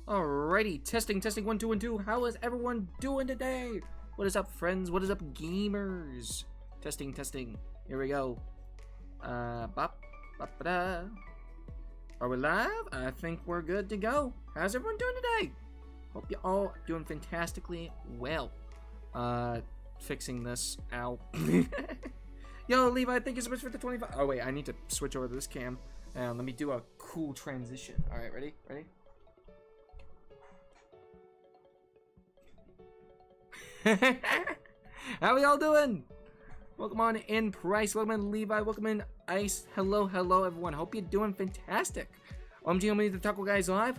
Alrighty, testing, 1, 2, 1, 2. How is everyone doing today? What is up, friends? What is up, gamers? Testing. Here we go. Bop, bop, ba-da. Are we live? I think we're good to go. How's everyone doing today? Hope you all doing fantastically well. Fixing this. Ow. Yo, Levi, thank you so much for the 25. Oh, wait, I need to switch over to this cam. And let me do a cool transition. Alright, ready? How are y'all doing? Welcome on in, Price. Welcome in, Levi. Welcome in, Ice. Hello, everyone. Hope you're doing fantastic. OMG, the Taco Guys live.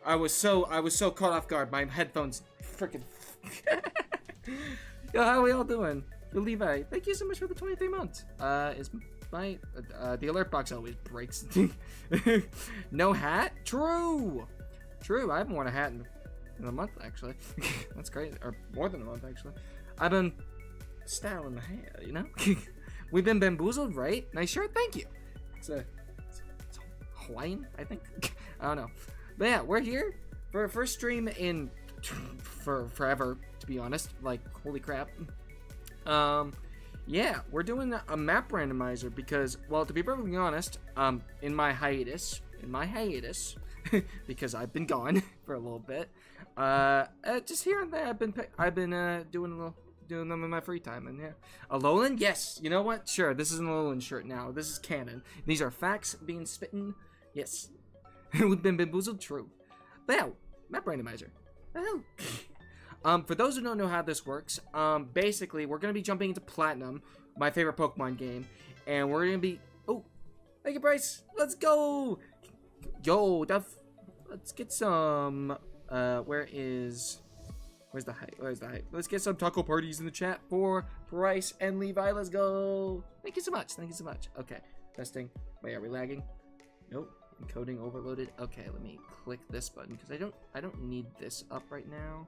I was so caught off guard. My headphones freaking. Yo, how are we all doing? Yo, Levi, thank you so much for the 23 months. Is my the alert box always breaks. No hat? True. I haven't worn a hat in a month, actually. That's crazy. Or more than a month, actually. I've been styling the hair, you know? We've been bamboozled, right? Nice shirt, thank you. It's Hawaiian, I think. I don't know. But yeah, we're here for our first stream in for forever, to be honest. Like, holy crap. Yeah, we're doing a map randomizer because, well, to be perfectly honest, in my hiatus, because I've been gone for a little bit. Just here and there, I've been doing them in my free time, and yeah. Alolan, yes. You know what? Sure, this is an Alolan shirt now. This is canon. These are facts being spitten. Yes, we've been bamboozled. True. But yeah, map randomizer. For those who don't know how this works, basically we're gonna be jumping into Platinum, my favorite Pokemon game, and we're gonna be. Oh, thank you, Bryce. Let's go. Yo, let's get some, where's the hype? Let's get some taco parties in the chat for Bryce and Levi. Let's go. Thank you so much. Okay, testing. Wait, are we lagging? Nope. Encoding overloaded. Okay, let me click this button, because I don't need this up right now.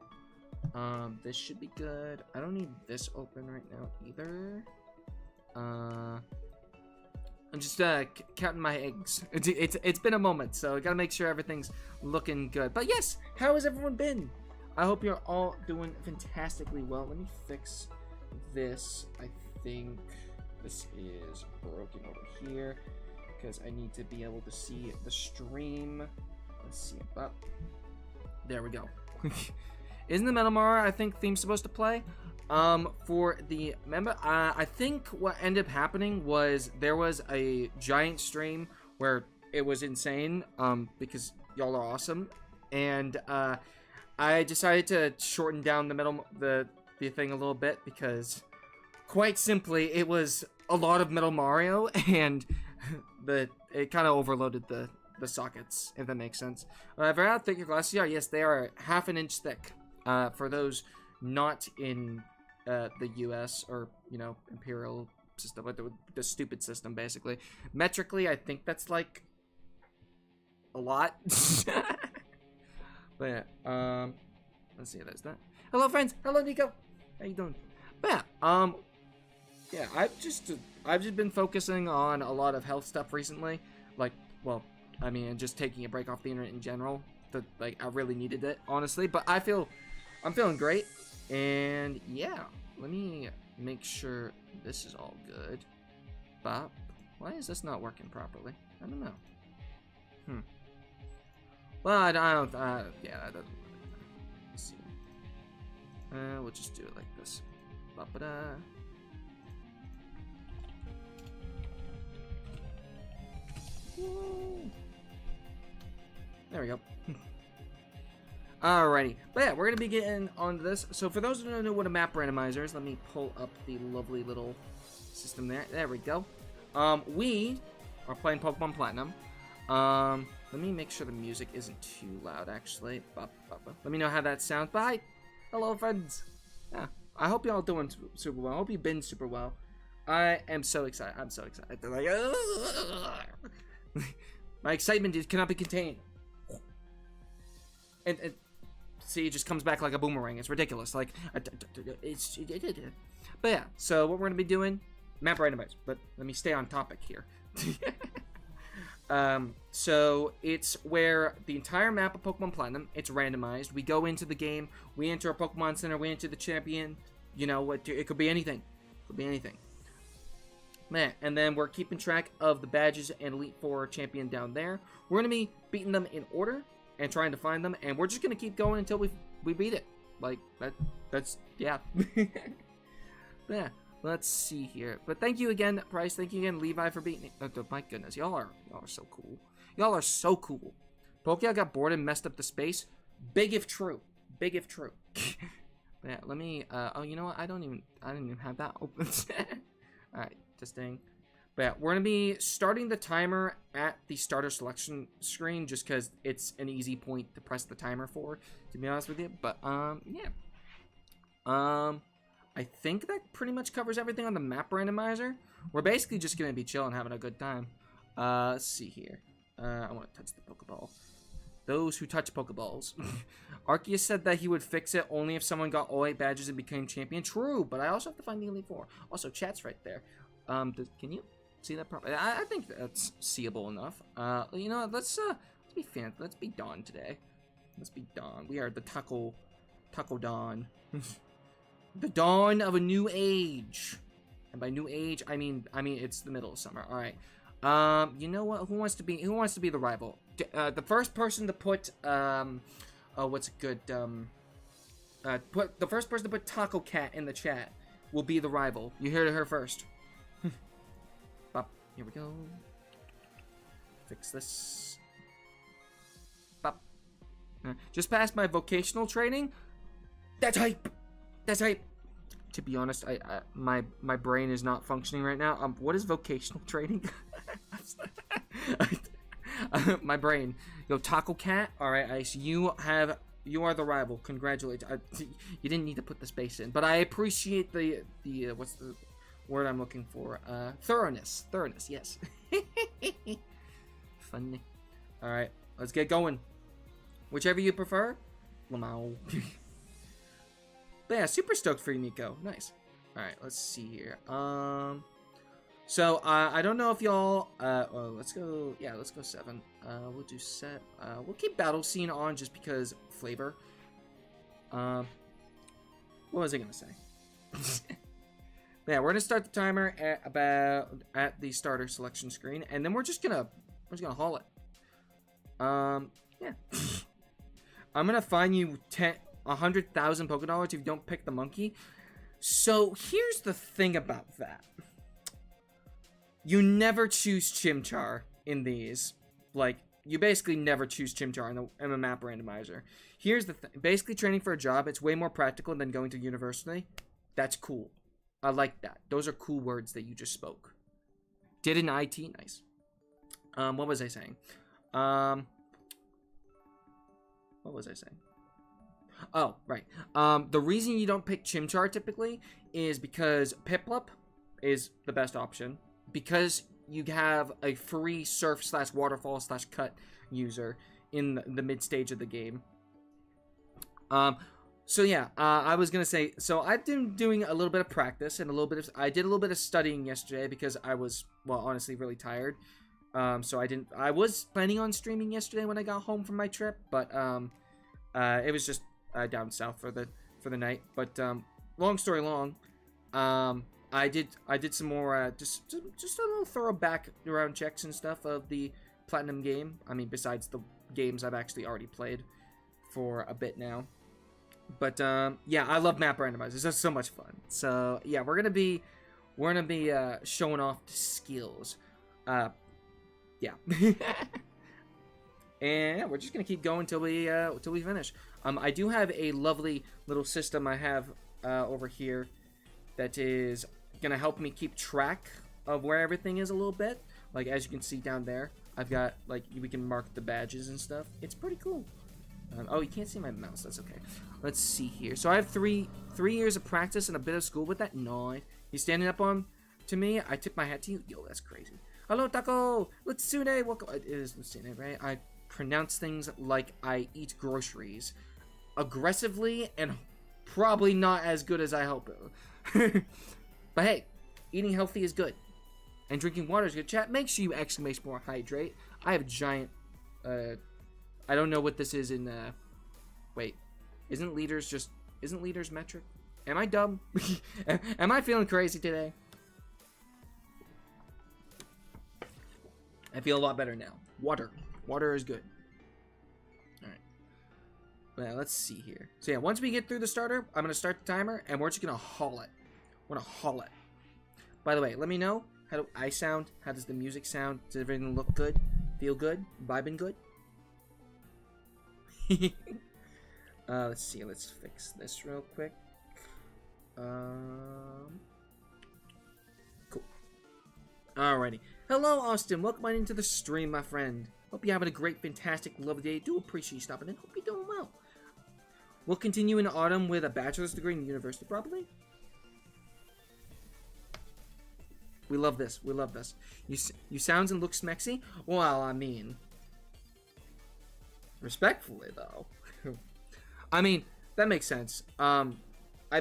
This should be good. I don't need this open right now either. I'm just counting my eggs. It's been a moment, so I gotta make sure everything's looking good. But yes, how has everyone been? I hope you're all doing fantastically well. Let me fix this. I think this is broken over here because I need to be able to see the stream. Let's see about. There we go. Isn't the Metal Mara, I think, theme supposed to play? For the member, I think what ended up happening was there was a giant stream where it was insane, because y'all are awesome, and I decided to shorten down the thing a little bit because, quite simply, it was a lot of Metal Mario, and it kind of overloaded the sockets, if that makes sense. For how thick your glasses are, yes, they are half an inch thick. For those not in the US or, you know, imperial system, but the stupid system, basically. Metrically, I think that's like a lot. But yeah, let's see, there's that. Hello, friends. Hello, Nico. How you doing? But yeah, I've just been focusing on a lot of health stuff recently. Like, well, I mean, just taking a break off the internet in general. Like, I really needed it, honestly. But I'm feeling great. And yeah, let me make sure this is all good. Bop. Why is this not working properly? I don't know. Well, I don't. Yeah, that doesn't. Let's see. We'll just do it like this. Ba-ba-da. Woo. There we go. Alrighty, but yeah, we're gonna be getting onto this. So for those who don't know what a map randomizer is, let me pull up the lovely little system there. There we go. We are playing Pokemon Platinum. Let me make sure the music isn't too loud, actually. Let me know how that sounds. Bye. Hello, friends. Yeah, I hope y'all doing super well. I hope you've been super well. I am so excited. I'm so excited. They're like, my excitement cannot be contained. And see, it just comes back like a boomerang. It's ridiculous. Like, but yeah, so what we're going to be doing, map randomize. But let me stay on topic here. So it's where the entire map of Pokemon Platinum, it's randomized. We go into the game, we enter a Pokemon Center, we enter the champion. You know what? It could be anything. It could be anything. Man, and then we're keeping track of the badges and Elite Four champion down there. We're gonna be beating them in order and trying to find them, and we're just gonna keep going until we beat it. Like that's yeah. Yeah. Let's see here. But thank you again, Bryce. Thank you again, Levi, for beating it. Oh, my goodness, y'all are so cool. Y'all are so cool. Pokemon got bored and messed up the space. Big if true. Big if true. Yeah, let me. Oh, you know what? I didn't even have that open. All right, testing. But yeah, we're gonna be starting the timer at the starter selection screen, just because it's an easy point to press the timer for. To be honest with you, but yeah. I think that pretty much covers everything on the map randomizer. We're basically just gonna be chilling, having a good time. Let's see here. I want to touch the Pokeball. Those who touch Pokeballs. Arceus said that he would fix it only if someone got all 8 badges and became champion. True, but I also have to find the Elite Four. Also, chat's right there. Can you see that properly? I think that's seeable enough. You know what? Let's be fancy. Let's be Dawn today. Let's be Dawn. We are the Taco Dawn. The dawn of a new age. And by new age, I mean it's the middle of summer. All right. You know what? Who wants to be the rival? The first person to put what's a good the first person to put Taco Cat in the chat will be the rival. You heard her first. Bop. Here we go. Fix this. Bop. Just passed my vocational training. That's hype. That's right. To be honest, my brain is not functioning right now. What is vocational training? My brain. Yo, Taco Cat. All right, Ice. You are the rival. Congratulations. You didn't need to put the space in, but I appreciate the what's the word I'm looking for? Thoroughness. Thoroughness. Yes. Funny. All right, let's get going. Whichever you prefer. Lamau. But yeah, super stoked for you, Nico. Nice. Alright, let's see here. So, I don't know if y'all... well, let's go... Yeah, let's go 7. We'll do set... we'll keep Battle Scene on just because flavor. What was I gonna say? Yeah, we're gonna start the timer at the starter selection screen, and then we're just gonna haul it. Yeah. I'm gonna fine you 100,000 Pokédollars if you don't pick the monkey. So here's the thing about that. You never choose Chimchar in these. Like, you basically never choose Chimchar in the map randomizer. Here's the thing. Basically, training for a job, it's way more practical than going to university. That's cool. I like that. Those are cool words that you just spoke. Did an IT? Nice. What was I saying? What was I saying? Oh, right. The reason you don't pick Chimchar typically is because Piplup is the best option. Because you have a free surf/waterfall/cut user in the mid-stage of the game. So yeah, I was gonna say, so I've been doing a little bit of practice and I did a little bit of studying yesterday because I was, well, honestly really tired. So I was planning on streaming yesterday when I got home from my trip, but it was just down south for the night. But long story long, I did some more just a little thorough back around checks and stuff of the Platinum game. I mean, besides the games I've actually already played for a bit now. But yeah, I love map randomizers. It's just so much fun. So yeah, we're gonna be showing off the skills. Yeah. And we're just gonna keep going till we finish. I do have a lovely little system I have over here that is gonna help me keep track of where everything is a little bit. Like, as you can see down there, I've got, like, we can mark the badges and stuff. It's pretty cool. Oh, you can't see my mouse. That's okay. Let's see here. So I have three years of practice and a bit of school with that. No, he's standing up to me. I tip my hat to you. Yo, that's crazy. Hello, Taco. Litsune. Welcome. It is Litsune, right? I pronounce things like I eat groceries aggressively and probably not as good as I hope. But hey, eating healthy is good. And drinking water is good. Chat, make sure you exclamation more hydrate. I have a giant, I don't know what this is in, wait. Isn't liters metric? Am I dumb? Am I feeling crazy today? I feel a lot better now. Water. Water is good. Alright. Well, let's see here. So yeah, once we get through the starter, I'm going to start the timer, and we're just going to haul it. We're going to haul it. By the way, let me know. How do I sound? How does the music sound? Does everything look good? Feel good? Vibing good? Let's see. Let's fix this real quick. Cool. Alrighty. Hello, Austin. Welcome on into the stream, my friend. Hope you're having a great, fantastic, lovely day. Do appreciate you stopping in. Hope you're doing well. We'll continue in autumn with a bachelor's degree in university, probably. We love this. We love this. You sounds and looks smexy? Well, I mean, respectfully though. I mean, that makes sense. I've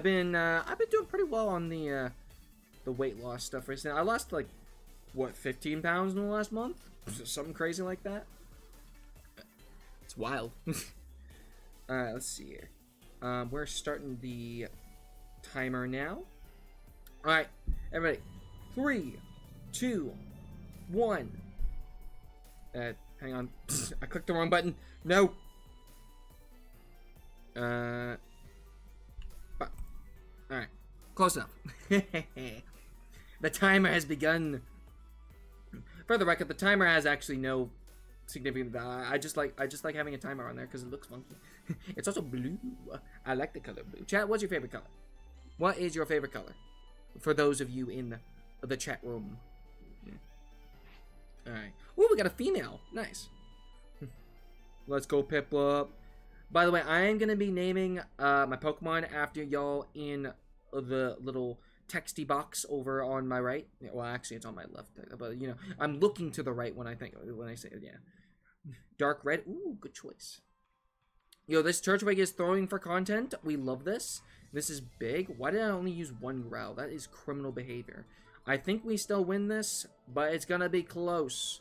been doing pretty well on the weight loss stuff recently. I lost like what 15 pounds in the last month, something crazy like that. It's wild. All right, let's see here. We're starting the timer now. All right, everybody. 3, 2, 1. Hang on. I clicked the wrong button. No. Alright. Close enough. The timer has begun. For the record, the timer has actually no significant value. I just like having a timer on there because it looks funky. It's also blue. I like the color blue. Chat, what's your favorite color? What is your favorite color? For those of you in the chat room. Alright. Ooh, we got a female. Nice. Let's go, Piplup. By the way, I am going to be naming my Pokemon after y'all in the little texty box over on my right. Well, actually, it's on my left. But, you know, I'm looking to the right when I say it, yeah. Dark red. Ooh, good choice. Yo, this Turtleisaac is throwing for content. We love this. This is big. Why did I only use one growl? That is criminal behavior. I think we still win this, but it's gonna be close.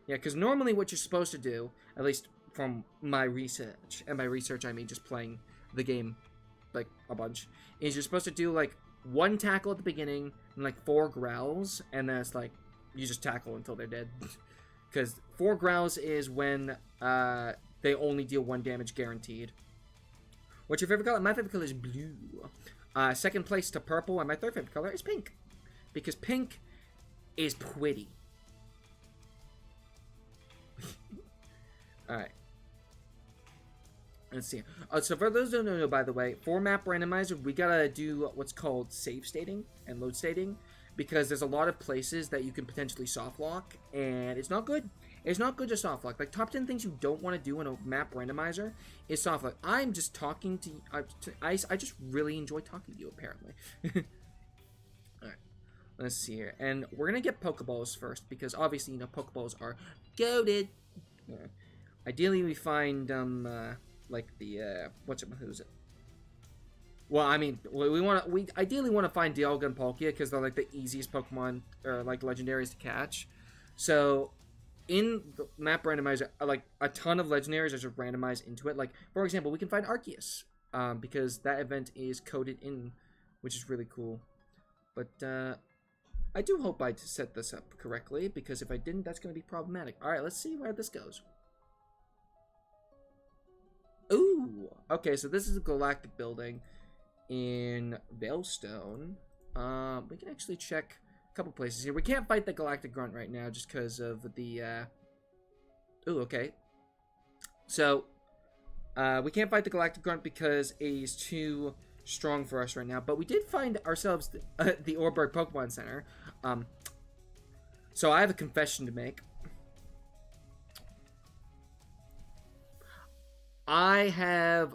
Yeah, because normally what you're supposed to do, at least from my research, and by research I mean just playing the game, like, a bunch, is you're supposed to do, like, one tackle at the beginning, and, like, 4 growls, and then it's, like, you just tackle until they're dead. Because 4 growls is when, they only deal 1 damage guaranteed. What's your favorite color? My favorite color is blue. Second place to purple, and my third favorite color is pink. Because pink is pretty. Alright. Let's see. So for those who don't know, by the way, for map randomizer, we gotta do what's called save stating and load stating. Because there's a lot of places that you can potentially soft lock, and it's not good. It's not good to soft lock. Like, top 10 things you don't want to do in a map randomizer is soft lock. I'm just talking to you. I just really enjoy talking to you, apparently. Alright. Let's see here. And we're going to get Pokeballs first, because obviously, you know, Pokeballs are goated. Ideally, we find, like the, who's it? Well, I mean, we ideally want to find Dialga and Palkia, because they're, like, the easiest Pokemon, or, like, legendaries to catch. So, in the map randomizer, like, a ton of legendaries are just randomized into it. Like, for example, we can find Arceus, because that event is coded in, which is really cool. But, I do hope I set this up correctly, because if I didn't, that's going to be problematic. Alright, let's see where this goes. Ooh! Okay, so this is a galactic building in Veilstone. We can actually check a couple places here. We can't fight the galactic grunt right now, just because of the, Ooh, okay. So, we can't fight the galactic grunt because he's too strong for us right now, but we did find ourselves the Orberg Pokemon Center. So I have a confession to make. I have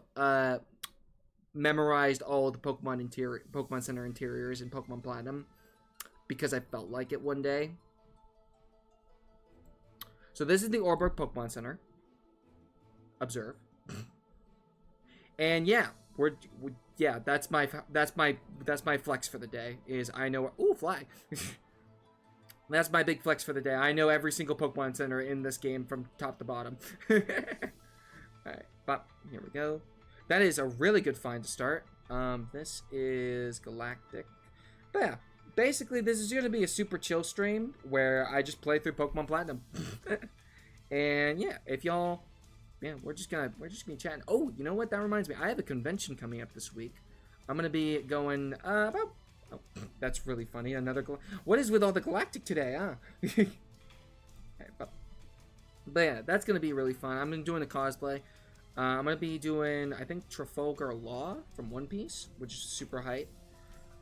memorized all the Pokemon Center interiors in Pokemon Platinum because I felt like it one day. So this is the Orberg Pokemon Center. Observe. And yeah, yeah, that's my flex for the day. Is I know. Ooh, flag. That's my big flex for the day. I know every single Pokemon Center in this game from top to bottom. Alright, but here we go. That is a really good find to start. This is Galactic. But yeah, basically this is going to be a super chill stream where I just play through Pokemon Platinum. And yeah, if y'all, yeah, we're just gonna be chatting. Oh, you know what? That reminds me, I have a convention coming up this week. I'm gonna be going about. Oh, that's really funny. What is with all the Galactic today, huh? Okay, but yeah, that's gonna be really fun. I'm doing a cosplay. I'm gonna be doing, I think, Trafalgar Law from One Piece, which is super hype.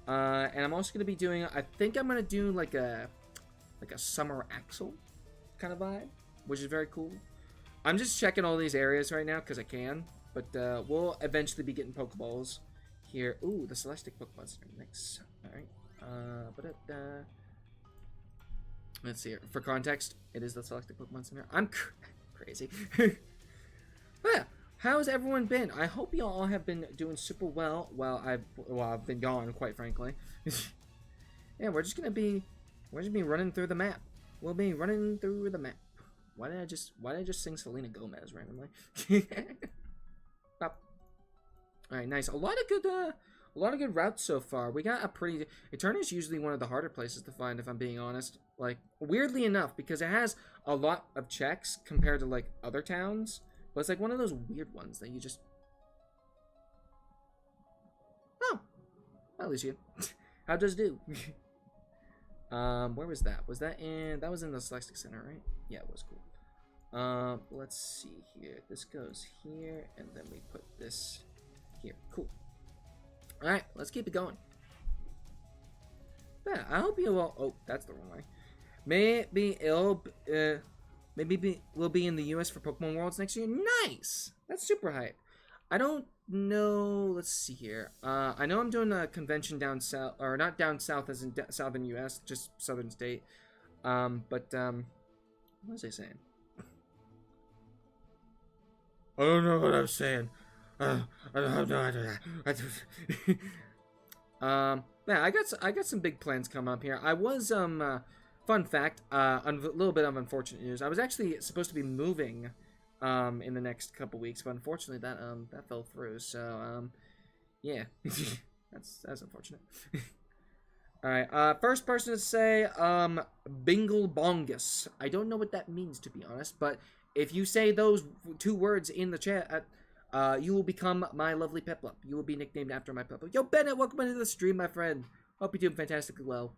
And I'm also gonna be doing, I think I'm gonna do like a Summer Axle kind of vibe, which is very cool. I'm just checking all these areas right now because I can, but we'll eventually be getting Pokeballs here. Ooh, the Celestic Pokemon Center. Nice. Alright. Let's see here. For context, it is the Celestic Pokemon Center. I'm crazy. Yeah, how's everyone been? I hope you all have been doing super well. Well, I've been gone, quite frankly. Yeah, we're just gonna be running through the map. We'll be running through the map. Why did I just sing Selena Gomez randomly? Alright, nice. A lot of good routes so far. We got a pretty... Eterna's usually one of the harder places to find, if I'm being honest. Like, weirdly enough, because it has a lot of checks compared to, like, other towns. But it's, like, one of those weird ones that you just... Oh! At least you. How does do? Where was that? Was that in... That was in the Celestic Center, right? Yeah, it was cool. Let's see here. This goes here, and then we put this... here. Cool. Alright, let's keep it going. Yeah, I hope you all... Oh, that's the wrong way. Maybe we'll be in the US for Pokemon Worlds next year. Nice! That's super hype. I don't know... Let's see here. I know I'm doing a convention down south... Or not down south as in southern US, just southern state. What was I saying? I don't know what I'm saying. I have no idea. Yeah, I got some big plans coming up here. I was fun fact, a little bit of unfortunate news. I was actually supposed to be moving in the next couple weeks, but unfortunately that fell through. So yeah, that's unfortunate. All right, first person to say Bingle Bongus. I don't know what that means, to be honest, but if you say those two words in the chat, you will become my lovely Piplup. You will be nicknamed after my Piplup. Yo, Bennett, welcome into the stream, my friend. Hope you're doing fantastically well.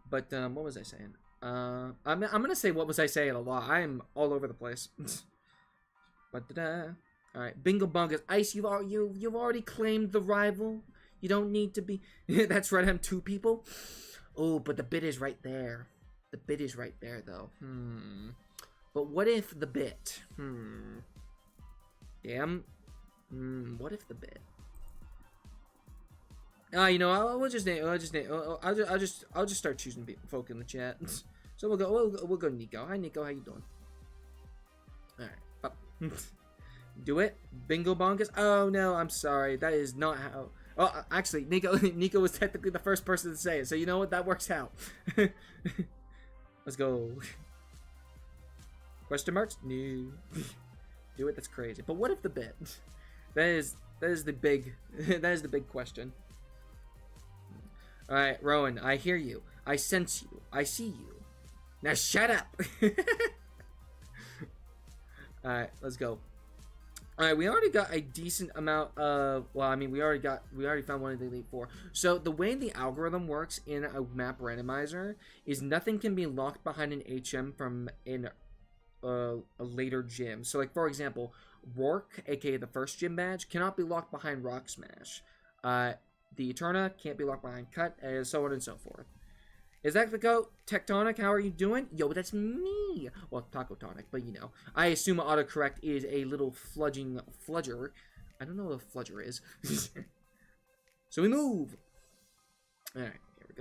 But, what was I saying? I'm gonna say what was I saying a lot. I am all over the place. But, alright, Bingo Bongus. Ice, you've already claimed the rival. You don't need to be... That's right, I'm two people. Oh, but the bit is right there. The bit is right there, though. But what if the bit? Damn. What if the bit? You know, I'll just start choosing folk in the chat. So we'll go Nico. Hi Nico, how you doing? All right. Do it. Bingo Bongus. Oh no, I'm sorry. That is not how. Oh, actually, Nico was technically the first person to say it. So you know what? That works out. Let's go. Question marks? No. Do it. That's crazy. But what if the bit? That is the big question. All right, Rowan. I hear you. I sense you. I see you. Now shut up. All right, let's go. All right, we already got a decent amount of. Well, I mean, we already found one of the Elite Four. So the way the algorithm works in a map randomizer is nothing can be locked behind an HM from in a later gym. So, like for example, Rourke, aka the first gym badge, cannot be locked behind Rock Smash. The Eterna can't be locked behind Cut, and so on and so forth. Is that the goat? Tectonic, how are you doing? Yo, that's me! Well, Taco Tonic, but you know. I assume autocorrect is a little fludger. I don't know what a fludger is. So we move! Alright, here we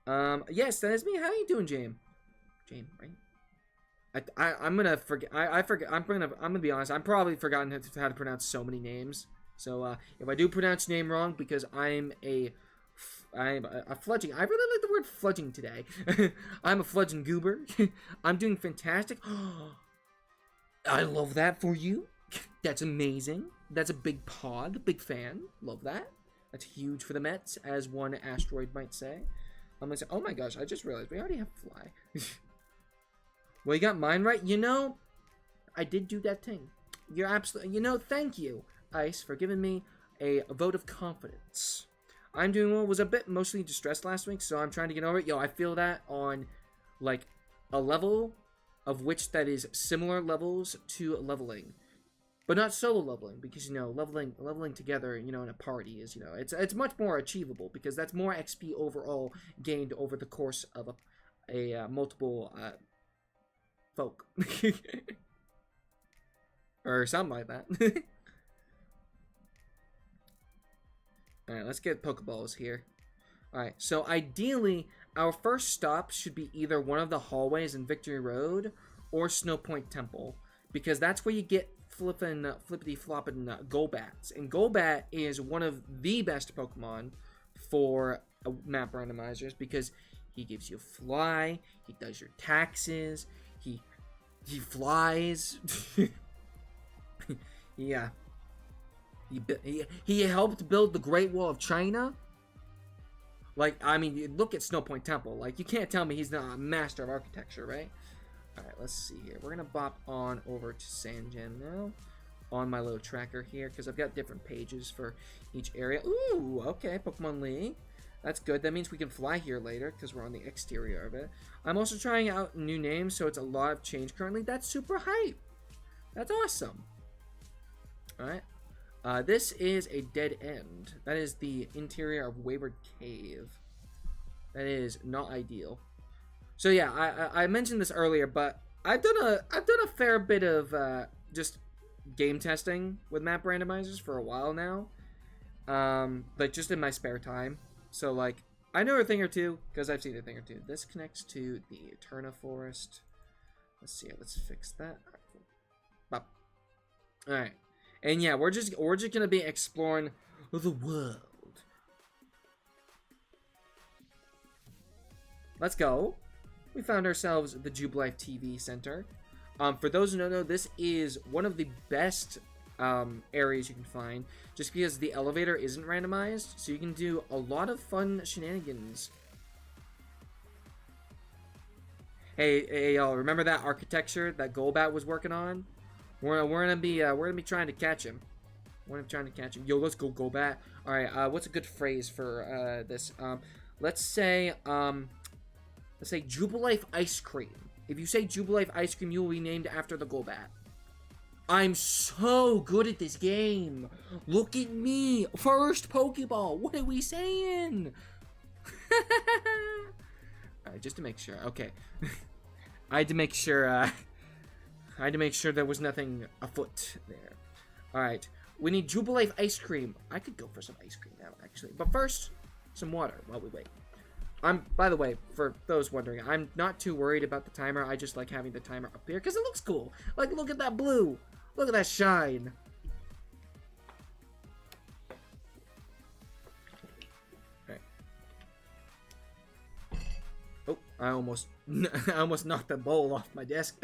go. Yes, that is me. How are you doing, James? James, right? I'm gonna forget. I forget. I'm gonna be honest. I'm probably forgotten how to pronounce so many names. So if I do pronounce your name wrong, because I'm a I'm a fludging. I really like the word fludging today. I'm a fludging goober. I'm doing fantastic. I love that for you. That's amazing. That's a big pod. Big fan. Love that. That's huge for the Mets, as one asteroid might say. I'm gonna say, oh my gosh, I just realized we already have fly. Well, you got mine right. You know, I did do that thing. You're absolutely, you know, thank you, Ice, for giving me a vote of confidence. I'm doing well. Was a bit emotionally distressed last week, so I'm trying to get over it. Yo, I feel that on, like, a level of which that is similar levels to leveling. But not solo leveling, because, you know, leveling together, you know, in a party is, you know, it's much more achievable, because that's more XP overall gained over the course of a multiple folk. Or something like that. Alright, let's get Pokeballs here. Alright, so ideally, our first stop should be either one of the hallways in Victory Road or Snow Point Temple, because that's where you get flippity-floppin' Golbats. And Golbat is one of the best Pokemon for map randomizers, because he gives you fly, he does your taxes, he flies. Yeah. He helped build the Great Wall of China. Like, I mean, look at Snow Point Temple. Like, you can't tell me he's not a master of architecture, right? Alright, let's see here. We're going to bop on over to Sandgem now. On my little tracker here, because I've got different pages for each area. Ooh, okay, Pokemon League. That's good. That means we can fly here later, because we're on the exterior of it. I'm also trying out new names, so it's a lot of change currently. That's super hype. That's awesome. Alright. This is a dead end. That is the interior of Wayward Cave. That is not ideal. So yeah, I mentioned this earlier, but I've done a fair bit of just game testing with map randomizers for a while now. Like just in my spare time. So like I know a thing or two because I've seen a thing or two. This connects to the Eterna Forest. Let's see. Let's fix that. All right. And yeah, we're just gonna be exploring the world. Let's go. We found ourselves the Jubilife TV Center. For those who don't know, this is one of the best areas you can find, just because the elevator isn't randomized, so you can do a lot of fun shenanigans. Hey, y'all! Remember that architecture that Golbat was working on? We're gonna be trying to catch him. We're gonna be trying to catch him. Yo, let's go Golbat. All right. What's a good phrase for this? Let's say Jubilife ice cream. If you say Jubilife ice cream, you will be named after the Golbat. I'm so good at this game. Look at me. First Pokeball. What are we saying? All right, just to make sure. Okay. I had to make sure there was nothing afoot there. Alright. We need Jubilife ice cream. I could go for some ice cream now, actually. But first, some water while we wait. By the way, for those wondering, I'm not too worried about the timer. I just like having the timer up here because it looks cool. Like, look at that blue. Look at that shine. Alright. Oh, I almost knocked the bowl off my desk.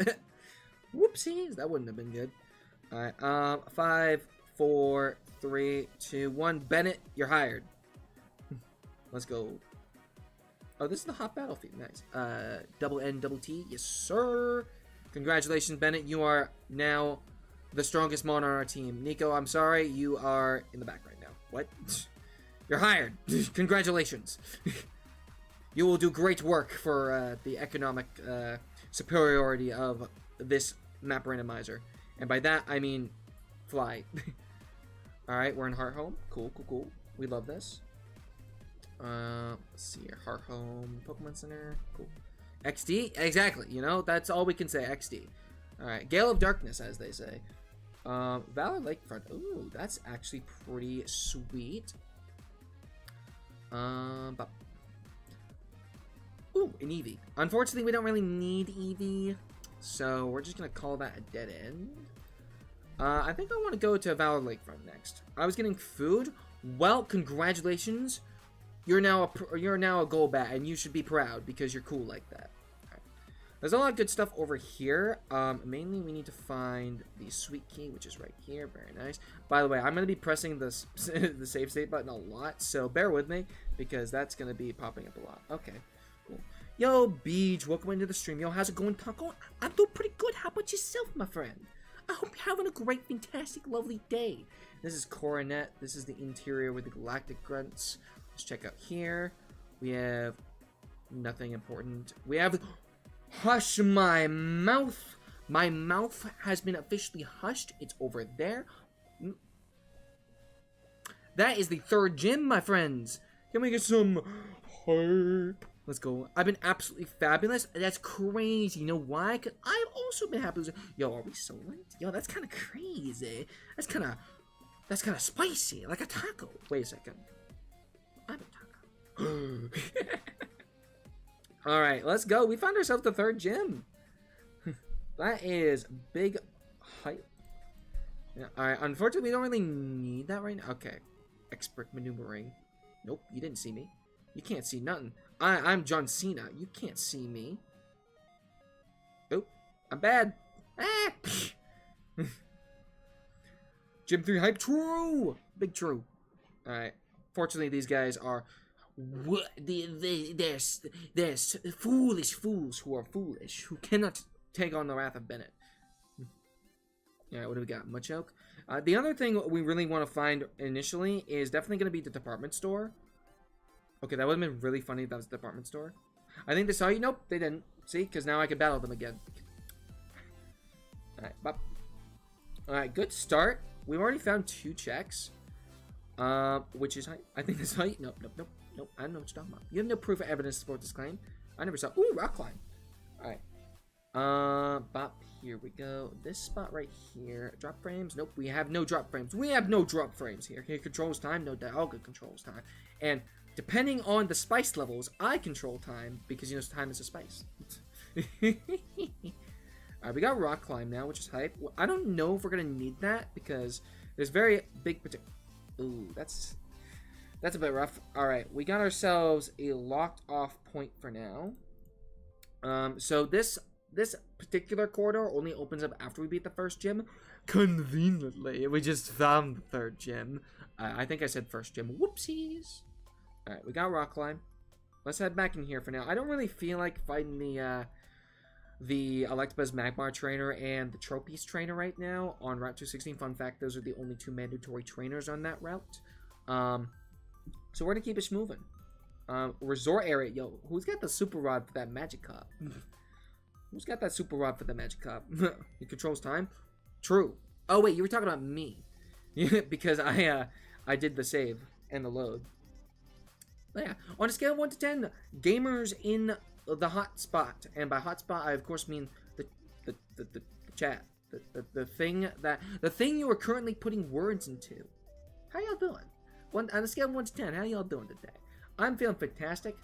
Whoopsies, that wouldn't have been good. Alright, 5, 4, 3, 2, 1. Bennett, you're hired. Let's go. Oh, this is the hot battlefield. Nice. Double N, double T. Yes, sir. Congratulations, Bennett. You are now the strongest mon on our team. Nico, I'm sorry. You are in the back right now. What? You're hired. Congratulations. You will do great work for the economic superiority of this map randomizer. And by that, I mean fly. Alright, we're in Hearthome. Cool, cool, cool. We love this. Let's see here. Hearthome Pokemon Center. Cool. XD? Exactly. You know, that's all we can say. XD. Alright, Gale of Darkness, as they say. Valor Lakefront. Ooh, that's actually pretty sweet. Ooh, an Eevee. Unfortunately, we don't really need Eevee, so we're just gonna call that a dead end. I think I want to go to Valor Lakefront next. I was getting food. Well, congratulations. you're now a gold bat, and you should be proud because you're cool like that. Right. There's a lot of good stuff over here. Mainly we need to find the sweet key, which is right here. Very nice. By the way, I'm gonna be pressing this the save state button a lot, so bear with me because that's gonna be popping up a lot. Okay, cool. Yo, Beej, welcome into the stream. Yo, how's it going, Taco? I'm doing pretty good. How about yourself, my friend? I hope you're having a great, fantastic, lovely day. This is Coronet. This is the interior with the galactic grunts. Let's check out here. We have nothing important. We have hush my mouth. My mouth has been officially hushed. It's over there. That is the third gym, my friends. Can we get some hype? Let's go. I've been absolutely fabulous. That's crazy. You know why? Because I've also been happy. Yo, are we so late? Yo, that's kind of crazy. That's kind of spicy. Like a taco. Wait a second. I'm a taco. Alright, let's go. We found ourselves the third gym. That is big hype. Yeah, alright, unfortunately, we don't really need that right now. Okay. Expert maneuvering. Nope, you didn't see me. You can't see nothing. I'm John Cena. You can't see me. Oh, I'm bad. Ah! Gym 3 hype. True. Big true. Alright. Fortunately, these guys are... They're foolish fools who are foolish. Who cannot take on the wrath of Bennett. Alright, what do we got? Machoke. The other thing we really want to find initially is definitely going to be the department store. Okay, that would have been really funny if that was the department store. I think they saw you. Nope, they didn't. See? Because now I can battle them again. Alright, bop. Alright, good start. We've already found 2 checks. Which is height. I think that's height. Nope. I don't know what you're talking about. You have no proof or evidence to support this claim. I never saw. Ooh, rock climb. Alright. Bop. Here we go. This spot right here. Drop frames. Nope, we have no drop frames. We have no drop frames here. Here controls time. No doubt. All good controls time. And depending on the spice levels, I control time because, you know, time is a spice. Alright, we got rock climb now, which is hype. I don't know if we're going to need that because there's very big... Ooh, that's a bit rough. Alright, we got ourselves a locked off point for now. So this particular corridor only opens up after we beat the first gym. Conveniently, we just found the third gym. I think I said first gym. Whoopsies. Alright, we got rock climb. Let's head back in here for now. I don't really feel like fighting the Electabuzz Magmar trainer and the Tropies trainer right now on Route 216. Fun fact, those are the only 2 mandatory trainers on that route. So we're gonna keep it moving. Resort area. Yo, who's got the super rod for that magic cup? Who's got that super rod for the magic cup? He controls time? True. Oh, wait, you were talking about me. Because I did the save and the load. But yeah, on a scale of 1 to 10, gamers in the hot spot, and by hot spot, I of course mean the chat. The thing you are currently putting words into. How y'all doing? On a scale of 1 to 10, how y'all doing today? I'm feeling fantastic.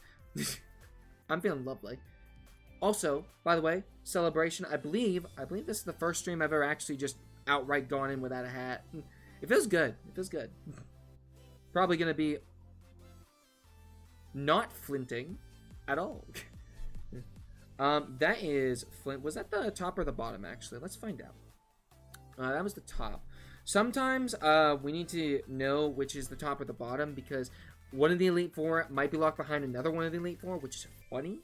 I'm feeling lovely. Also, by the way, celebration. I believe this is the first stream I've ever actually just outright gone in without a hat. It feels good. It feels good. Probably gonna be not flinting at all. That is Flint. Was that the top or the bottom, actually? Let's find out. That was the top. Sometimes we need to know which is the top or the bottom because one of the Elite Four might be locked behind another one of the Elite Four, which is funny.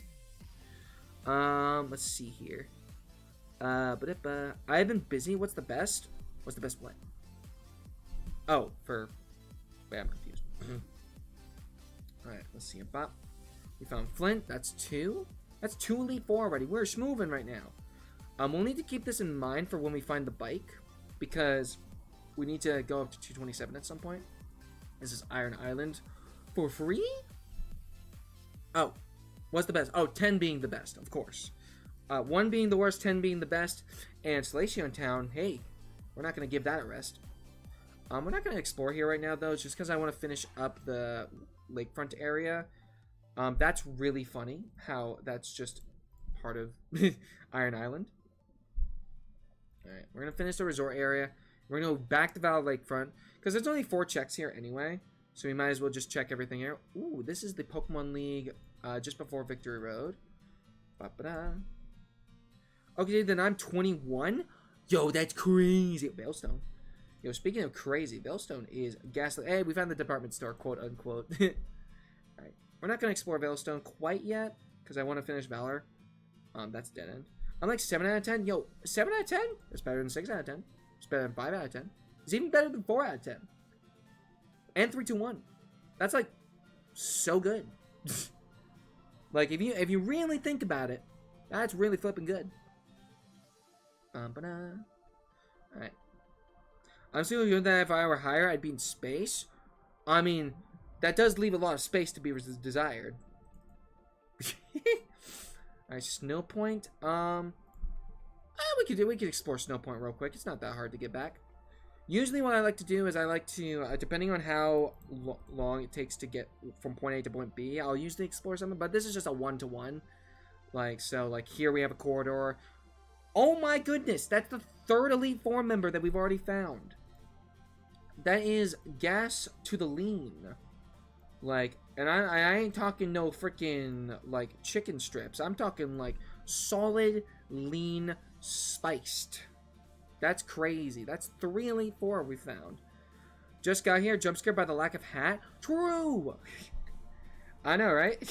Let's see here. I've been busy. What's the best? What's the best what? Oh, wait, I'm confused. Alright, let's see. Bop. We found Flint. That's 2. That's 2 Elite Four already. We're schmoving right now. We'll need to keep this in mind for when we find the bike, because we need to go up to 227 at some point. This is Iron Island for free? Oh, what's the best? Oh, 10 being the best, of course. 1 being the worst, 10 being the best. And Salacion Town, hey, we're not going to give that a rest. We're not going to explore here right now, though. It's just because I want to finish up the lakefront area. That's really funny how that's just part of Iron Island. Alright, we're going to finish the resort area. We're going to go back to Valley Lakefront, because there's only 4 checks here anyway. So we might as well just check everything here. Ooh, this is the Pokemon League just before Victory Road. Ba-ba-da. Okay, then I'm 21. Yo, that's crazy. Veilstone. Yo, speaking of crazy, Veilstone is ghastly. Hey, we found the department store, quote unquote. Alright. We're not going to explore Veilstone quite yet, because I want to finish Valor. That's dead end. I'm like 7 out of 10. Yo, 7 out of 10? That's better than 6 out of 10. It's better than 5 out of 10. It's even better than 4 out of 10. And 3, 2, 1. That's like so good. Like if you really think about it, that's really flipping good. Alright. I'm still hearing that if I were higher, I'd be in space. I mean, that does leave a lot of space to be desired. Alright, Snow Point. We could explore Snow Point real quick. It's not that hard to get back. Usually what I like to do is I like to, depending on how long it takes to get from point A to point B, I'll usually explore something, but this is just a one-to-one. Like, so, like, here we have a corridor. Oh my goodness, that's the 3rd Elite Four member that we've already found. That is Gas to the Lean. Like, and I ain't talking no freaking, like, chicken strips. I'm talking, like, solid, lean, spiced. That's crazy. That's 3 Elite Four we found. Just got here, jump scared by the lack of hat. True! I know, right?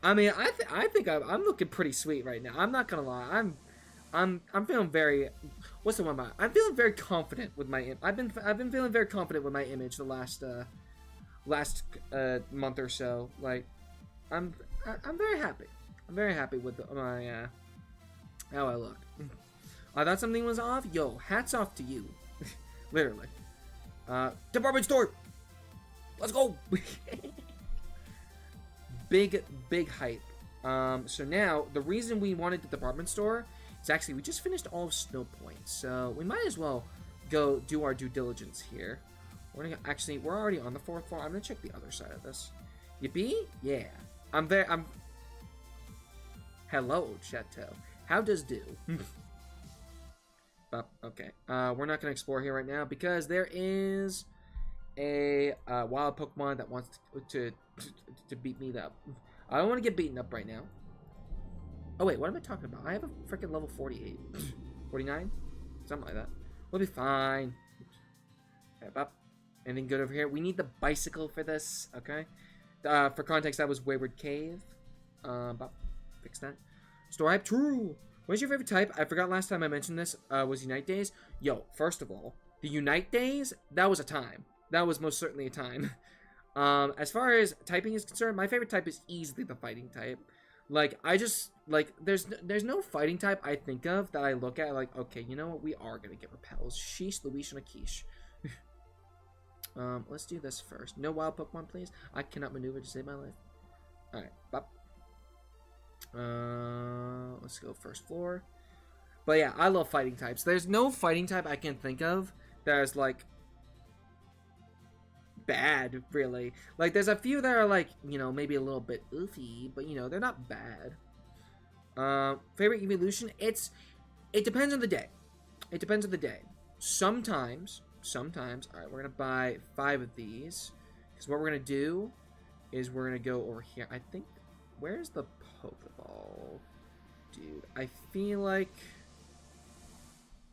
I mean, I think I'm looking pretty sweet right now. I'm not gonna lie. I'm feeling very. What's the one about? I'm feeling very confident with my. I've been feeling very confident with my image the last month or so. Like, I'm very happy. I'm very happy with my how I look. I thought something was off. Yo, hats off to you. Literally. Department store. Let's go. Big hype. So now the reason we wanted the department store is actually we just finished all of Snow Point, so we might as well go do our due diligence here. We're already on the 4th floor. I'm gonna check the other side of this. Yippee? Yeah. Hello, Chateau. How does do? Okay. We're not gonna explore here right now because there is a wild Pokemon that wants to beat me up. I don't want to get beaten up right now. Oh wait, what am I talking about? I have a freaking level 48. 49? Something like that. We'll be fine. Okay, up. Anything good over here? We need the bicycle for this, okay? For context, that was Wayward Cave. Fix that. Store hype, true! What is your favorite type? I forgot last time I mentioned this, was Unite Days. Yo, first of all, the Unite Days, that was a time. That was most certainly a time. As far as typing is concerned, my favorite type is easily the fighting type. Like, I just, like, there's no fighting type I think of that I look at, like, okay, you know what, we are gonna get repels. Sheesh, Louise, and a quiche. Let's do this first. No wild Pokemon, please. I cannot maneuver to save my life. Alright, bop. Let's go first floor. But yeah, I love fighting types. There's no fighting type I can think of that is, like, bad, really. Like, there's a few that are, like, you know, maybe a little bit oofy, but, you know, they're not bad. Favorite evolution? It depends on the day. It depends on the day. Sometimes, alright, we're gonna buy 5 of these, because what we're gonna do is we're gonna go over here. I think, where's the Pokeball? Dude, I feel like,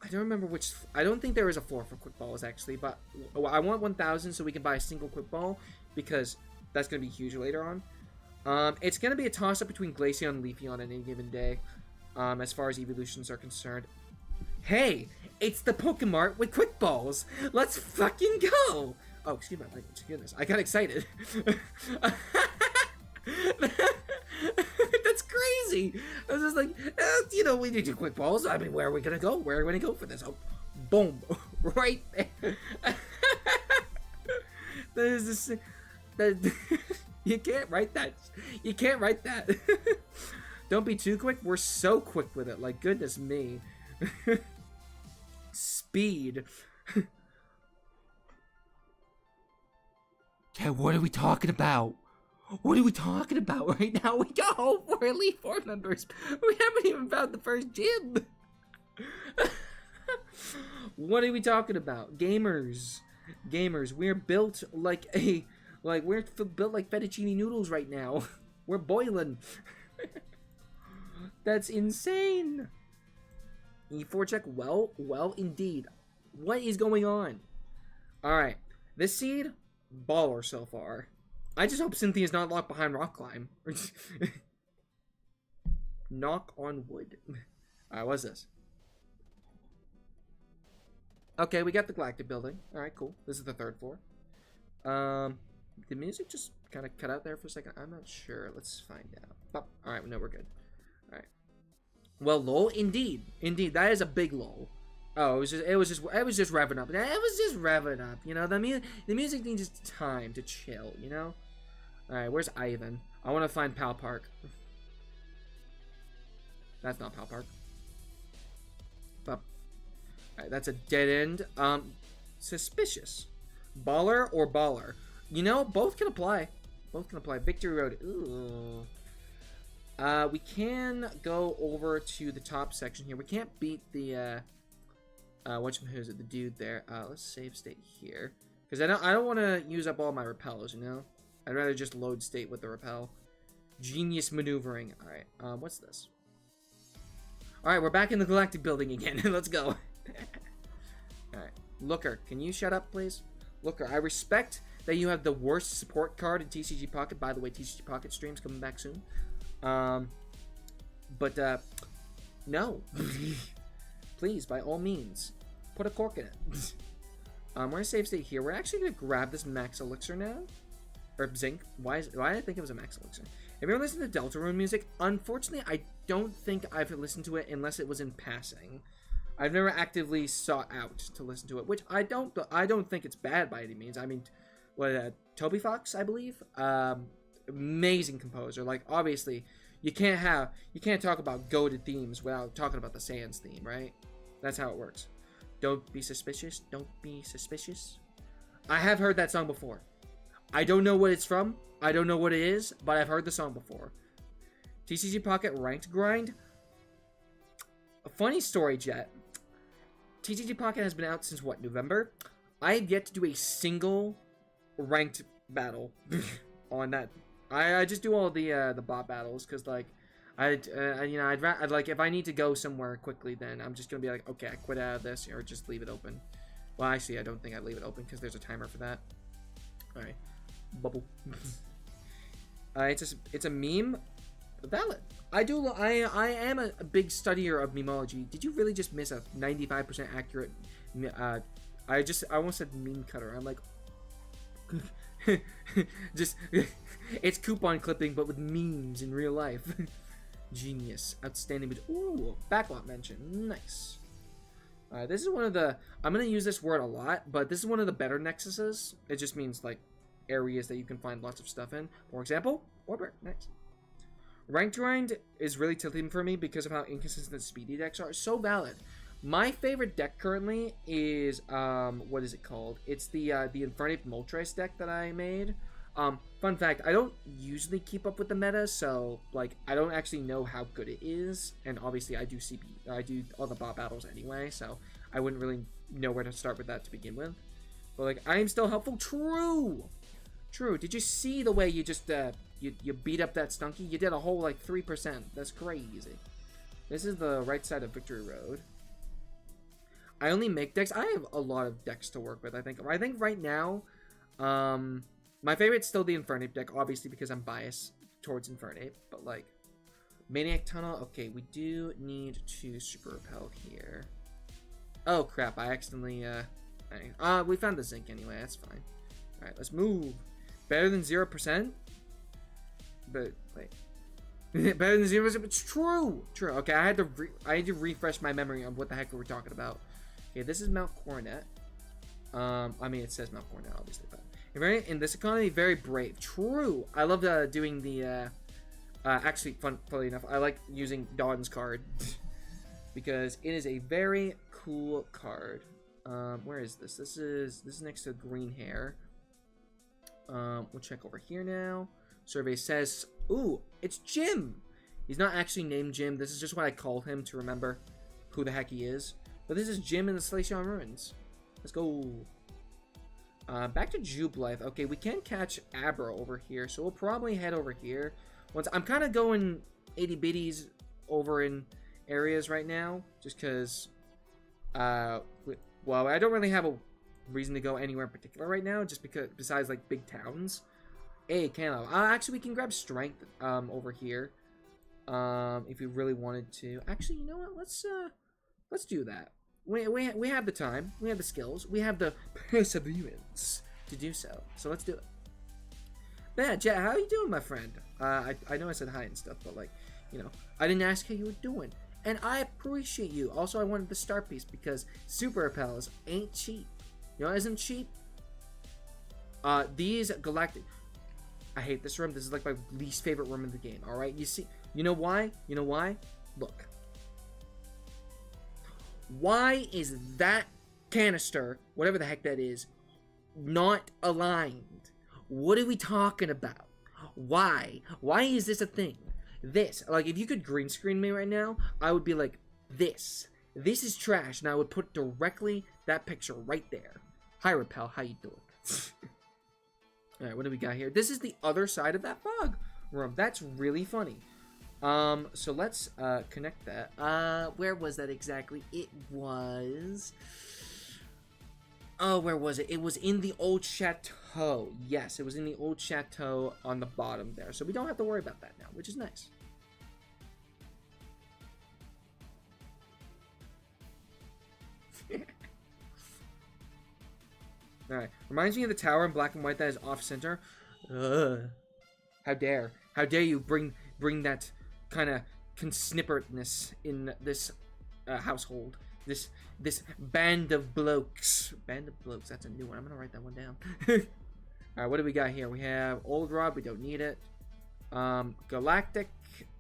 I don't remember which. I don't think there is a floor for quick balls, actually, but I want 1,000 so we can buy a single quick ball, because that's going to be huge later on. It's going to be a toss-up between Glaceon and Leafeon on any given day, as far as evolutions are concerned. Hey, it's the Pokemart with quick balls. Let's fucking go. Oh, excuse my language. Goodness, I got excited. That's crazy. I was just like, you know, we need to quick balls. I mean, where are we gonna go? Where are we gonna go for this? Oh, boom, right there. That is this. That you can't write that. You can't write that. Don't be too quick. We're so quick with it. Like, goodness me. Speed. Okay, what are we talking about? What are we talking about right now? We got all 4 Elite Four members. We haven't even found the first gym. What are we talking about? Gamers. Gamers, we're built like built like fettuccine noodles right now. We're boiling. That's insane. E4 check. Well, indeed. What is going on? All right, this seed baller so far. I just hope Cynthia's not locked behind rock climb. Knock on wood. All right, what's this? Okay, we got the Galactic building. All right, cool. This is the 3rd floor. The music just kind of cut out there for a second. I'm not sure. Let's find out. Oh, all right, no, we're good. All right. Well, lol, indeed, that is a big lol. Oh, it was just revving up. It was just revving up. You know, the music needs time to chill. You know. All right, where's Ivan? I want to find Pal Park. That's not Pal Park. But, alright, that's a dead end. Suspicious. Baller or baller? You know, both can apply. Victory Road. Ooh. We can go over to the top section here. We can't beat the, who's it? The dude there. Let's save state here. Because I don't want to use up all my repels, you know? I'd rather just load state with the repel. Genius maneuvering. Alright, what's this? Alright, we're back in the Galactic building again. Let's go. Alright. Looker, can you shut up, please? Looker, I respect that you have the worst support card in TCGpocket. By the way, TCGpocket stream's coming back soon. No. Please, by all means, put a cork in it. We're gonna save state here. We're actually gonna grab this max elixir now. Or zinc. Why did I think it was a max elixir? If you're listening to Deltarune music, unfortunately, I don't think I've listened to it unless it was in passing. I've never actively sought out to listen to it, which I don't think it's bad by any means. I mean, Toby Fox, I believe, amazing composer. Like, obviously, you can't talk about goated themes without talking about the Sans theme, right? That's how it works. Don't be suspicious. Don't be suspicious. I have heard that song before. I don't know what it's from. I don't know what it is, but I've heard the song before. TCGpocket ranked grind. A funny story, Jet. TCGpocket has been out since what, November? I have yet to do a single ranked battle on that. I just do all the bot battles because like I'd like if I need to go somewhere quickly, then I'm just gonna be like, okay, I quit out of this or just leave it open. Well, actually, I don't think I'd leave it open because there's a timer for that. All right, bubble. It's a meme. Valid. I am a big studier of memology. Did you really just miss a 95% accurate? I almost said meme cutter. I'm like, just it's coupon clipping, but with memes in real life. Genius, outstanding. Ooh, backlot mention. Nice. This is one of the. I'm gonna use this word a lot, but this is one of the better nexuses. It just means like areas that you can find lots of stuff in. For example, Orbit. Next. Ranked grind is really tilting for me because of how inconsistent speedy decks are. So valid. My favorite deck currently is what is it called? It's the Infernape Moltres deck that I made. Fun fact, I don't usually keep up with the meta, so like I don't actually know how good it is. And obviously I do all the bot battles anyway, so I wouldn't really know where to start with that to begin with. But like I am still helpful. True. Did you see the way you just you beat up that Stunky? You did a whole like 3%. That's crazy. This is the right side of Victory Road. I only make decks. I have a lot of decks to work with. I think right now, my favorite's still the Infernape deck, obviously because I'm biased towards Infernape. But like, Maniac Tunnel. Okay, we do need to Super Repel here. Oh crap! I accidentally we found the zinc anyway. That's fine. All right, let's move. Better than 0%. But wait, better than 0%. It's true. Okay, I had to refresh my memory on what the heck we were talking about. Okay, this is Mount Coronet. I mean, it says Mount Coronet, obviously, but in this economy, very brave. True. I love doing the. Actually, funnily enough, I like using Dawn's card because it is a very cool card. Where is this? This is next to Green Hair. We'll check over here now. Survey says, ooh, it's Jim. He's not actually named Jim. This is just what I call him to remember who the heck he is. But this is Jim in the Slacion Ruins. Let's go. Back to Jubilife. Okay, we can catch Abra over here, so we'll probably head over here. Once I'm kind of going itty bitties over in areas right now, just because. Well, I don't really have a reason to go anywhere in particular right now, just because besides like big towns. Hey, can actually we can grab strength over here. If we really wanted to. Actually, you know what? Let's do that. We have the time, we have the skills, we have the perseverance to do so. So let's do it. But yeah, Jet, how you doing, my friend? I know I said hi and stuff, but like, you know, I didn't ask how you were doing. And I appreciate you. Also, I wanted the star piece because super repels ain't cheap. You know, isn't cheap? These galactic. I hate this room. This is like my least favorite room in the game. All right, you see. You know why? You know why? Look. Why is that canister, whatever the heck that is, not aligned? What are we talking about? Why? Why is this a thing? This, like, if you could green screen me right now, I would be like, this is trash, and I would put directly that picture right there. Hi, Repel, how you doing? Alright, what do we got here? This is the other side of that fog room. That's really funny. So let's, connect that. Where was that exactly? It was... Oh, where was it? It was in the old chateau. Yes, it was in the old chateau on the bottom there. So we don't have to worry about that now, which is nice. Alright. Reminds me of the tower in black and white that is off-center. How dare. How dare you bring that kind of consnippertness in this household. This band of blokes. Band of blokes, that's a new one. I'm gonna write that one down. Alright, what do we got here? We have Old Rod, we don't need it. Galactic,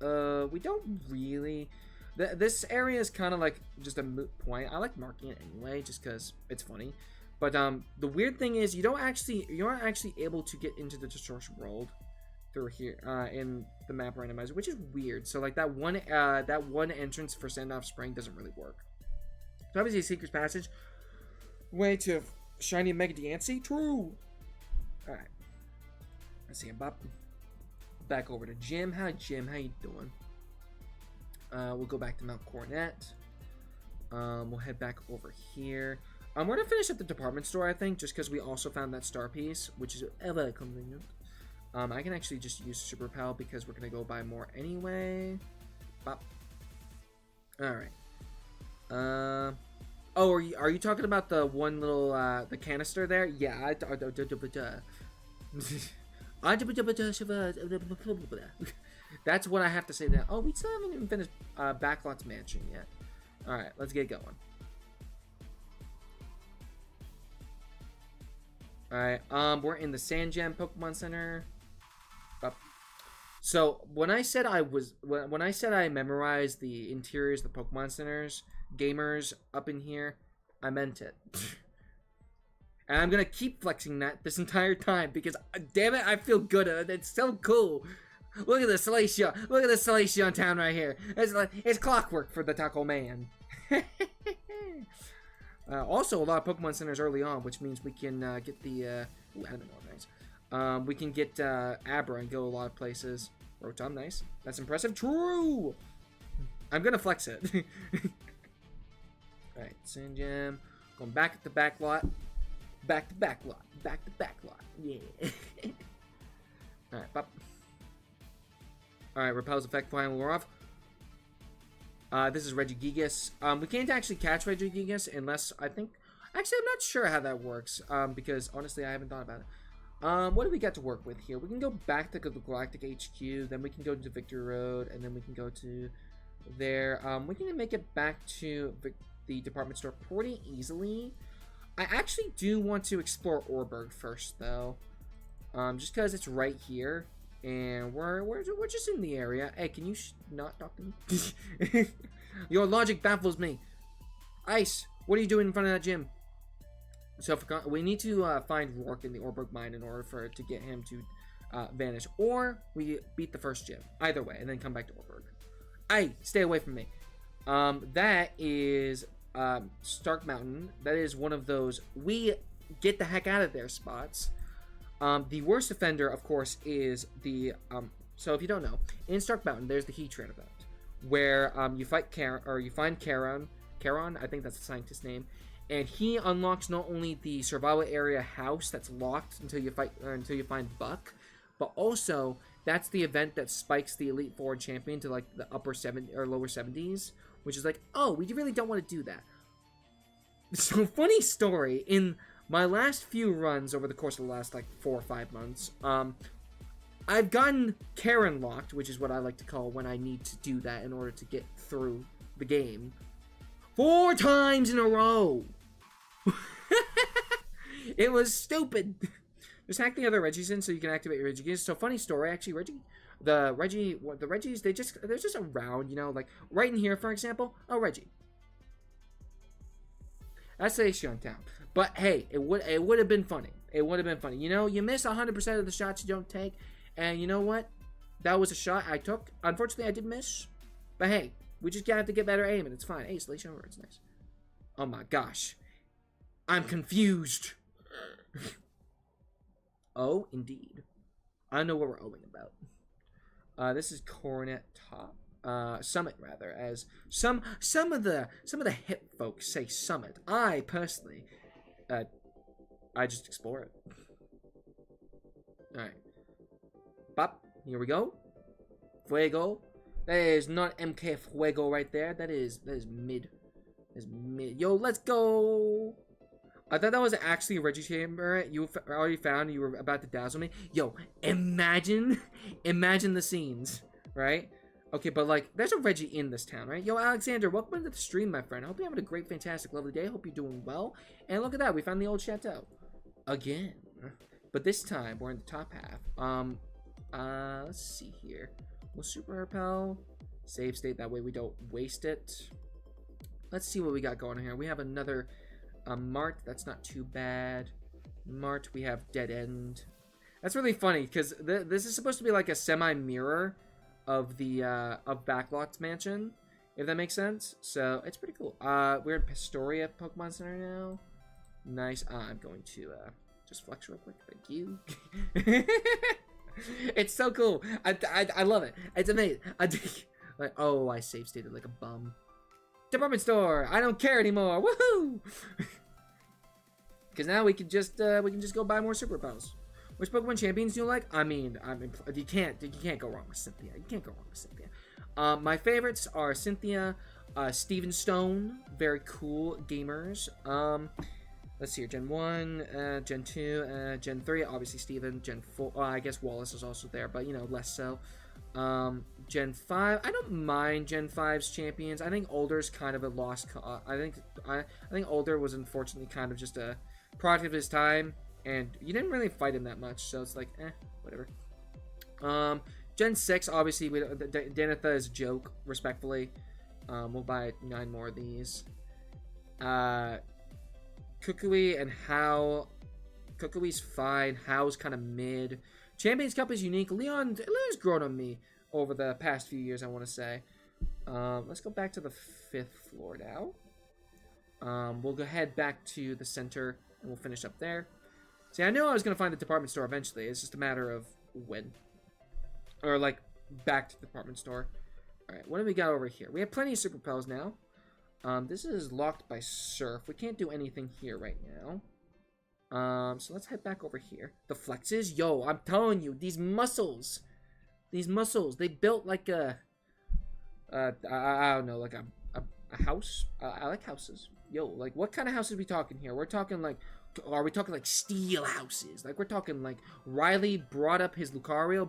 we don't really... This area is kind of like just a moot point. I like marking it anyway, just because it's funny. But the weird thing is you aren't actually able to get into the distortion world through here in the map randomizer, which is weird. So like that one entrance for Sandoff Spring doesn't really work. So obviously Secret's Passage. Way to Shiny Mega Diancie. True. Alright. Let's see. Back over to Jim. Hi Jim, how you doing? We'll go back to Mount Coronet. We'll head back over here. We're gonna finish at the department store, I think, just because we also found that star piece, which is very convenient. I can actually just use Super Pal because we're gonna go buy more anyway. Bop. Alright. Oh, are you talking about the one little the canister there? Yeah. That's what I have to say there. Oh, we still haven't even finished Backlot's Mansion yet. All right, let's get going. All right, we're in the Sand Gem Pokemon Center. Up. So when I said I memorized the interiors of the Pokemon Centers, gamers up in here, I meant it. And I'm gonna keep flexing that this entire time because, damn it, I feel good at it. It's so cool. Look at the Salacia. Look at the Salacia town right here. It's clockwork for the Taco Man. Also, a lot of Pokemon Centers early on, which means we can get the. Ooh, I don't know, nice. We can get Abra and go a lot of places. Rotom, nice. That's impressive. True. I'm gonna flex it. Alright, Sand Gem. Going back at the back lot. Back to back lot. Back to back lot. Yeah. Alright, pop. Alright, Repel's effect flying we're off. This is Regigigas. We can't actually catch Regigigas unless I think. Actually, I'm not sure how that works. Because honestly, I haven't thought about it. What do we got to work with here? We can go back to the Galactic HQ, then we can go to Victory Road, and then we can go to there. We can make it back to the department store pretty easily. I actually do want to explore Orberg first, though, just because it's right here, and we're just in the area. Hey, can you not talk to me? Your logic baffles me. Ice, what are you doing in front of that gym? So we need to find Rourke in the Orberg mine in order to get him to vanish, or we beat the first gym. Either way, and then come back to Orberg. Hey, stay away from me. That is Stark Mountain. That is one of those. We get the heck out of their spots. The worst offender, of course, is the so if you don't know, in Stark Mountain, there's the Heat Train event, where you fight you find Charon, I think that's the scientist's name, and he unlocks not only the survival area house that's locked until you find Buck, but also that's the event that spikes the Elite Four champion to like the upper 70 or lower 70s, which is like, oh, we really don't want to do that. So funny story, in my last few runs over the course of the last like 4 or 5 months, I've gotten Karen locked, which is what I like to call when I need to do that in order to get through the game, 4 times in a row. It was stupid. Just hack the other Reggies in so you can activate your Reggie keys. So funny story, actually, the Reggies, they're just around, you know, like right in here, for example. Oh, Reggie. That's the issue on town. But hey, it would have been funny. It would have been funny. You know, you miss 100% of the shots you don't take, and you know what? That was a shot I took. Unfortunately, I did miss. But hey, we just have to get better aim, and it's fine. Hey, Station over, it's nice. Oh my gosh. I'm confused. Oh, indeed. I know what we're owing about. This is Coronet Top. Summit rather, as some of the hip folks say Summit. I personally, I just explore it. All right, bop. Here we go. Fuego. That is not MK Fuego right there. That is mid. That is mid. Yo, let's go. I thought that was actually a Reggie chamber. You already found. You were about to dazzle me. Yo, imagine the scenes, right? Okay, but like, there's a Reggie in this town, right? Yo, Alexander, welcome to the stream, my friend. I hope you're having a great, fantastic, lovely day. I hope you're doing well. And look at that, we found the old chateau. Again. But this time, we're in the top half. Let's see here. We'll super repel. Save state, that way we don't waste it. Let's see what we got going on here. We have another Mart, that's not too bad. Mart, we have Dead End. That's really funny, because this is supposed to be like a semi-mirror of the of Backlocked Mansion, if that makes sense. So it's pretty cool. We're in Pastoria Pokemon Center now. Nice. I'm going to just flex real quick. Thank you. It's so cool. I love it. It's amazing. Like, oh, I save stated like a bum. Department store. I don't care anymore. Woohoo! Because now we can just go buy more Super Pals. Which Pokemon champions do you like? I mean, you can't go wrong with Cynthia. You can't go wrong with Cynthia. My favorites are Cynthia, Steven Stone, very cool gamers. Let's see here, Gen 1, Gen 2, Gen 3, obviously Steven, Gen 4, I guess Wallace is also there, but, you know, less so. Gen 5, I don't mind Gen 5's champions. I think Older's kind of a lost I think Older was unfortunately kind of just a product of his time. And you didn't really fight him that much, so it's like, whatever. Gen 6, obviously, Danitha is a joke, respectfully. We'll buy 9 more of these. Kukui and How. Kukui's fine. How's kind of mid. Champions Cup is unique. Leon's grown on me over the past few years, I want to say. Let's go back to the 5th floor now. We'll go head back to the center, and we'll finish up there. See, I knew I was going to find the department store eventually. It's just a matter of when. Or, like, back to the department store. Alright, what do we got over here? We have plenty of Super Pals now. This is locked by Surf. We can't do anything here right now. So let's head back over here. The flexes? Yo, I'm telling you, these muscles. They built like a... I don't know, like a house? I like houses. Yo, like, what kind of houses are we talking here? We're talking, like... Are we talking like steel houses? Like, we're talking like Riley brought up his Lucario,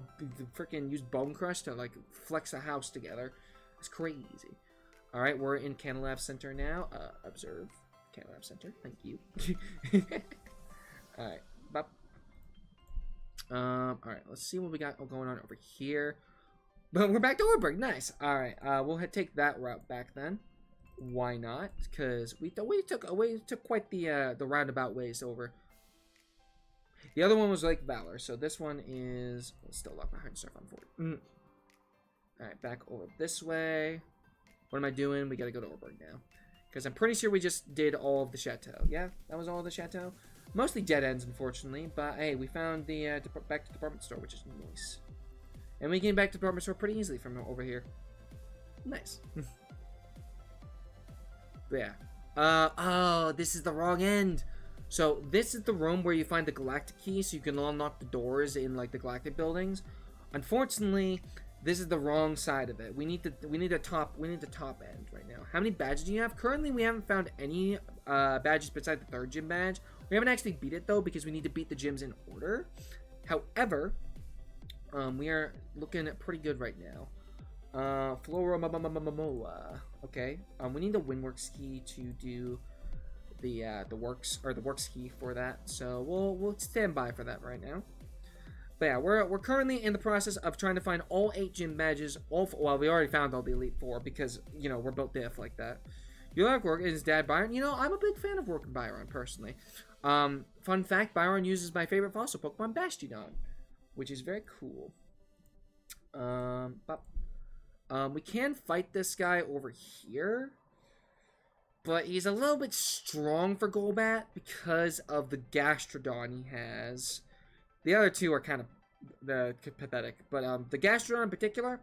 freaking used Bone Crush to like flex a house together. It's crazy. All right, we're in Canalab Center now. Observe Canalab Center. Thank you. All right, bop. All right, let's see what we got going on over here. But we're back to Orberg. Nice. All right, we'll take that route back then. Why not? Because we took quite the roundabout ways over. The other one was Lake Valor, so this one is still locked behind Surf on forward. All right, back over this way. What am I doing? We gotta go to Orberg now, because I'm pretty sure we just did all of the chateau. Yeah, that was all of the chateau. Mostly dead ends, unfortunately. But hey, we found the back to department store, which is nice. And we came back to the department store pretty easily from over here. Nice. But yeah. Oh, this is the wrong end. So this is the room where you find the galactic key, so you can unlock the doors in like the galactic buildings. Unfortunately, this is the wrong side of it. We need the top end right now. How many badges do you have? Currently, we haven't found any badges besides the 3rd gym badge. We haven't actually beat it though because we need to beat the gyms in order. However, we are looking pretty good right now. Flora okay. We need the Windworks key to do the works key for that. So we'll stand by for that right now. But yeah, we're currently in the process of trying to find all 8 gym badges. Well, we already found all the Elite 4 because, you know, we're built diff like that. You like work? Is Dad Byron? You know, I'm a big fan of working Byron, personally. Fun fact, Byron uses my favorite fossil Pokemon, Bastiodon, which is very cool. We can fight this guy over here, but he's a little bit strong for Golbat because of the Gastrodon he has. The other two are kind of pathetic, but the Gastrodon in particular,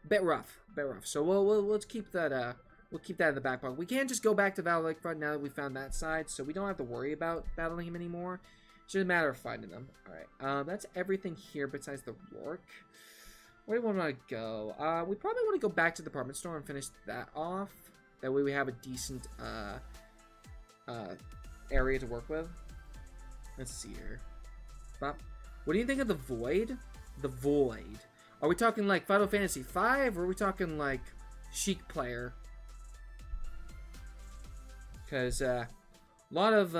bit rough. So let's keep that in the back pocket. We can't just go back to Valley Lakefront now that we found that side, so we don't have to worry about battling him anymore. It's just a matter of finding him. All right, that's everything here besides the Rourke. Where do we want to go? We probably want to go back to the department store and finish that off. That way we have a decent area to work with. Let's see here. What do you think of the Void? The Void. Are we talking like Final Fantasy V, or are we talking like Chic player? Because a lot of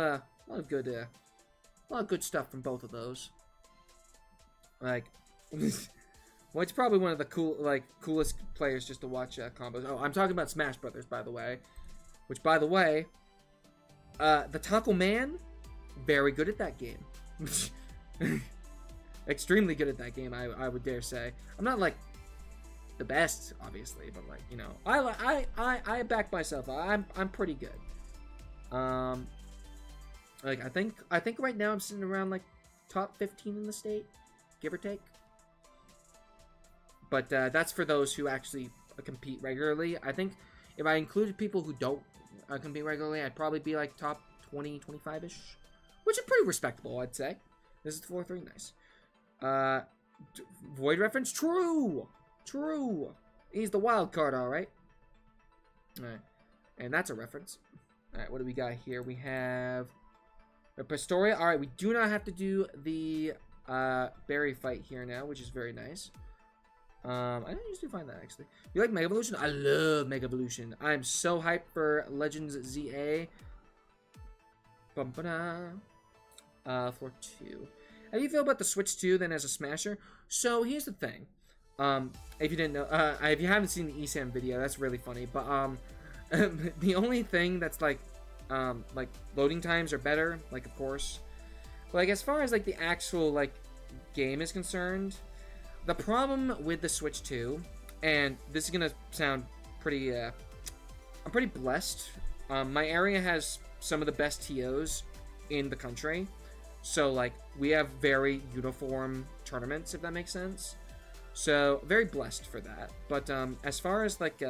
good stuff from both of those. Like, well, it's probably one of the coolest players just to watch combos. Oh, I'm talking about Smash Brothers, by the way. Which, by the way, the Taco Man, very good at that game. Extremely good at that game, I would dare say. I'm not like the best, obviously, but like, you know, I back myself. I'm pretty good. Like I think right now I'm sitting around like top 15 in the state, give or take. But that's for those who actually compete regularly. I think if I included people who don't compete regularly, I'd probably be like top 20, 25-ish, which is pretty respectable, I'd say. This is 4-3, nice. Void reference, true. He's the wild card, all right. All right, and that's a reference. All right, what do we got here? We have a Pastoria. All right, we do not have to do the berry fight here now, which is very nice. I didn't usually find that, actually. You like Mega Evolution? I love Mega Evolution. I'm so hyped for Legends ZA. Floor 2. How do you feel about the Switch 2 then as a Smasher? So here's the thing. If you didn't know, if you haven't seen the ESAM video, that's really funny. But the only thing that's like loading times are better, like of course. But like as far as like the actual like game is concerned, the problem with the Switch 2, and this is gonna sound pretty, I'm pretty blessed. My area has some of the best TOs in the country. So, like, we have very uniform tournaments, if that makes sense. So, very blessed for that. But, as far as, like,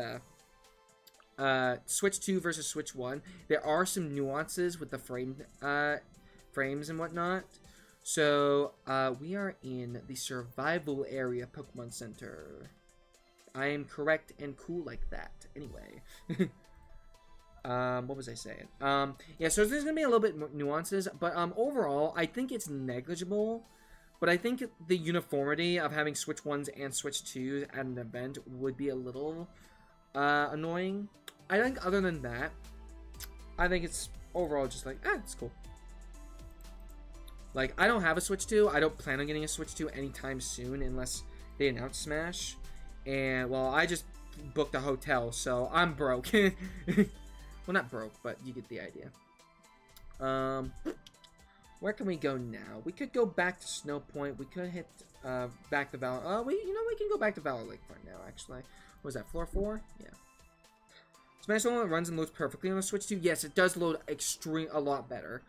Switch 2 versus Switch 1, there are some nuances with the frames and whatnot. So, we are in the Survival Area Pokemon Center. I am correct and cool like that. Anyway. What was I saying? Yeah, so there's gonna be a little bit more nuances, but overall, I think it's negligible. But I think the uniformity of having Switch 1s and Switch 2s at an event would be a little annoying. I think other than that, I think it's overall just like, it's cool. Like, I don't have a Switch 2. I don't plan on getting a Switch 2 anytime soon unless they announce Smash. And, well, I just booked a hotel, so I'm broke. Well, not broke, but you get the idea. Where can we go now? We could go back to Snow Point. We could hit back to Valor. We can go back to Valor Lakefront now. Actually, what was that? Floor 4? Yeah. Smash Bros. Runs and loads perfectly on the Switch 2. Yes, it does load a lot better.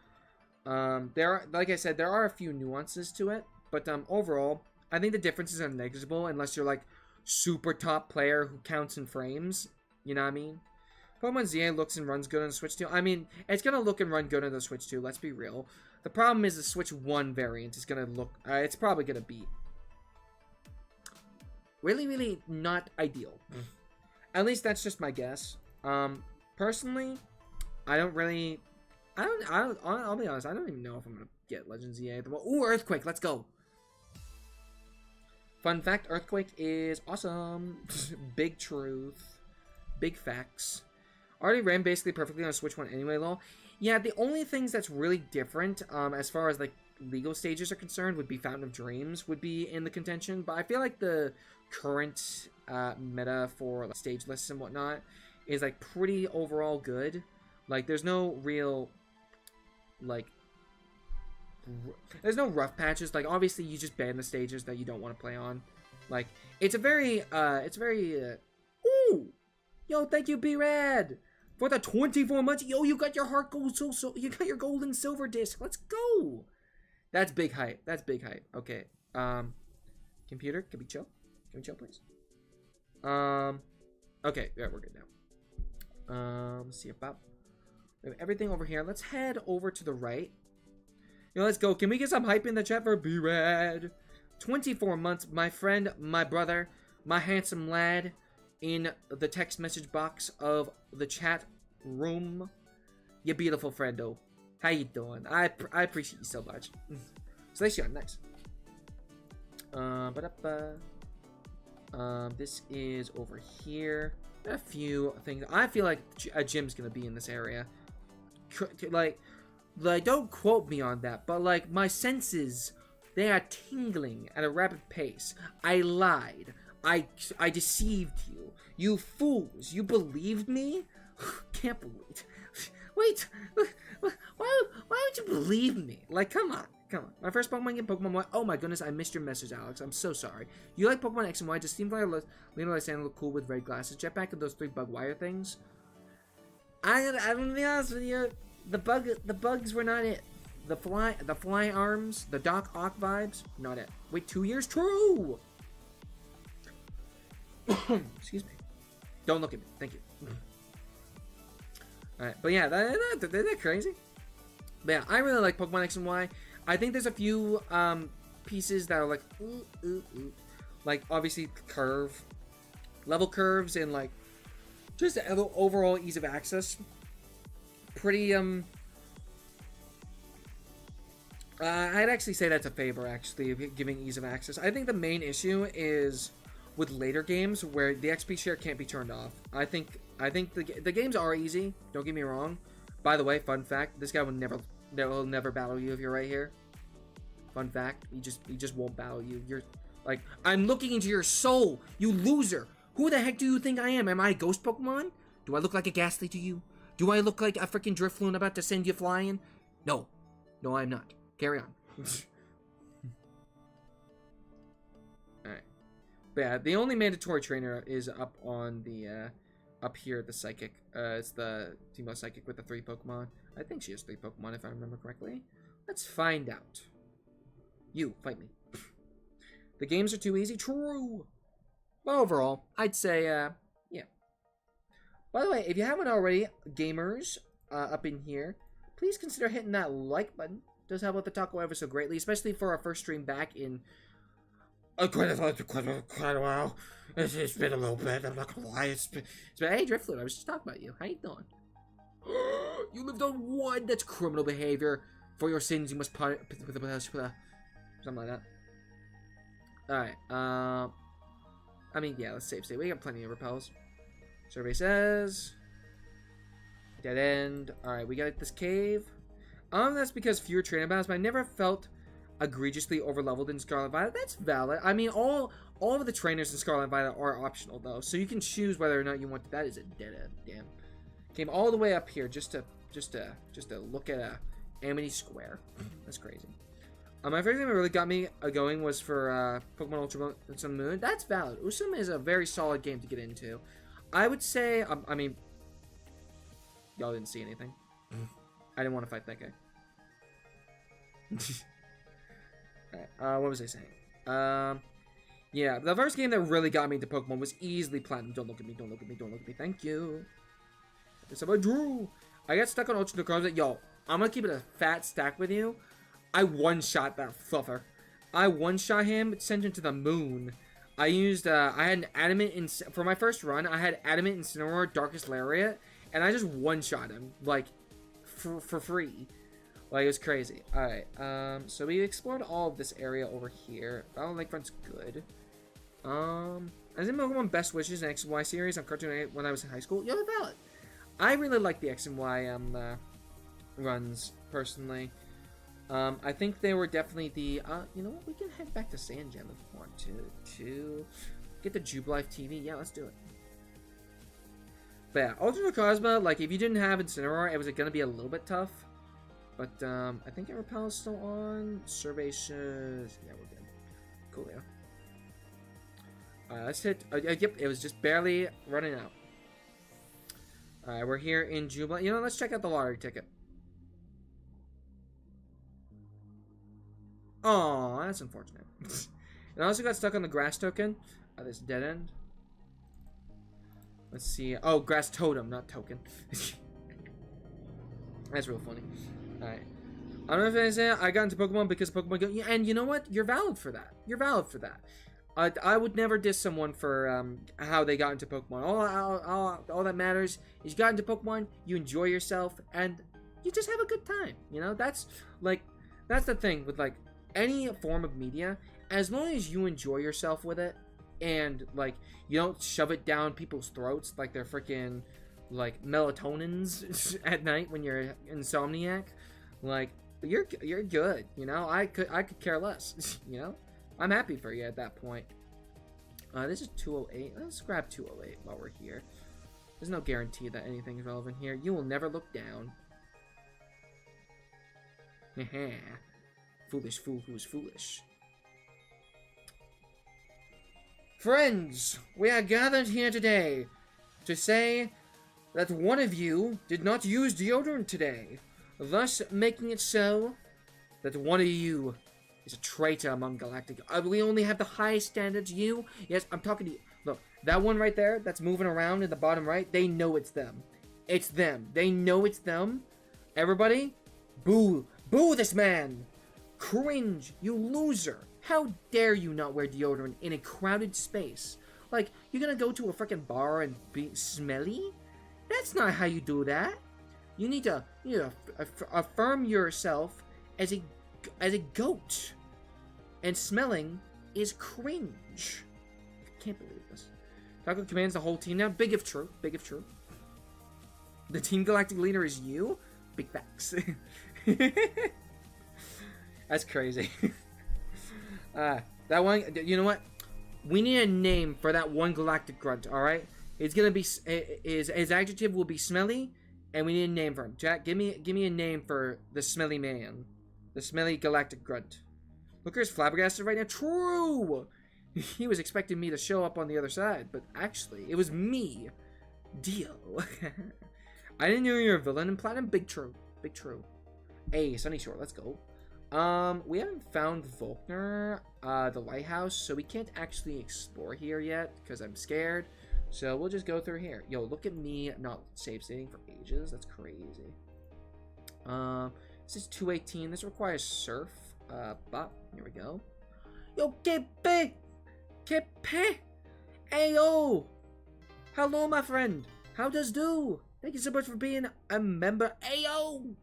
Like I said, there are a few nuances to it, but overall, I think the differences are negligible unless you're like super top player who counts in frames. You know what I mean? Pokemon ZA looks and runs good on the Switch 2. I mean, it's gonna look and run good on the Switch 2. Let's be real. The problem is the Switch 1 variant is gonna look. It's probably gonna be really, really not ideal. At least that's just my guess. Personally, I'll be honest, I don't even know if I'm gonna get Legends EA. Ooh, Earthquake, let's go. Fun fact, Earthquake is awesome. Big truth. Big facts. Already ran basically perfectly on Switch 1 anyway, lol. Yeah, the only things that's really different, as far as, like, legal stages are concerned, would be Fountain of Dreams would be in the contention, but I feel like the current, meta for like, stage lists and whatnot is, like, pretty overall good. Like, there's no real, like, there's no rough patches. Like, obviously, you just ban the stages that you don't want to play on. Like, it's very, ooh! Yo, thank you, B-Rad! For the 24 months, yo, you got your heart gold, you got your gold and silver disc. Let's go! That's big hype. That's big hype. Okay. Computer, can we chill? Can we chill, please? Okay, yeah, we're good now. Let's see about... We have everything over here. Let's head over to the right. Yo, let's go. Can we get some hype in the chat for B-Rad? 24 months, my friend, my brother, my handsome lad, in the text message box of the chat room. You beautiful friendo. How you doing? I appreciate you so much. So let's go next. This is over here. A few things. I feel like a gym's gonna be in this area. Like, don't quote me on that, but like my senses, they are tingling at a rapid pace. I lied. I deceived you. You fools. You believed me? Can't believe. Wait. Why would you believe me? Like, come on. Come on. My first Pokemon game, Pokemon Y. Oh my goodness, I missed your message, Alex. I'm so sorry. You like Pokemon X and Y? Just seems like Leonardo Lysander look cool with red glasses. Jetpack and those 3 bug wire things. I'm gonna be honest with you. The bugs were not it. The fly arms, the Doc Ock vibes, not it. Wait, 2 years? True! Excuse me. Don't look at me. Thank you. Alright, but yeah, they're crazy. But yeah, I really like Pokemon X and Y. I think there's a few pieces that are like, like obviously level curves, and like just the overall ease of access. Pretty I'd actually say that's a favor, actually, giving ease of access. I think the main issue is with later games where the XP share can't be turned off. I think the games are easy. Don't get me wrong. By the way, fun fact: this guy will never battle you if you're right here. Fun fact: he just won't battle you. You're like, I'm looking into your soul, you loser. Who the heck do you think I am? Am I a ghost Pokemon? Do I look like a Ghastly to you? Do I look like a freaking Drifloon about to send you flying? No, I'm not. Carry on. Alright. But yeah, the only mandatory trainer is up on the, up here, the Psychic. It's the Teemo Psychic with the 3 Pokemon. I think she has 3 Pokemon, if I remember correctly. Let's find out. You, fight me. The games are too easy? True! But overall, I'd say, yeah. By the way, if you haven't already, gamers, up in here, please consider hitting that like button. It does help out the taco ever so greatly, especially for our first stream back in quite a while. It's been a little bit, I'm not gonna lie. It's been hey, Driftloon, I was just talking about you. How you doing? You lived on 1. That's criminal behavior. For your sins, you must something like that. Alright, I mean, yeah, let's save state. We got plenty of repels. Survey says dead end. Alright, we got this cave. That's because fewer trainer battles, but I never felt egregiously overleveled in Scarlet Violet. That's valid. I mean, all of the trainers in Scarlet Violet are optional though, so you can choose whether or not you want to. That is a dead end. Damn. Came all the way up here just to look at Amity Square. That's crazy. My favorite thing that really got me going was for Pokemon Ultra Sun Moon. That's valid. Usum is a very solid game to get into. I would say, I mean, y'all didn't see anything. I didn't want to fight that guy. Alright, what was I saying? Yeah, the first game that really got me into Pokemon was easily Platinum. Don't look at me, don't look at me, don't look at me. Thank you. It's about Drew. I got stuck on Ultra Necrozma. Yo, I'm gonna keep it a fat stack with you. I one-shot that fluffer. I one-shot him, sent him to the moon. I used, I had an Adamant, for my first run, I had Adamant Incineroar, Darkest Lariat, and I just one-shot him, like, for free. Like, it was crazy. Alright, so we explored all of this area over here. Battle Lakefront's good. I was in Pokemon Best Wishes and X and Y series on Cartoon Network when I was in high school. Yo, valid. I really like the X and Y, runs, personally. I think they were definitely the, you know what, we can head back to Sand Gem if we want to get the Jubilife TV. Yeah, let's do it. But yeah, Ultra Necrozma, like, if you didn't have Incineroar, it was gonna be a little bit tough. But, I think our Repel is still on. Survey says, yeah, we're good. Cool, yeah. Let's hit, yep, it was just barely running out. Alright, we're here in Jubilife. You know, let's check out the lottery ticket. Oh, that's unfortunate. And I also got stuck on the grass token. This dead end. Let's see. Oh, grass totem, not token. That's real funny. Alright. I don't know if I say I got into Pokemon because Pokemon Go. Yeah, and you know what? You're valid for that. You're valid for that. I would never diss someone for how they got into Pokemon. All that matters is you got into Pokemon, you enjoy yourself, and you just have a good time. You know, that's the thing with like any form of media. As long as you enjoy yourself with it, and like you don't shove it down people's throats like they're freaking like melatonins at night when you're insomniac, like you're good. You know, I could care less. You know. I'm happy for you at that point. This is 208. Let's grab 208 while we're here. There's no guarantee that anything is relevant here. You will never look down. Haha. Foolish fool who is foolish. Friends, we are gathered here today to say that one of you did not use deodorant today, thus making it so that one of you is a traitor among galactic. We only have the highest standards. You, yes, I'm talking to you. Look, that one right there that's moving around in the bottom right, they know it's them. It's them. They know it's them. Everybody, boo. Boo this man. Cringe, you loser. How dare you not wear deodorant in a crowded space? Like, you're gonna go to a freaking bar and be smelly? That's not how you do that. You need to affirm yourself as a goat. And smelling is cringe. I can't believe this. Taco commands the whole team now. Big if true. Big if true. The Team Galactic leader is you? Big facts. That's crazy. That one, you know what? We need a name for that one galactic grunt, alright? It's gonna be, his adjective will be smelly, and we need a name for him. Jack, give me a name for the smelly man. The smelly galactic grunt. Looker's flabbergasted right now. True! He was expecting me to show up on the other side, but actually, it was me. Deal. I didn't know you were a villain in Platinum. Big true. Big true. Hey, Sunny Shore, let's go. We haven't found Volkner, the lighthouse, so we can't actually explore here yet, because I'm scared. So we'll just go through here. Yo, look at me not save stating for ages. That's crazy. This is 218. This requires surf. But here we go. Yo, Kippy! Kippy! Ayo! Hello, my friend. How does do? Thank you so much for being a member. Ayo!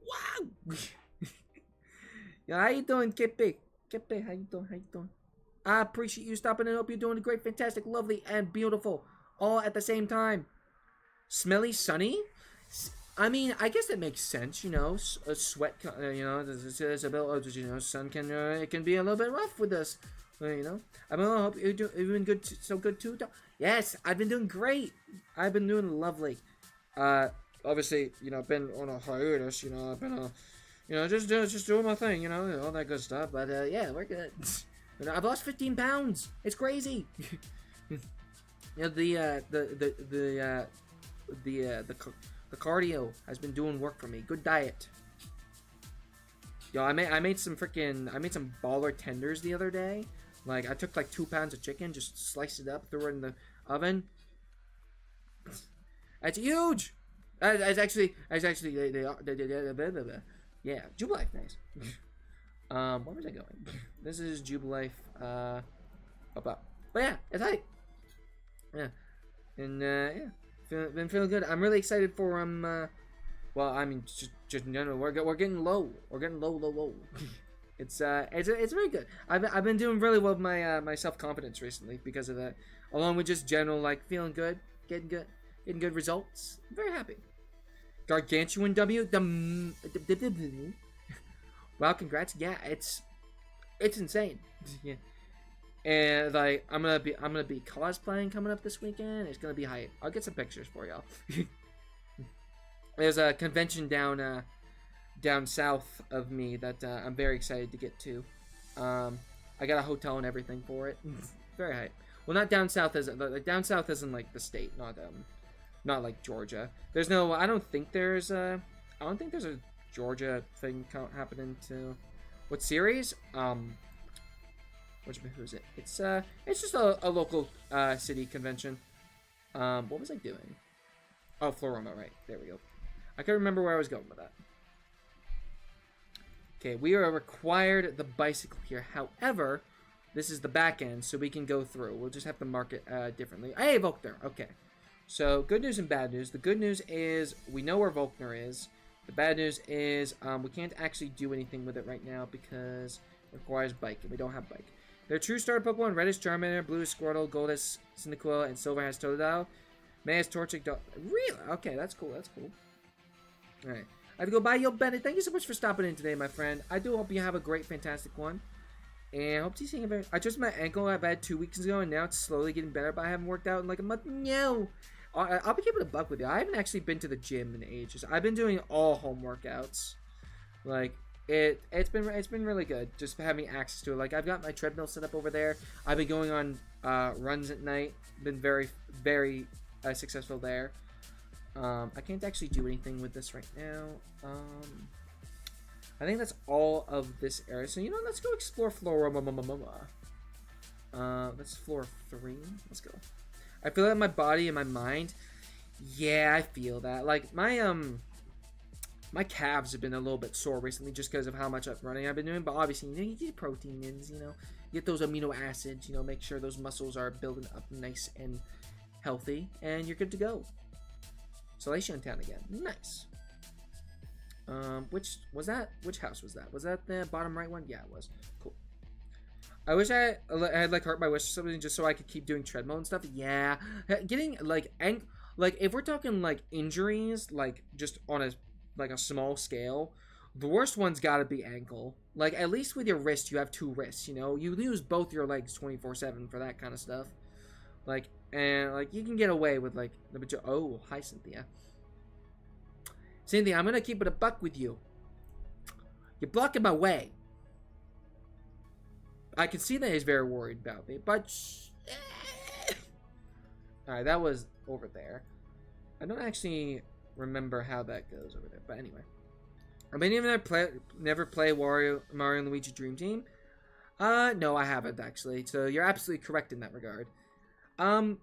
Wow! Yo, how you doing, Kippy? Kippy, how you doing? How you doing? I appreciate you stopping and hope you're doing great, fantastic, lovely, and beautiful. All at the same time. Smelly, sunny? I mean, I guess it makes sense, you know. A sweat, you know, there's a bit, you know, sun can, it can be a little bit rough with us, you know. I hope you're doing good, so good too. Yes, I've been doing great. I've been doing lovely. Obviously, you know, I've been on a hiatus, you know, I've been, you know, just doing my thing, you know, all that good stuff. But yeah, we're good. I've lost 15 pounds. It's crazy. You know, the cardio has been doing work for me. Good diet. Yo, I made some baller tenders the other day. Like, I took like 2 pounds of chicken, just sliced it up, threw it in the oven. That's huge. That's actually yeah, Jubilife, nice. Where was I going? This is Jubilife. But yeah, it's hype. Yeah, and yeah, been feeling good. I'm really excited for well, I mean, just in general, we're getting low. We're getting low. It's very good. I've been doing really well with my my self-confidence recently because of that, along with just general like feeling good, getting good results. I'm very happy. Gargantuan W. Wow, congrats. Yeah, it's insane. Yeah. And like I'm gonna be cosplaying coming up this weekend. It's gonna be hype. I'll get some pictures for y'all. There's a convention down south of me that I'm very excited to get to. I got a hotel and everything for it. Very hype. Well, not down south as like down south isn't like the state, not like Georgia. There's no. I don't think there's a Georgia thing happening to what series? Who is it? It's just a local city convention. What was I doing? Oh, Floroma, right. There we go. I couldn't remember where I was going with that. Okay, we are required the bicycle here. However, this is the back end, so we can go through. We'll just have to mark it differently. Hey, Volkner. Okay. So, good news and bad news. The good news is we know where Volkner is. The bad news is we can't actually do anything with it right now because it requires bike, and we don't have bike. Their true starter Pokemon, red is Charmander, blue is Squirtle, gold is Cyndaquil, and silver has Totodile. May has Torchic. Really? Okay, that's cool. That's cool. Alright. I have to go bye, Yo Bennett. Thank you so much for stopping in today, my friend. I do hope you have a great, fantastic one. And I hope to see you. I twisted my ankle I had 2 weeks ago, and now it's slowly getting better, but I haven't worked out in like a month. No. I'll be keeping a buck with you. I haven't actually been to the gym in ages. I've been doing all home workouts. Like, it's been really good just having access to it. Like, I've got my treadmill set up over there. I've been going on runs at night. Been very, very successful there. I can't actually do anything with this right now. I think that's all of this area. So, you know, let's go explore Floroma. That's floor 3. Let's go. I feel that in my body and my mind. Yeah, I feel that. Like, my calves have been a little bit sore recently just because of how much running I've been doing. But obviously, you know, you get protein ins, you know. You get those amino acids, you know, make sure those muscles are building up nice and healthy. And you're good to go. Salation Town again. Nice. Which house was that? Was that the bottom right one? Yeah, it was. Cool. I wish I had like hurt my wish or something just so I could keep doing treadmill and stuff. Yeah, getting like if we're talking like injuries, like just on a small scale, the worst one's got to be ankle. Like at least with your wrist, you have 2 wrists. You know, you lose both your legs 24/7 for that kind of stuff. Like and like you can get away with like the oh hi Cynthia. Cynthia, I'm gonna keep it a buck with you. You're blocking my way. I can see that he's very worried about me, but alright, that was over there. I don't actually remember how that goes over there, but anyway. I mean, even never play Mario and Luigi Dream Team. No, I haven't actually. So you're absolutely correct in that regard. I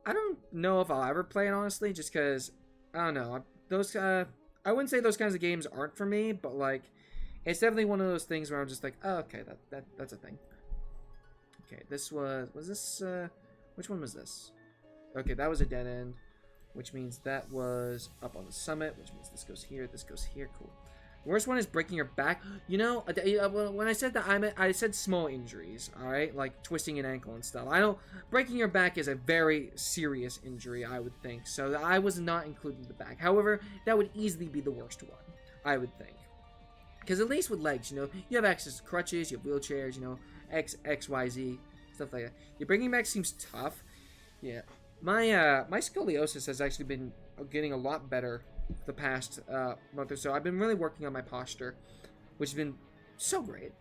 don't know if I'll ever play it honestly, just because I don't know. Those I wouldn't say those kinds of games aren't for me, but like. It's definitely one of those things where I'm just like, oh, okay, that's a thing. Okay, this was this, which one was this? Okay, that was a dead end, which means that was up on the summit, which means this goes here, cool. The worst one is breaking your back. You know, when I said that, I said small injuries, alright? Like twisting an ankle and stuff. Breaking your back is a very serious injury, I would think, so I was not including the back. However, that would easily be the worst one, I would think. Because at least with legs, you know, you have access to crutches, you have wheelchairs, you know, X, Y, Z, stuff like that. Your bringing back seems tough. Yeah. My scoliosis has actually been getting a lot better the past month or so. I've been really working on my posture, which has been so great.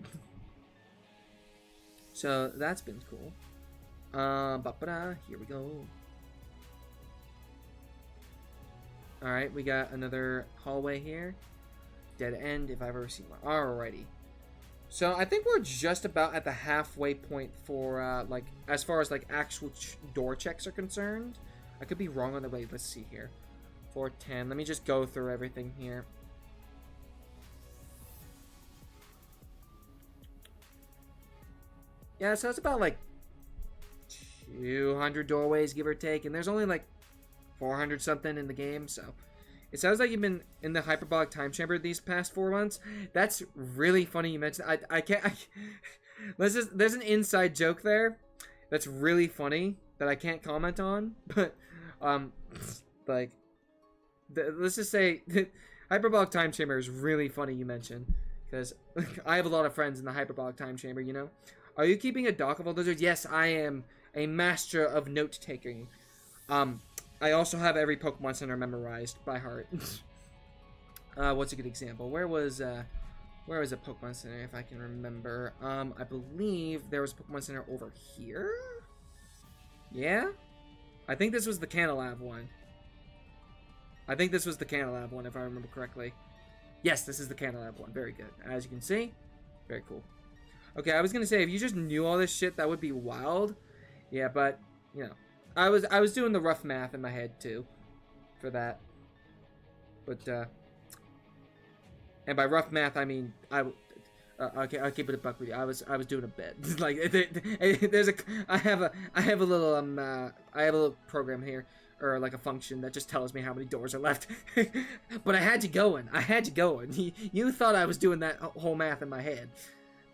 So that's been cool. Here we go. Alright, we got another hallway here. Dead end if I've ever seen one. Alrighty. So I think we're just about at the halfway point for like as far as like actual door checks are concerned. I could be wrong on the way. Let's see here. 410. Let me just go through everything here. Yeah, so it's about like 200 doorways, give or take, and there's only like 400 something in the game, so it sounds like you've been in the hyperbolic time chamber these past 4 months. That's really funny you mentioned. There's an inside joke there that's really funny that I can't comment on, but like let's just say hyperbolic time chamber is really funny you mentioned, because I have a lot of friends in the hyperbolic time chamber, you know. Are you keeping a doc of all those? Yes, I am a master of note taking. I also have every Pokemon Center memorized by heart. What's a good example? Where was a Pokemon Center, if I can remember? I believe there was a Pokemon Center over here? Yeah? I think this was the Canalab one. I think this was the Canalab one, if I remember correctly. Yes, this is the Canalab one. Very good. As you can see, very cool. Okay, I was gonna say, if you just knew all this shit, that would be wild. Yeah, but, you know, I was doing the rough math in my head, too, for that. But, and by rough math, I mean, okay, I'll keep it a buck with you. I was doing a bit. Like, I have a little program here, or like a function that just tells me how many doors are left. But I had you going. You thought I was doing that whole math in my head.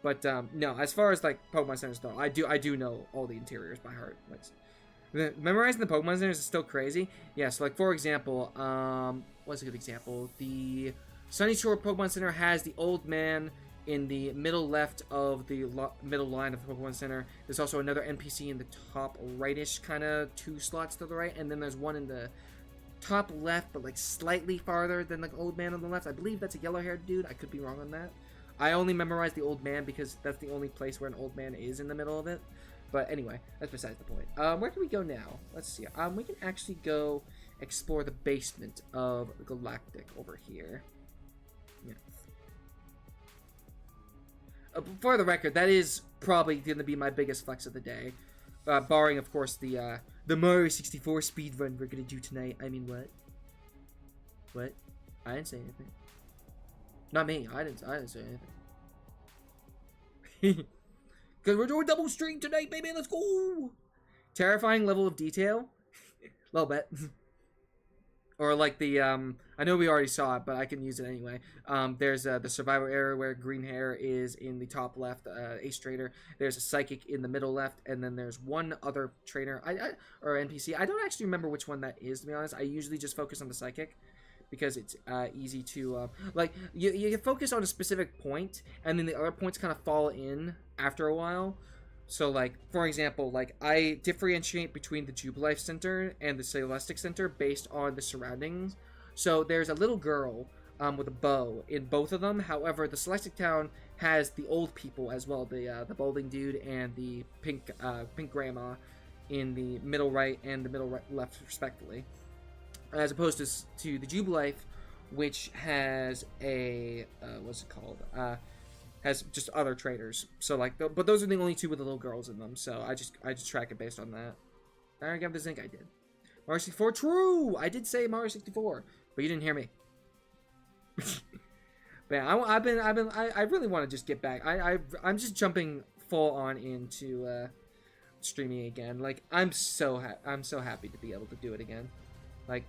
But no, as far as like Pokemon Centers though, I do know all the interiors by heart. Like, memorizing the Pokemon Centers is still crazy. Yeah, so like for example, what's a good example? The Sunny Shore Pokemon Center has the old man in the middle left of the middle line of the Pokemon Center. There's also another NPC in the top rightish, kind of 2 slots to the right, and then there's one in the top left, but like slightly farther than the old man on the left. I believe that's a yellow-haired dude. I could be wrong on that. I only memorized the old man because that's the only place where an old man is in the middle of it. But anyway, that's besides the point. Where can we go now? Let's see. We can actually go explore the basement of Galactic over here. Yeah. For the record, that is probably going to be my biggest flex of the day. Barring, of course, the Mario 64 speedrun we're going to do tonight. I mean, what? What? I didn't say anything. Not me. I didn't say anything. Because we're doing double stream tonight, baby. Let's go. Terrifying level of detail. A little bit. Or like the, I know we already saw it, but I can use it anyway. There's the survivor area where green hair is in the top left, Ace Trader. There's a Psychic in the middle left, and then there's one other trainer, or NPC. I don't actually remember which one that is, to be honest. I usually just focus on the Psychic, because it's easy to, like, you focus on a specific point, and then the other points kind of fall in after a while. So, like, for example, like, I differentiate between the Jubilife Center and the Celestic Center based on the surroundings. So, there's a little girl with a bow in both of them. However, the Celestic Town has the old people as well, the balding dude and the pink grandma in the middle right and the middle right, left, respectively. As opposed to the Jubilife, which has a, what's it called? Has just other traders. So, like, but those are the only 2 with the little girls in them. So, I just track it based on that. I already got the zinc, I did. Mario 64, true! I did say Mario 64, but you didn't hear me. Man, I really want to just get back. I'm just jumping full on into, streaming again. Like, I'm so happy to be able to do it again. Like,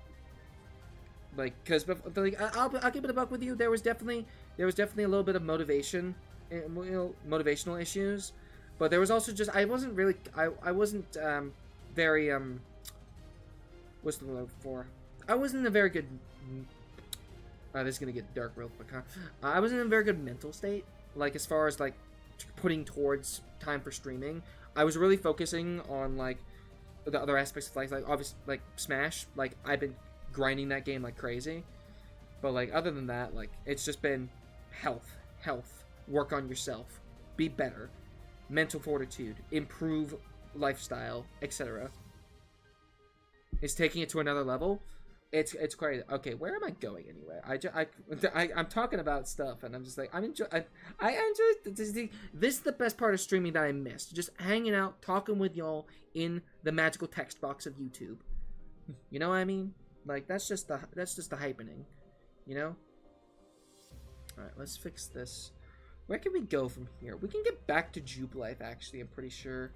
because like, I'll keep it a buck with you. There was definitely a little bit of motivation, motivational issues, but there was also just I wasn't very what's the word for? I wasn't in a very good. This is gonna get dark real quick, huh? I wasn't in a very good mental state, like as far as like putting towards time for streaming. I was really focusing on like the other aspects of life, like obviously like Smash. Like I've been grinding that game like crazy, but like other than that, like it's just been health, work on yourself, be better, mental fortitude, improve lifestyle, etc. It's taking it to another level, It's crazy. Okay, where am I going anyway? I'm talking about stuff, and I'm just like I enjoy this is the best part of streaming that I missed. Just hanging out, talking with y'all in the magical text box of YouTube. You know what I mean? Like that's just the hypening. You know. All right, let's fix this. Where can we go from here? We can get back to Jubilife. Actually, I'm pretty sure.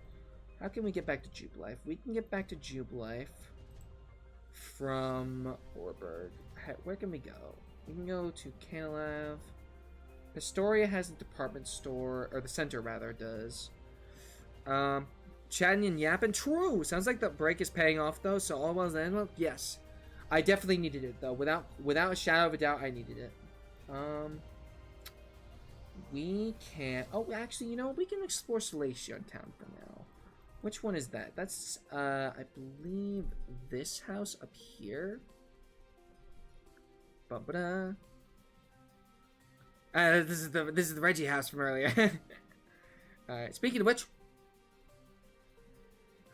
How can we get back to Jubilife? We can get back to Jubilife from Orberg. Where can we go? We can go to Canalav. Astoria has a department store, or the center rather does. Chatting and yapping. True. Sounds like the break is paying off though. So all well then. Well, yes, I definitely needed it though. Without a shadow of a doubt, I needed it. We can. Oh, actually, you know, we can explore Salacion Town for now. Which one is that? That's, I believe this house up here. Ba-ba-da. This is the Reggie house from earlier. Alright, speaking of which,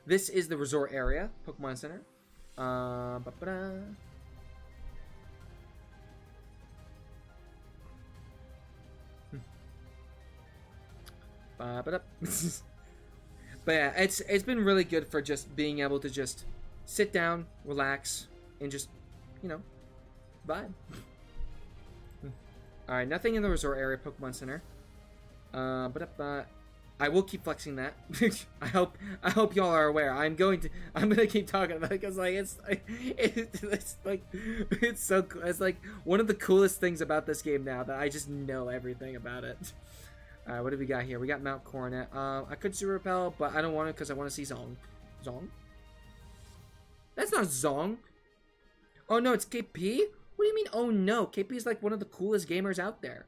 this is the resort area, Pokemon Center. Ba-ba-da. Ba-ba-da. But yeah, it's been really good for just being able to just sit down, relax, and just, you know, vibe. Alright, nothing in the resort area, Pokemon Center. But I will keep flexing that. I hope y'all are aware. I'm gonna keep talking about it because like it's so cool. It's like one of the coolest things about this game now that I just know everything about it. Alright, what do we got here? We got Mount Coronet. I could Super Repel, but I don't want it because I want to see Zong. Zong? That's not Zong. Oh no, it's KP? What do you mean, oh no? KP is like one of the coolest gamers out there.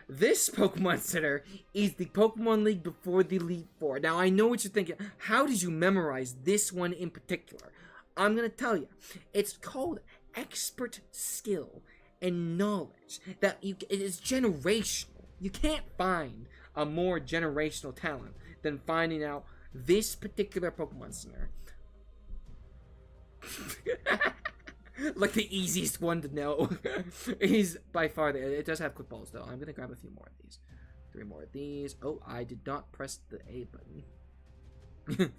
This Pokemon Center is the Pokemon League before the Elite Four. Now, I know what you're thinking. How did you memorize this one in particular? I'm going to tell you. It's called expert skill and knowledge. It is generational. You can't find a more generational talent than finding out this particular Pokemon Center. Like the easiest one to know. Is by far it does have quick balls though. I'm gonna grab a few more of these. 3 more of these. Oh, I did not press the A button.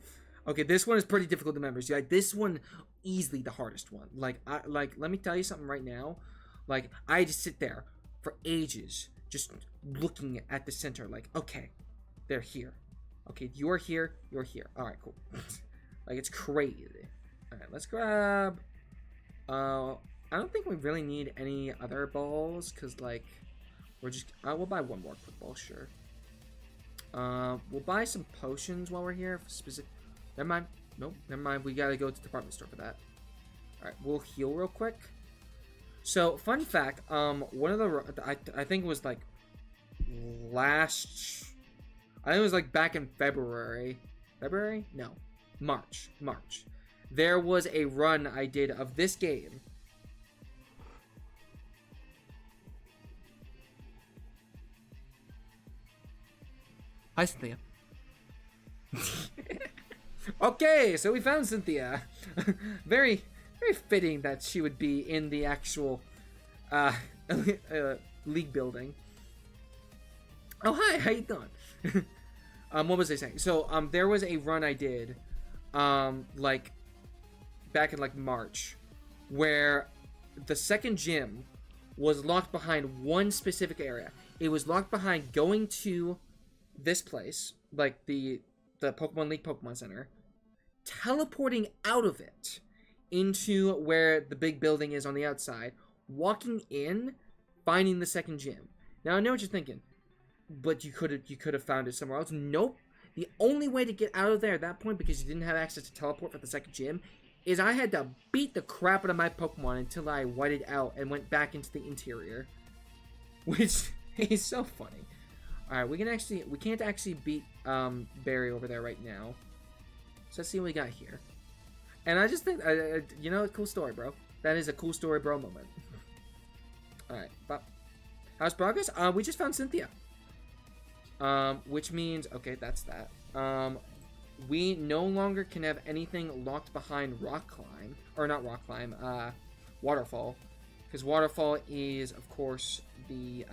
Okay, this one is pretty difficult to remember. See, like this one easily the hardest one. Like let me tell you something right now. Like I just sit there for ages just looking at the center like, okay, they're here. Okay, you're here, you're here. Alright, cool. Like it's crazy. Alright, let's grab I don't think we really need any other balls because like we're just we'll buy one more quick ball, sure. We'll buy some potions while we're here. Specific. Never mind. Nope. Never mind. We gotta go to the department store for that. All right. We'll heal real quick. So, fun fact. One of the I think it was like last. I think it was like back in February. February? No. March. There was a run I did of this game. Hi, Cynthia. Okay, so we found Cynthia. Very fitting that she would be in the actual league building. Oh, hi, how you doing? What was I saying? So, there was a run I did, like, back in, like, March, where the second gym was locked behind one specific area. It was locked behind going to this place, like the Pokemon League Pokemon Center, teleporting out of it into where the big building is on the outside, walking in, finding the second gym. Now I know what you're thinking, but you could have found it somewhere else. Nope. The only way to get out of there at that point, because you didn't have access to teleport for the second gym, is I had to beat the crap out of my Pokemon until I whited out and went back into the interior, which is so funny. All right, we can't actually beat Barry over there right now. So let's see what we got here. And I just think, you know, cool story, bro. That is a cool story, bro moment. All right, but how's progress? We just found Cynthia. Which means, okay, that's that. We no longer can have anything locked behind rock climb, or not rock climb, Waterfall. Because Waterfall is, of course, the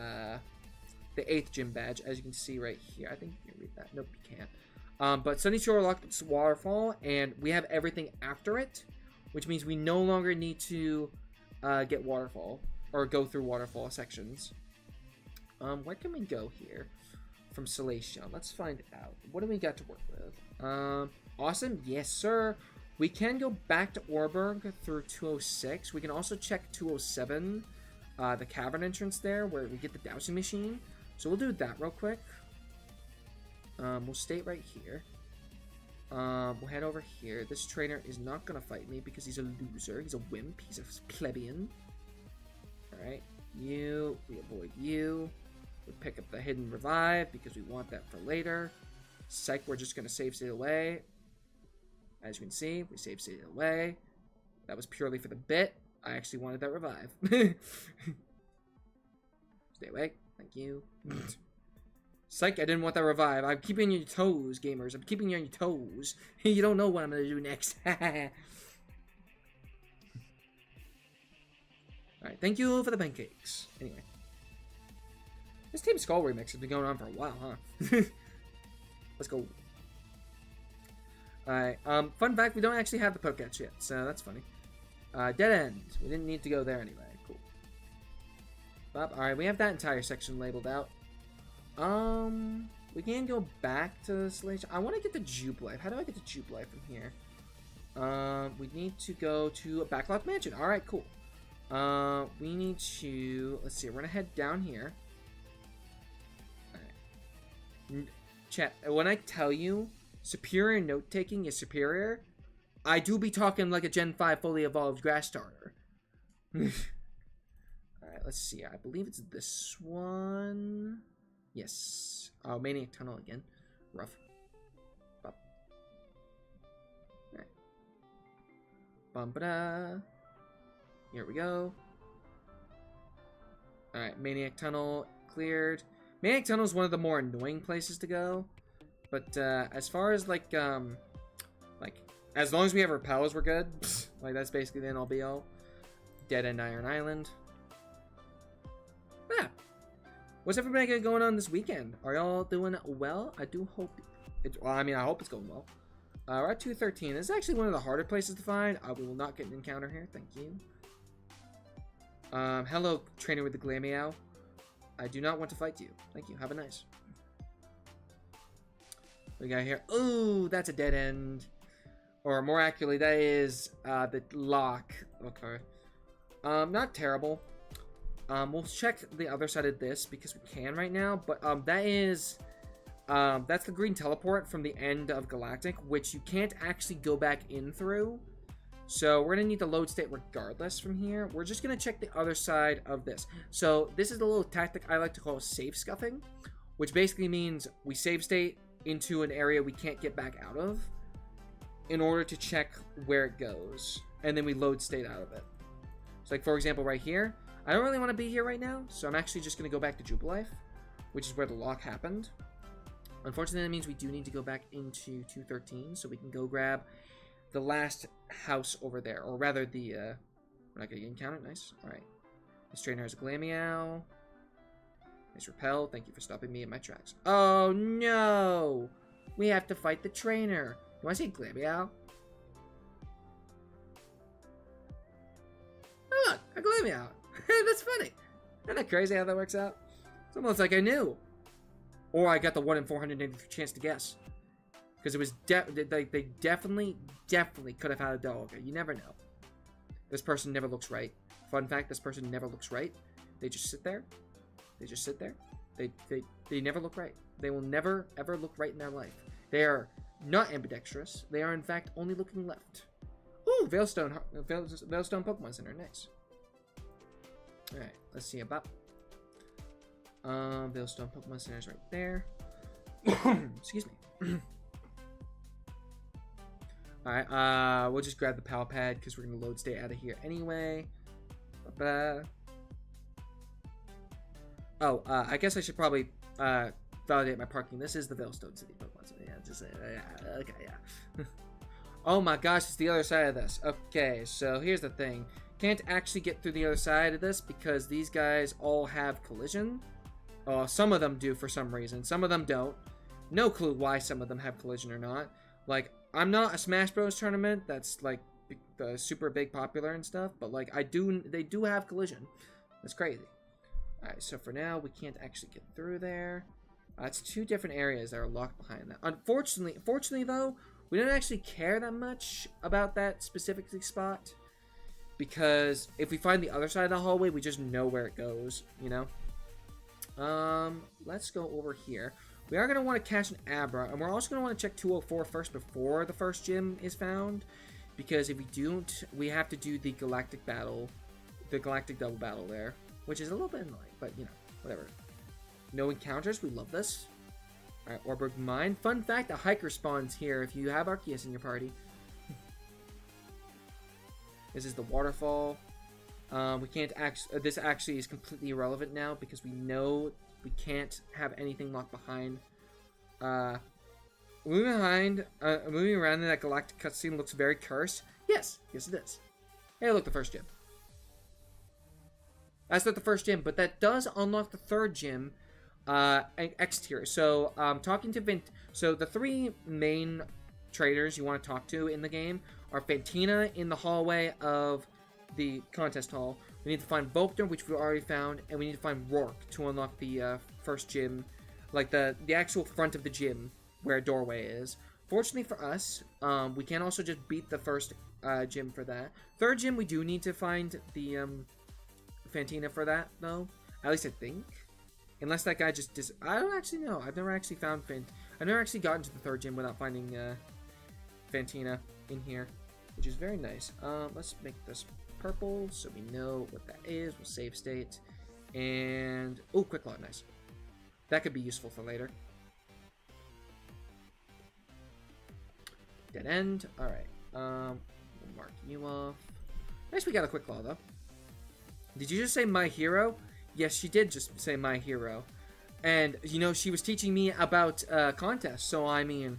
8th gym badge, as you can see right here. I think you can read that. Nope, you can't. But Sunny Shore Lock is Waterfall, and we have everything after it, which means we no longer need to get Waterfall, or go through Waterfall sections. Where can we go here from Celestial? Let's find out. What do we got to work with? Awesome. Yes, sir. We can go back to Orberg through 206. We can also check 207, the cavern entrance there, where we get the dowsing machine. So we'll do that real quick. We'll stay right here. We'll head over here. This trainer is not going to fight me because he's a loser. He's a wimp. He's a plebeian. Alright. You. We avoid you. We pick up the hidden revive because we want that for later. Psych, we're just going to save state away. As you can see, we save state away. That was purely for the bit. I actually wanted that revive. Stay away. Thank you. Psych, I didn't want that revive. I'm keeping you on your toes, gamers. I'm keeping you on your toes. You don't know what I'm going to do next. Alright, thank you for the pancakes. Anyway. This Team Skull remix has been going on for a while, huh? Let's go. Alright, fun fact, we don't actually have the Pokédex yet, so that's funny. Dead end. We didn't need to go there anyway. Cool. Alright, we have that entire section labeled out. We can go back to the Celestial. I want to get the Jubilife. How do I get the Jubilife from here? We need to go to a Backlot Mansion. Alright, cool. We need to... Let's see, we're going to head down here. Alright. Chat, when I tell you superior note-taking is superior, I do be talking like a Gen 5 fully evolved grass starter. Alright, let's see. I believe it's this one. Yes. Oh, Maniac Tunnel again. Rough. Bop. Alright. Bum-ba-da. Here we go. Alright, Maniac Tunnel cleared. Maniac Tunnel is one of the more annoying places to go. But, as far as, like, as long as we have repels, we're good. Like, that's basically the end-all be-all. Dead End Iron Island. Yeah. What's everybody got going on this weekend? Are y'all doing well? I do hope well, I mean, I hope it's going well. We're at 213. This is actually one of the harder places to find. We will not get an encounter here. Thank you. Hello, trainer with the Glameow. I do not want to fight you. Thank you. Have a nice. We got here. Ooh, that's a dead end. Or more accurately, that is the lock. Okay. Not terrible. We'll check the other side of this because we can right now. But that is... that's the green teleport from the end of Galactic, which you can't actually go back in through. So we're going to need the load state regardless from here. We're just going to check the other side of this. So this is the little tactic I like to call save scuffing, which basically means we save state into an area we can't get back out of in order to check where it goes. And then we load state out of it. So like, for example, right here, I don't really want to be here right now. So I'm actually just going to go back to Jubilife, which is where the lock happened. Unfortunately, that means we do need to go back into 213 so we can go grab the last house over there. Or rather, the, we're not going to get encountered. Nice. Alright. This trainer has a Glameow. Nice repel. Thank you for stopping me in my tracks. Oh, no! We have to fight the trainer. You want to see Glameow? Oh, look! A Glameow! That's funny. Isn't that crazy how that works out? It's almost like I knew. Or I got the 1 in 483 chance to guess. Because it was they definitely could have had a dog. You never know. This person never looks right. Fun fact, this person never looks right. They just sit there. They just sit there. They never look right. They will never, ever look right in their life. They are not ambidextrous. They are, in fact, only looking left. Ooh, Veilstone Pokemon Center. Nice. Alright, let's see about... Veilstone Pokemon Center is right there. Excuse me. Alright, we'll just grab the Pal Pad because we're going to load state out of here anyway. Oh, I guess I should probably validate my parking. This is the Veilstone City Pokemon Center. Yeah, just okay, yeah. Oh my gosh, it's the other side of this. Okay, so here's the thing. Can't actually get through the other side of this because these guys all have collision. Oh, some of them do for some reason. Some of them don't. No clue why some of them have collision or not. Like, I'm not a Smash Bros. Tournament that's, like, super big popular and stuff, but, like, they do have collision. That's crazy. Alright, so for now, we can't actually get through there. It's 2 different areas that are locked behind that. Fortunately, though, we don't actually care that much about that specific spot. Because if we find the other side of the hallway, we just know where it goes, you know? Let's go over here. We are going to want to catch an Abra, and we're also going to want to check 204 first before the first gym is found. Because if we don't, we have to do the galactic battle, the galactic double battle there. Which is a little bit annoying, but, you know, whatever. No encounters, we love this. Alright, Orberg Mine. Fun fact, a hiker spawns here if you have Arceus in your party. This is the waterfall. We can't actually... this actually is completely irrelevant now because we know we can't have anything locked behind. Moving around in that galactic cutscene looks very cursed. Yes, yes it is. Hey, look, the first gym. That's not the first gym, but that does unlock the third gym, X tier. So, talking to so the 3 main traders you want to talk to in the game are Fantina in the hallway of the contest hall. We need to find Volkner, which we already found, and we need to find Rourke to unlock the first gym, like the actual front of the gym where a doorway is. Fortunately for us, we can also just beat the first gym for that. Third gym, we do need to find the Fantina for that, though. At least I think. Unless that guy just I don't actually know. I've never actually found I've never actually gotten to the third gym without finding Fantina in here, which is very nice. Let's make this purple so we know what that is. We'll save state. And... oh, quick load. Nice. That could be useful for later. Dead end. Alright. We'll mark you off. Nice, we got a quick law, though. Did you just say my hero? Yes, she did just say my hero. And, you know, she was teaching me about contests, so I mean...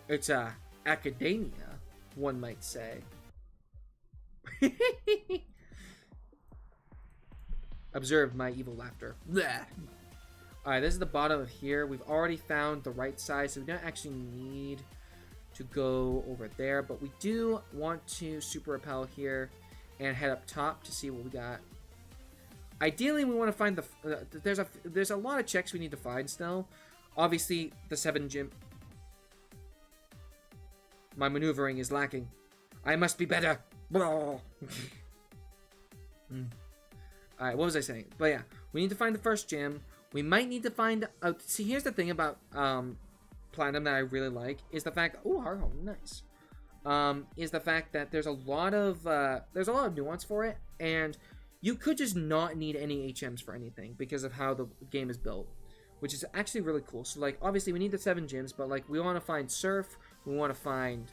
it's, academia, one might say. Observe my evil laughter. Alright, this is the bottom of here. We've already found the right side, so we don't actually need to go over there. But we do want to super repel here and head up top to see what we got. Ideally, we want to find the... there's a lot of checks we need to find still. Obviously, the 7 gym... my maneuvering is lacking. I must be better. Alright, what was I saying? But yeah, we need to find the first gym. We might need to find... see, here's the thing about Platinum that I really like, is the fact... oh, Harholm, nice. Is the fact that there's a lot of nuance for it, and you could just not need any HMs for anything because of how the game is built, which is actually really cool. So, like, obviously we need the 7 gyms, but, like, we want to find Surf, we want to find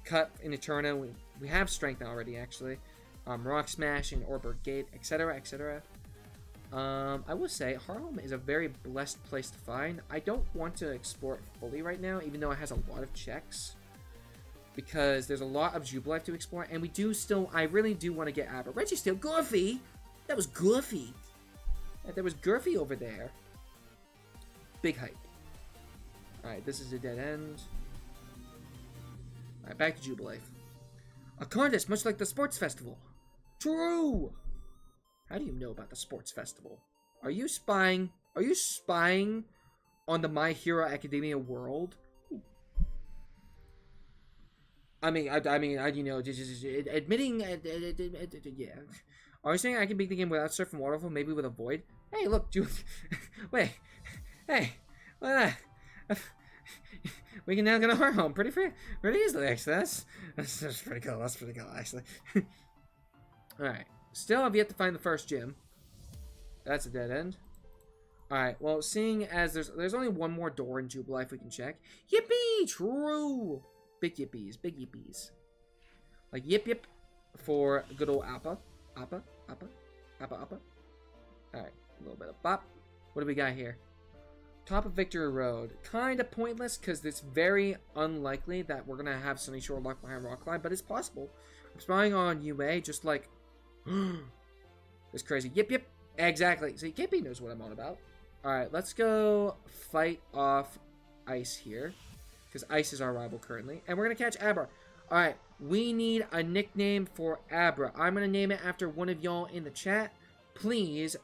Cut in Eterna, we have Strength already, actually, Rock Smash and Orberg Gate, etc., etc. I will say, Harlem is a very blessed place to find. I don't want to explore it fully right now, even though it has a lot of checks, because there's a lot of Jubilife to explore, and we do still, I really do want to get Aber. Registeel, Goofy! That was Goofy! There was Goofy over there. Big hype. Alright, this is a dead end. Alright, back to Jubilife. A contest much like the sports festival. True! How do you know about the sports festival? Are you spying? Are you spying on the My Hero Academia world? I mean, you know, just admitting, yeah. Are you saying I can beat the game without Surf and Waterfall, maybe with a Void? Hey, look, wait, hey, we can now get a heart home pretty easily, actually. That's pretty cool. That's pretty cool, actually. All right, still have yet to find the first gym. That's a dead end. All right, well, seeing as there's only one more door in Jubilife we can check. Yippee! True. Big yippies, big yippies. Like yip yip for good old Appa. Appa. Alright, a little bit of bop. What do we got here? Top of Victory Road. Kind of pointless because it's very unlikely that we're going to have Sunny Shore locked behind Rock Climb, but it's possible. I'm spying on UA, just like... it's crazy. Yep. Exactly. See, KP knows what I'm on about. Alright, let's go fight off Ice here. Because Ice is our rival currently. And we're going to catch Abra. Alright, we need a nickname for Abra. I'm going to name it after one of y'all in the chat. Please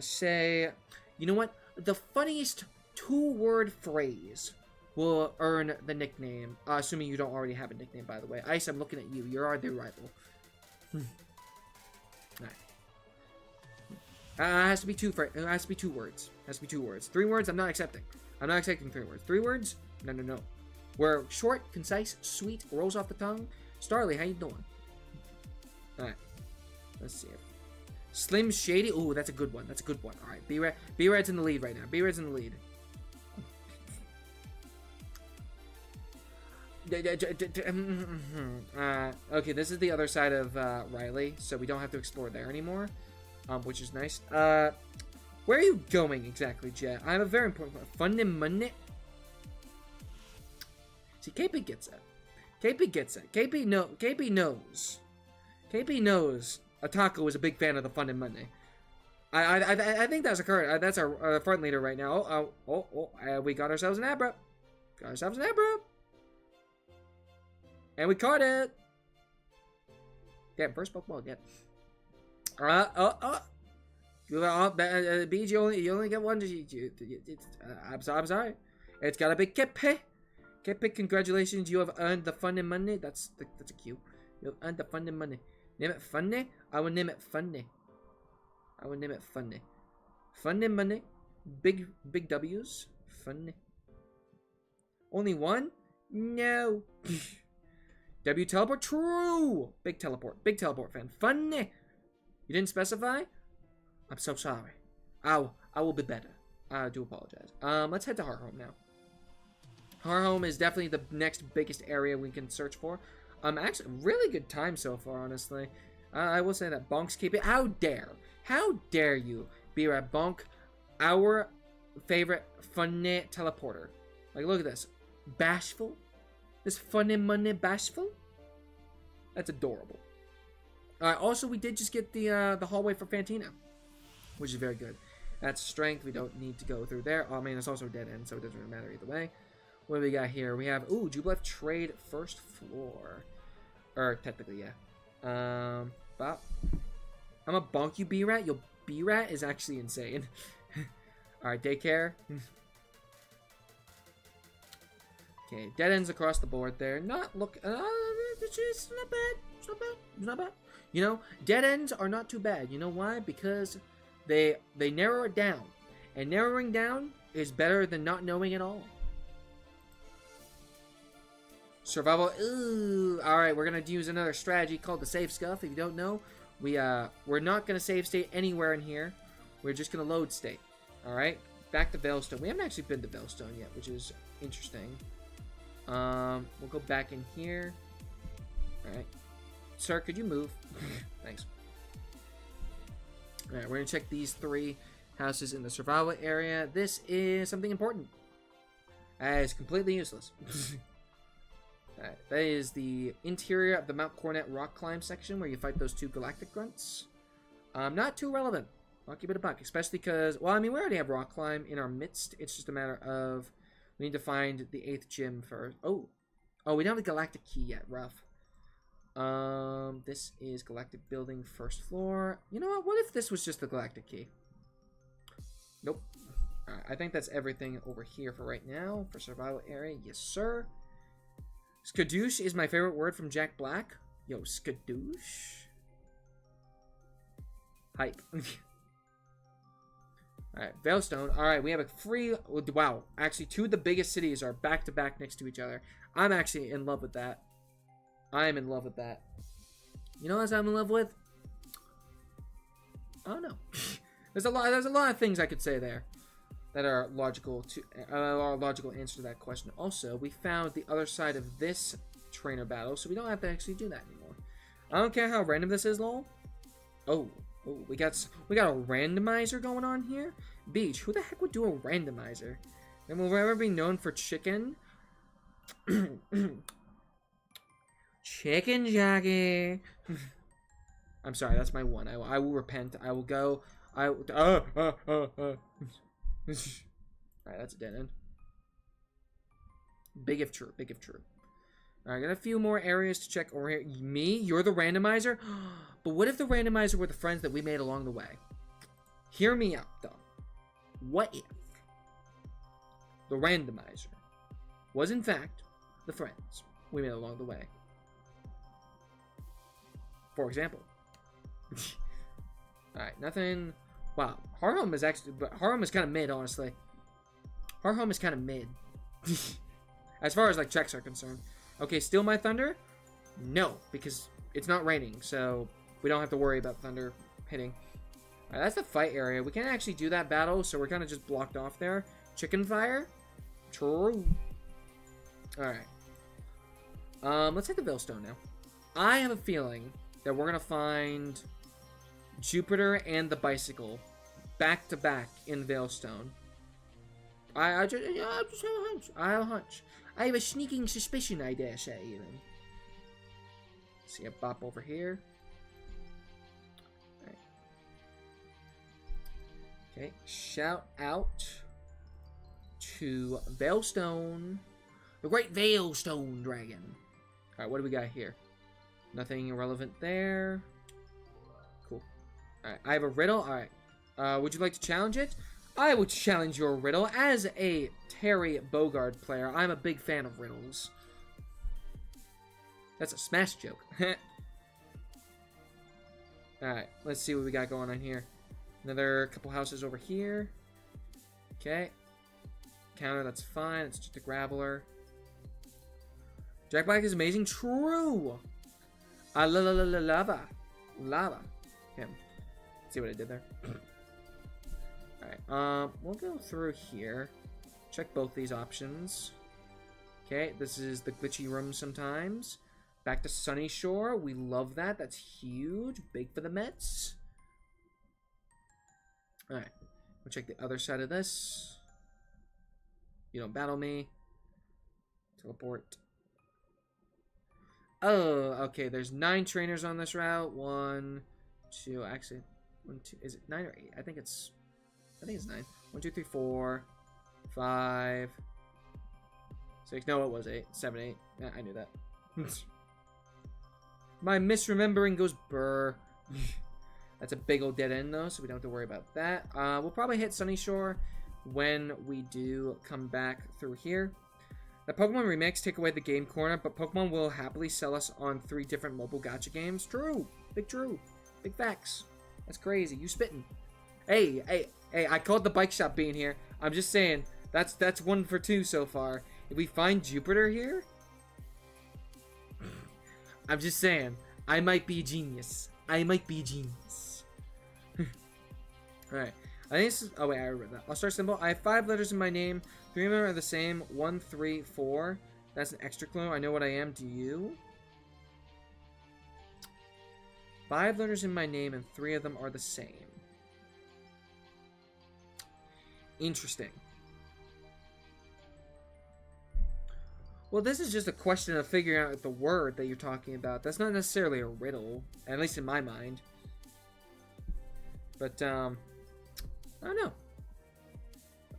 say... You know what? The funniest two-word phrase will earn the nickname. Assuming you don't already have a nickname, by the way. Ice, I'm looking at you. You're our new rival. Alright. It has to be two words. It has to be 2 words. 3 words, I'm not accepting. I'm not accepting 3 words. 3 words? No. We're short, concise, sweet, rolls off the tongue. Starly, how you doing? Alright. Let's see it. Slim Shady. Ooh, that's a good one. Alright, B-Red's in the lead right now. B-Red's in the lead. Okay, this is the other side of Riley, so we don't have to explore there anymore. Which is nice. Where are you going exactly, Jet? I have a very important one. Funding money. See, KP gets it. KP knows. KP knows Atako is a big fan of the funding money. I think that's that's our front leader right now. We got ourselves an Abra. And we caught it. Get first Pokemon. Get. Beej, you only get one. I'm sorry. It's gotta be Kepe. Kepe, congratulations. You have earned the funding money. That's a cue. You have earned the funding money. Name it Funny. I will name it Funny. Funding money. Big W's. Funny. Only one? No. W teleport. True. Big teleport fan. Funny. You didn't specify? I'm so sorry. I will be better. I do apologize. Let's head to Heart Home now. Heart Home is definitely the next biggest area we can search for. Actually, really good time so far, honestly. I will say that Bonk's keep it. How dare you be a Bonk, our favorite funny teleporter. Like, look at this. Bashful? This funny money bashful? That's adorable. Also, we did just get the hallway for Fantina, which is very good. That's strength. We don't need to go through there. Oh, I mean, it's also a dead end, so it doesn't really matter either way. What do we got here? We have, Jubileef trade first floor. Or, technically, yeah. But I'm a bonk you, B-Rat. Yo, B-Rat is actually insane. Alright, daycare. Okay, dead ends across the board there. It's not bad. You know, dead ends are not too bad. You know why? Because they narrow it down. And narrowing down is better than not knowing at all. Survival. Ooh. Alright, we're going to use another strategy called the save scuff. If you don't know, we're not going to save state anywhere in here. We're just going to load state. Alright, back to Veilstone. We haven't actually been to Veilstone yet, which is interesting. We'll go back in here. Alright. Sir, could you move? Thanks. Alright, we're going to check these 3 houses in the survival area. This is something important. It's completely useless. Alright, that is the interior of the Mount Coronet rock climb section where you fight those 2 galactic grunts. Not too relevant. I'll keep it a buck, especially because, well, I mean, we already have rock climb in our midst. It's just a matter of we need to find the 8th gym first. Oh, we don't have the galactic key yet. Rough. This is galactic building first floor. You know what? What if this was just the galactic key? Nope. Alright, I think that's everything over here for right now. For survival area, yes sir. Skadoosh is my favorite word from Jack Black. Yo, skadoosh. Hype. Alright, Veilstone. Alright, we have a free... Wow, actually 2 of the biggest cities are back to back next to each other. I'm actually in love with that. I am in love with that. You know what I'm in love with? I don't know. There's a lot of things I could say there that are logical answer to that question. Also, we found the other side of this trainer battle, so we don't have to actually do that anymore. I don't care how random this is, lol. Oh, we got a randomizer going on here. Beach, who the heck would do a randomizer? And will ever be known for chicken? Chicken Jackie. I'm sorry, that's my one. I will repent. I will go. Alright, that's a dead end. Big if true. Big if true. Alright, got a few more areas to check over here. Me? You're the randomizer? But what if the randomizer were the friends that we made along the way? Hear me out, though. What if the randomizer was, in fact, the friends we made along the way? For example. Alright, nothing. Wow, Hard Home is actually, but Hard Home is kind of mid, honestly. Hard Home is kind of mid. As far as, like, checks are concerned. Okay, Steal My Thunder? No, because it's not raining, so we don't have to worry about thunder hitting. Alright, that's the fight area. We can't actually do that battle, so we're kind of just blocked off there. Chicken Fire? True. Alright. Let's hit the Veilstone now. I have a feeling that we're going to find Jupiter and the bicycle back to back in Veilstone. I just have a hunch. I have a hunch. I have a sneaking suspicion, I dare say, even. See a bop over here. Right. Okay, shout out to Veilstone. The Great Veilstone Dragon. Alright, what do we got here? Nothing irrelevant there. Cool. Alright, I have a riddle. Alright. Would you like to challenge it? I would challenge your riddle. As a Terry Bogard player, I'm a big fan of riddles. That's a smash joke. Alright, let's see what we got going on here. Another couple houses over here. Okay. Counter, that's fine. It's just a Graveler. Jack Black is amazing. True! Lava. Okay. See what I did there? Alright, we'll go through here. Check both these options. Okay, this is the glitchy room sometimes. Back to Sunny Shore. We love that. That's huge. Big for the Mets. Alright, we'll check the other side of this. You don't battle me. Teleport. Oh, okay. There's 9 trainers on this route. 1, 2. Actually, 1, 2. Is it 9 or 8? I think it's 9. 1, 2, 3, 4, 5, 6. No, it was 8. 7, 8. Yeah, I knew that. My misremembering goes burr. That's a big old dead end though, so we don't have to worry about that. We'll probably hit Sunny Shore when we do come back through here. The Pokemon remakes take away the game corner, but Pokemon will happily sell us on 3 different mobile gacha games. True. Big facts. That's crazy. You spitting. Hey, I called the bike shop being here. I'm just saying, that's 1 for 2 so far. If we find Jupiter here, I'm just saying, I might be a genius. Alright. I think this is, oh wait, I read that. I'll start simple. I have 5 letters in my name. 3 of them are the same. 1, 3, 4. That's an extra clue. I know what I am. Do you? 5 letters in my name and 3 of them are the same. Interesting. Well, this is just a question of figuring out the word that you're talking about. That's not necessarily a riddle, at least in my mind. But, I don't know.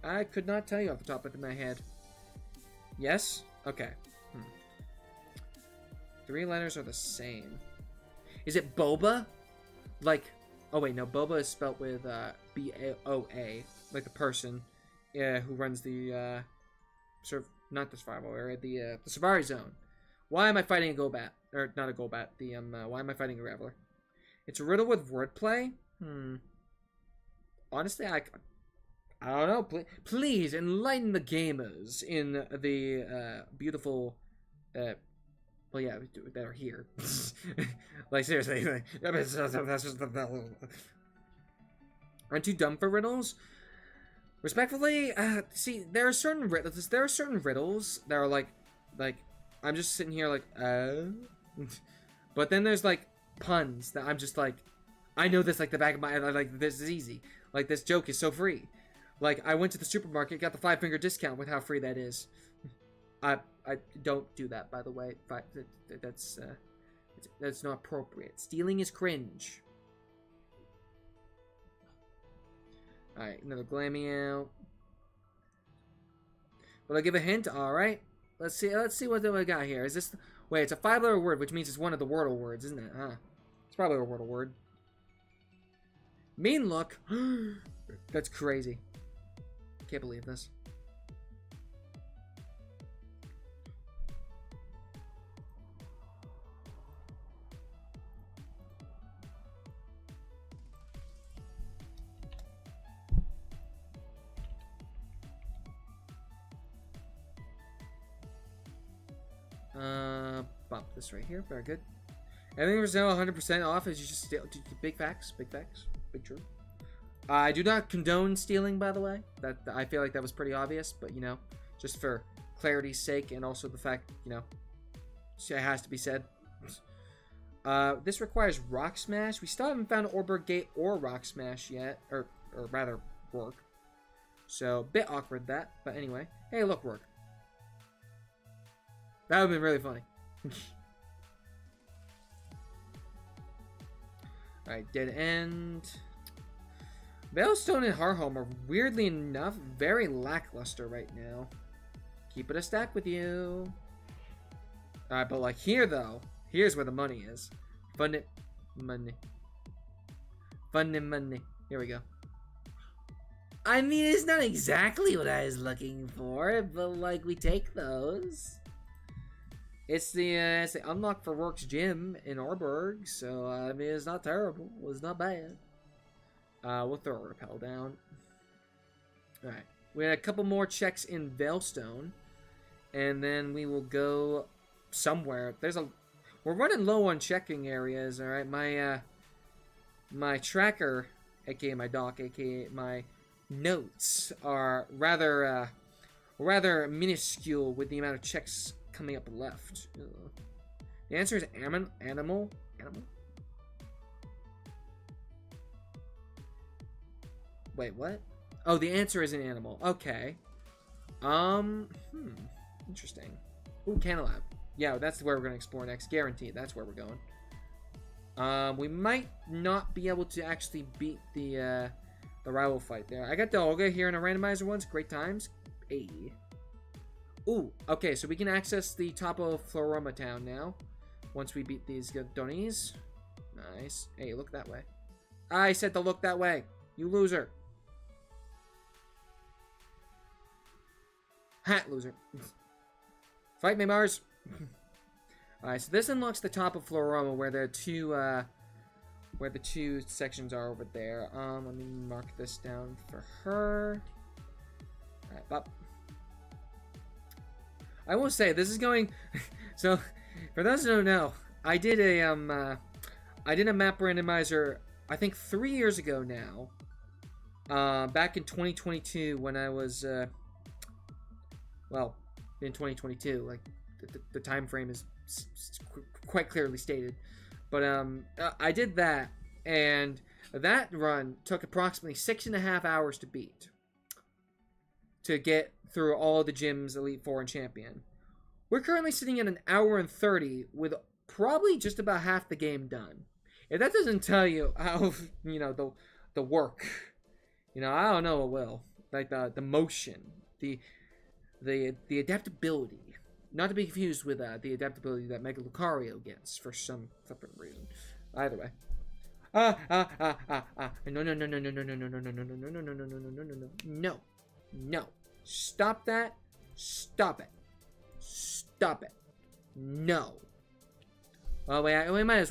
I could not tell you off the top of my head. Yes? Okay. 3 letters are the same. Is it Boba? Like, oh wait, no, Boba is spelt with B-A-O-A, like the person who runs the not the survival area, the Safari Zone. Why am I fighting a Golbat? Or not a Golbat? Why am I fighting a Graveler? It's a riddle with wordplay. Honestly, I don't know. Please enlighten the gamers in the beautiful. Well, yeah, that are here. Like seriously, I'm too dumb for riddles. Respectfully, see, there are certain riddles that are like I'm just sitting here like, but then there's like puns that I'm just like, I know this like the back of my head. Like this is easy. Like this joke is so free. Like, I went to the supermarket, got the 5-finger discount with how free that is. I don't do that, by the way. That's not appropriate. Stealing is cringe. Alright, another Glammy out. Will I give a hint? Alright. Let's see what we got here. Is this... Wait, it's a 5-letter word, which means it's one of the Wordle words, isn't it? Huh. It's probably a Wordle word. Mean look. That's crazy. Can't believe this. Bump this right here. Very good. Everything was now 100% off as you just steal. Big facts. Big facts. Big true. I do not condone stealing, by the way. That I feel like that was pretty obvious, but you know, just for clarity's sake and also the fact, you know, it has to be said. This requires Rock Smash. We still haven't found Orberg Gate or Rock Smash yet, or rather, Rourke. So, a bit awkward that, but anyway. Hey, look, Rourke. That would have been really funny. Alright, Dead End. Veilstone and Harholm are weirdly enough very lackluster right now. Keep it a stack with you. Alright, but like here though, here's where the money is. Fun it, money. Fun and money. Here we go. I mean, it's not exactly what I was looking for, but like we take those. It's the unlock for Rourke's Gym in Orberg, so I mean it's not terrible. It's not bad. We'll throw a repel down. Alright. We had a couple more checks in Veilstone. And then we will go somewhere. We're running low on checking areas, alright? My tracker, aka my doc, aka my notes, are rather minuscule with the amount of checks coming up left. Ugh. The answer is animal? Wait, what? Oh, the answer is an animal. Okay. Interesting. Ooh, Canalab. Yeah, that's where we're gonna explore next. Guaranteed. That's where we're going. We might not be able to actually beat the rival fight there. I got the Olga here in a randomizer once. Great times. Hey. Ooh, okay, so we can access the top of Floroma Town now. Once we beat these Donis. Nice. Hey, look that way. I said to look that way. You loser. Hat loser. Fight me, Mars. Alright, so this unlocks the top of Floroma where the two sections are over there. Let me mark this down for her. Alright, Bop. I will say this is going so for those who don't know, I did a map randomizer I think 3 years ago now. Back in 2022 when I was well, in 2022, like the time frame is quite clearly stated, but I did that, and that run took approximately 6.5 hours to beat, to get through all the gyms, Elite Four and Champion. We're currently sitting at 1 hour and 30 with probably just about half the game done. If that doesn't tell you how, you know, the work, you know, I don't know what will. Like the motion, the adaptability. Not to be confused with the adaptability that Mega Lucario gets for some flippin' reason. Either way. No. No. Stop that. Stop it. Stop it. No. Well, we might as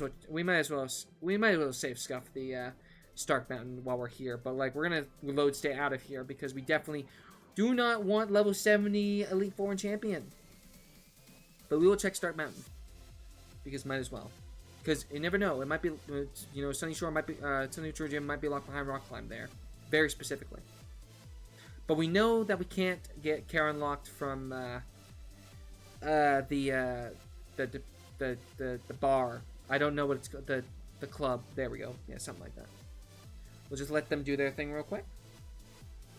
well save scuff the Stark Mountain while we're here, but like we're gonna load stay out of here because we definitely do not want level 70 Elite Four and Champion. But we will check Stark Mountain because might as well. Because you never know, it might be, you know, Sunny Shore Gym might be locked behind Rock Climb there, very specifically. But we know that we can't get Karen locked from the bar. I don't know what it's called. The club. There we go. Yeah, something like that. We'll just let them do their thing real quick.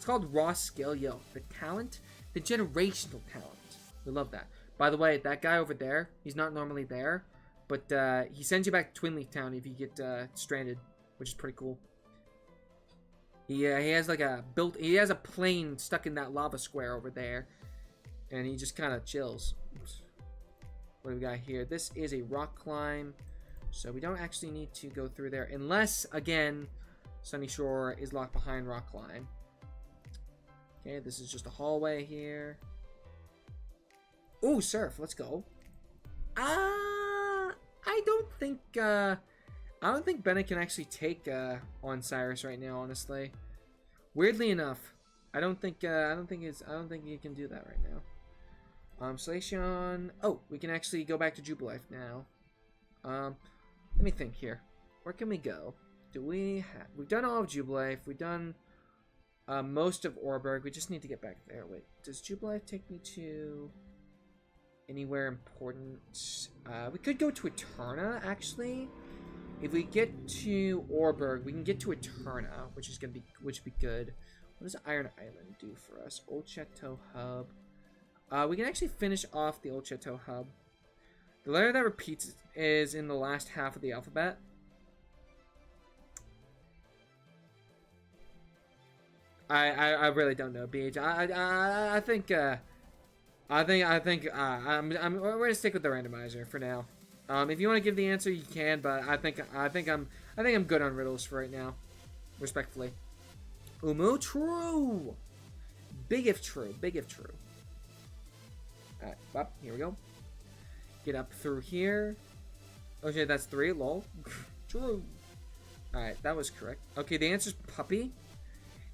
It's called raw skill. Yo, the talent, the generational talent. We love that. By the way, that guy over there, he's not normally there, but he sends you back to Twin Leaf Town if you get stranded, which is pretty cool. He has like he has a plane stuck in that lava square over there, and he just kind of chills. What do we got here? This is a rock climb, so we don't actually need to go through there unless, again, Sunny Shore is locked behind rock climb. Okay, this is just a hallway here. Ooh, surf. Let's go. I don't think Bennett can actually take on Cyrus right now, honestly. Weirdly enough, I don't think he can do that right now. Salation. Oh, we can actually go back to Jubilife now. Let me think here. Where can we go? We've done all of Jubilife. We've done most of Orberg. We just need to get back there. Wait, does Jubilife take me to anywhere important? We could go to Eterna, actually. If we get to Orberg, we can get to Eterna, which would be good. What does Iron Island do for us? Old Chateau Hub. We can actually finish off the Old Chateau Hub. The letter that repeats is in the last half of the alphabet. I really don't know, BH. I think we're gonna stick with the randomizer for now. If you want to give the answer, you can, but I think I'm good on riddles for right now, respectfully. Umu, true. Big if true. Big if true. All right, up here we go. Get up through here. Okay, that's 3. Lol. True. All right, that was correct. Okay, the answer's puppy.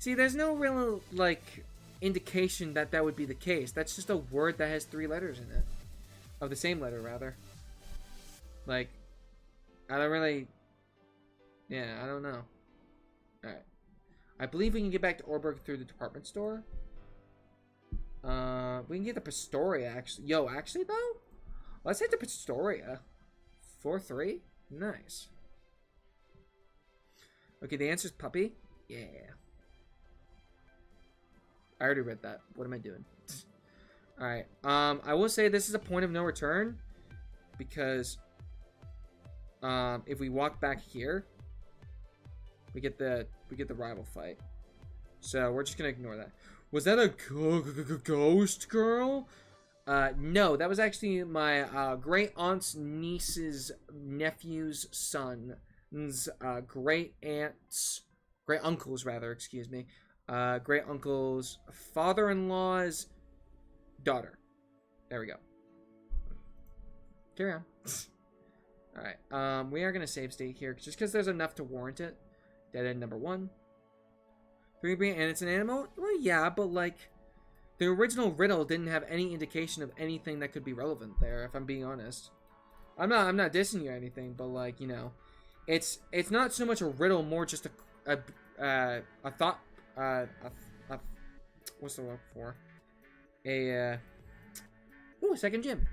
See, there's no real like indication that that would be the case. That's just a word that has 3 letters in it, of the same letter rather. Like, I don't really. Yeah, I don't know. All right, I believe we can get back to Orberg through the department store. We can get the Pastoria actually. Yo, actually though, let's hit the Pastoria. 4-3. Nice. Okay, the answer's puppy. Yeah. I already read that. What am I doing? Alright. I will say this is a point of no return. Because if we walk back here, we get the rival fight. So we're just gonna ignore that. Was that a ghost girl? No, that was actually my great aunt's niece's nephew's son's great uncle's rather, excuse me. Great uncle's father-in-law's daughter. There we go. Carry on. Alright, we are going to save state here, just because there's enough to warrant it. Dead end number 1. 3 and it's an animal? Well, yeah, but like, the original riddle didn't have any indication of anything that could be relevant there, if I'm being honest. I'm not dissing you or anything, but like, you know, it's not so much a riddle, more just a thought. What's the word for? A second gym.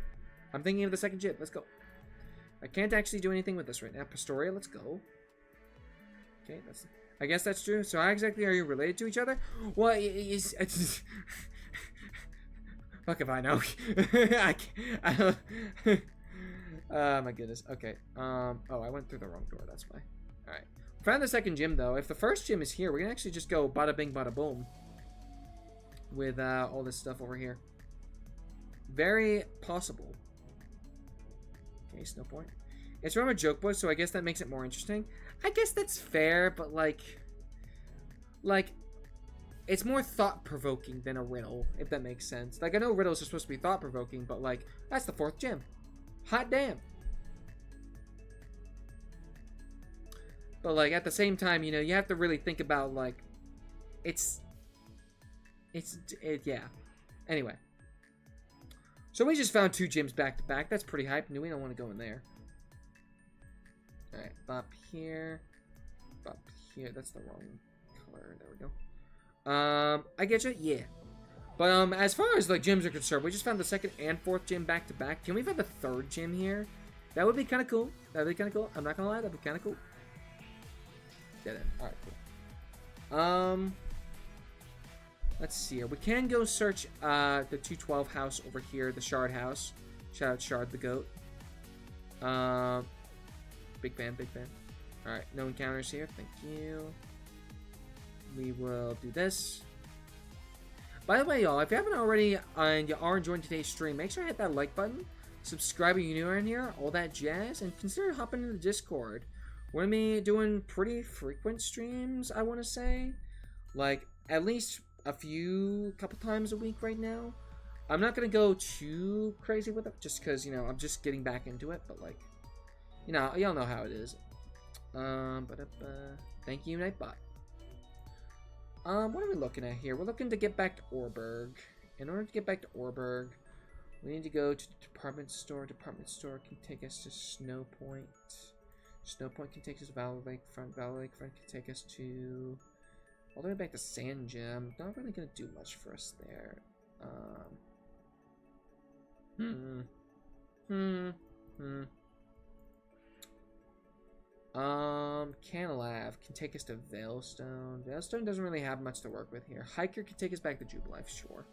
I'm thinking of the second gym. Let's go. I can't actually do anything with this right now. Pastoria, let's go. Okay, I guess that's true. So how exactly are you related to each other? Well, it's fuck if I know. I don't. Oh my goodness. Okay. Oh, I went through the wrong door. That's why. All right. Found the second gym though. If the first gym is here, we can actually just go bada bing bada boom with all this stuff over here. Very possible. Okay, no point. It's from a joke book, so I guess that makes it more interesting. I guess that's fair, but like it's more thought-provoking than a riddle, if that makes sense. Like, I know riddles are supposed to be thought-provoking, but like, that's the 4th gym. Hot damn. But like, at the same time, you know, you have to really think about like, yeah. Anyway. So we just found 2 gyms back to back. That's pretty hype. No, we don't want to go in there. Alright, bop here. Bop here. That's the wrong color. There we go. I get you. Yeah. But as far as like gyms are concerned, we just found the 2nd and 4th gym back to back. Can we find the 3rd gym here? That would be kind of cool. That'd be kind of cool. I'm not gonna lie. That'd be kind of cool. Dead end. Alright, cool. Let's see here. We can go search the 212 house over here, the Shard house. Shout out Shard the goat. Big fan, big fan. Alright, no encounters here. Thank you. We will do this. By the way, y'all, if you haven't already and you are enjoying today's stream, make sure to hit that like button. Subscribe if you're new around here, all that jazz, and consider hopping into the Discord. We're going to be doing pretty frequent streams, I want to say. Like, at least a couple times a week right now. I'm not going to go too crazy with it, just because, you know, I'm just getting back into it, but, like, you know, y'all know how it is. Thank you, Nightbot. What are we looking at here? We're looking to get back to Orberg. In order to get back to Orberg, we need to go to the department store. Department store can take us to Snowpoint. Snowpoint can take us to Valley Lakefront. Valley Lakefront can take us to all the way back to Sand Gem. Not really gonna do much for us there. Canalav can take us to Veilstone. Veilstone doesn't really have much to work with here. Hiker can take us back to Jubilife, sure.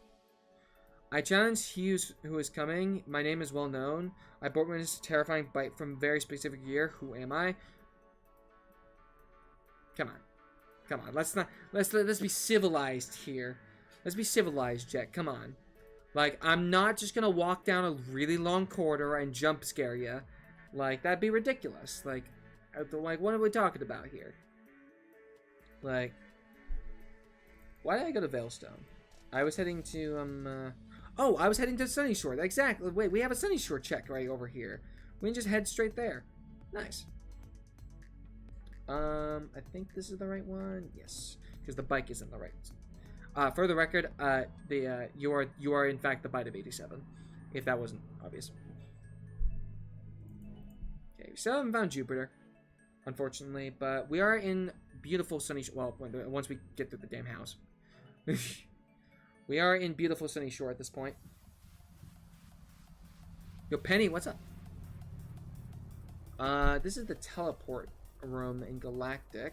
I challenge Hughes, who is coming. My name is well known. I bore witness a terrifying bite from a very specific year. Who am I? Come on. Come on. Let's be civilized here. Let's be civilized, Jet. Come on. Like, I'm not just gonna walk down a really long corridor and jump scare you. Like, that'd be ridiculous. Like, what are we talking about here? Like, why did I go to Veilstone? I was heading to, oh, I was heading to Sunny Shore. Exactly. Wait, we have a Sunny Shore check right over here. We can just head straight there. Nice. I think this is the right one. Yes, because the bike isn't the right. For the record, you are in fact the bite of 87. If that wasn't obvious. Okay, we still haven't found Jupiter, unfortunately, but we are in beautiful Sunny Shore. Well, once we get to the damn house. We are in beautiful Sunny Shore at this point. Yo, Penny, what's up? This is the teleport room in Galactic.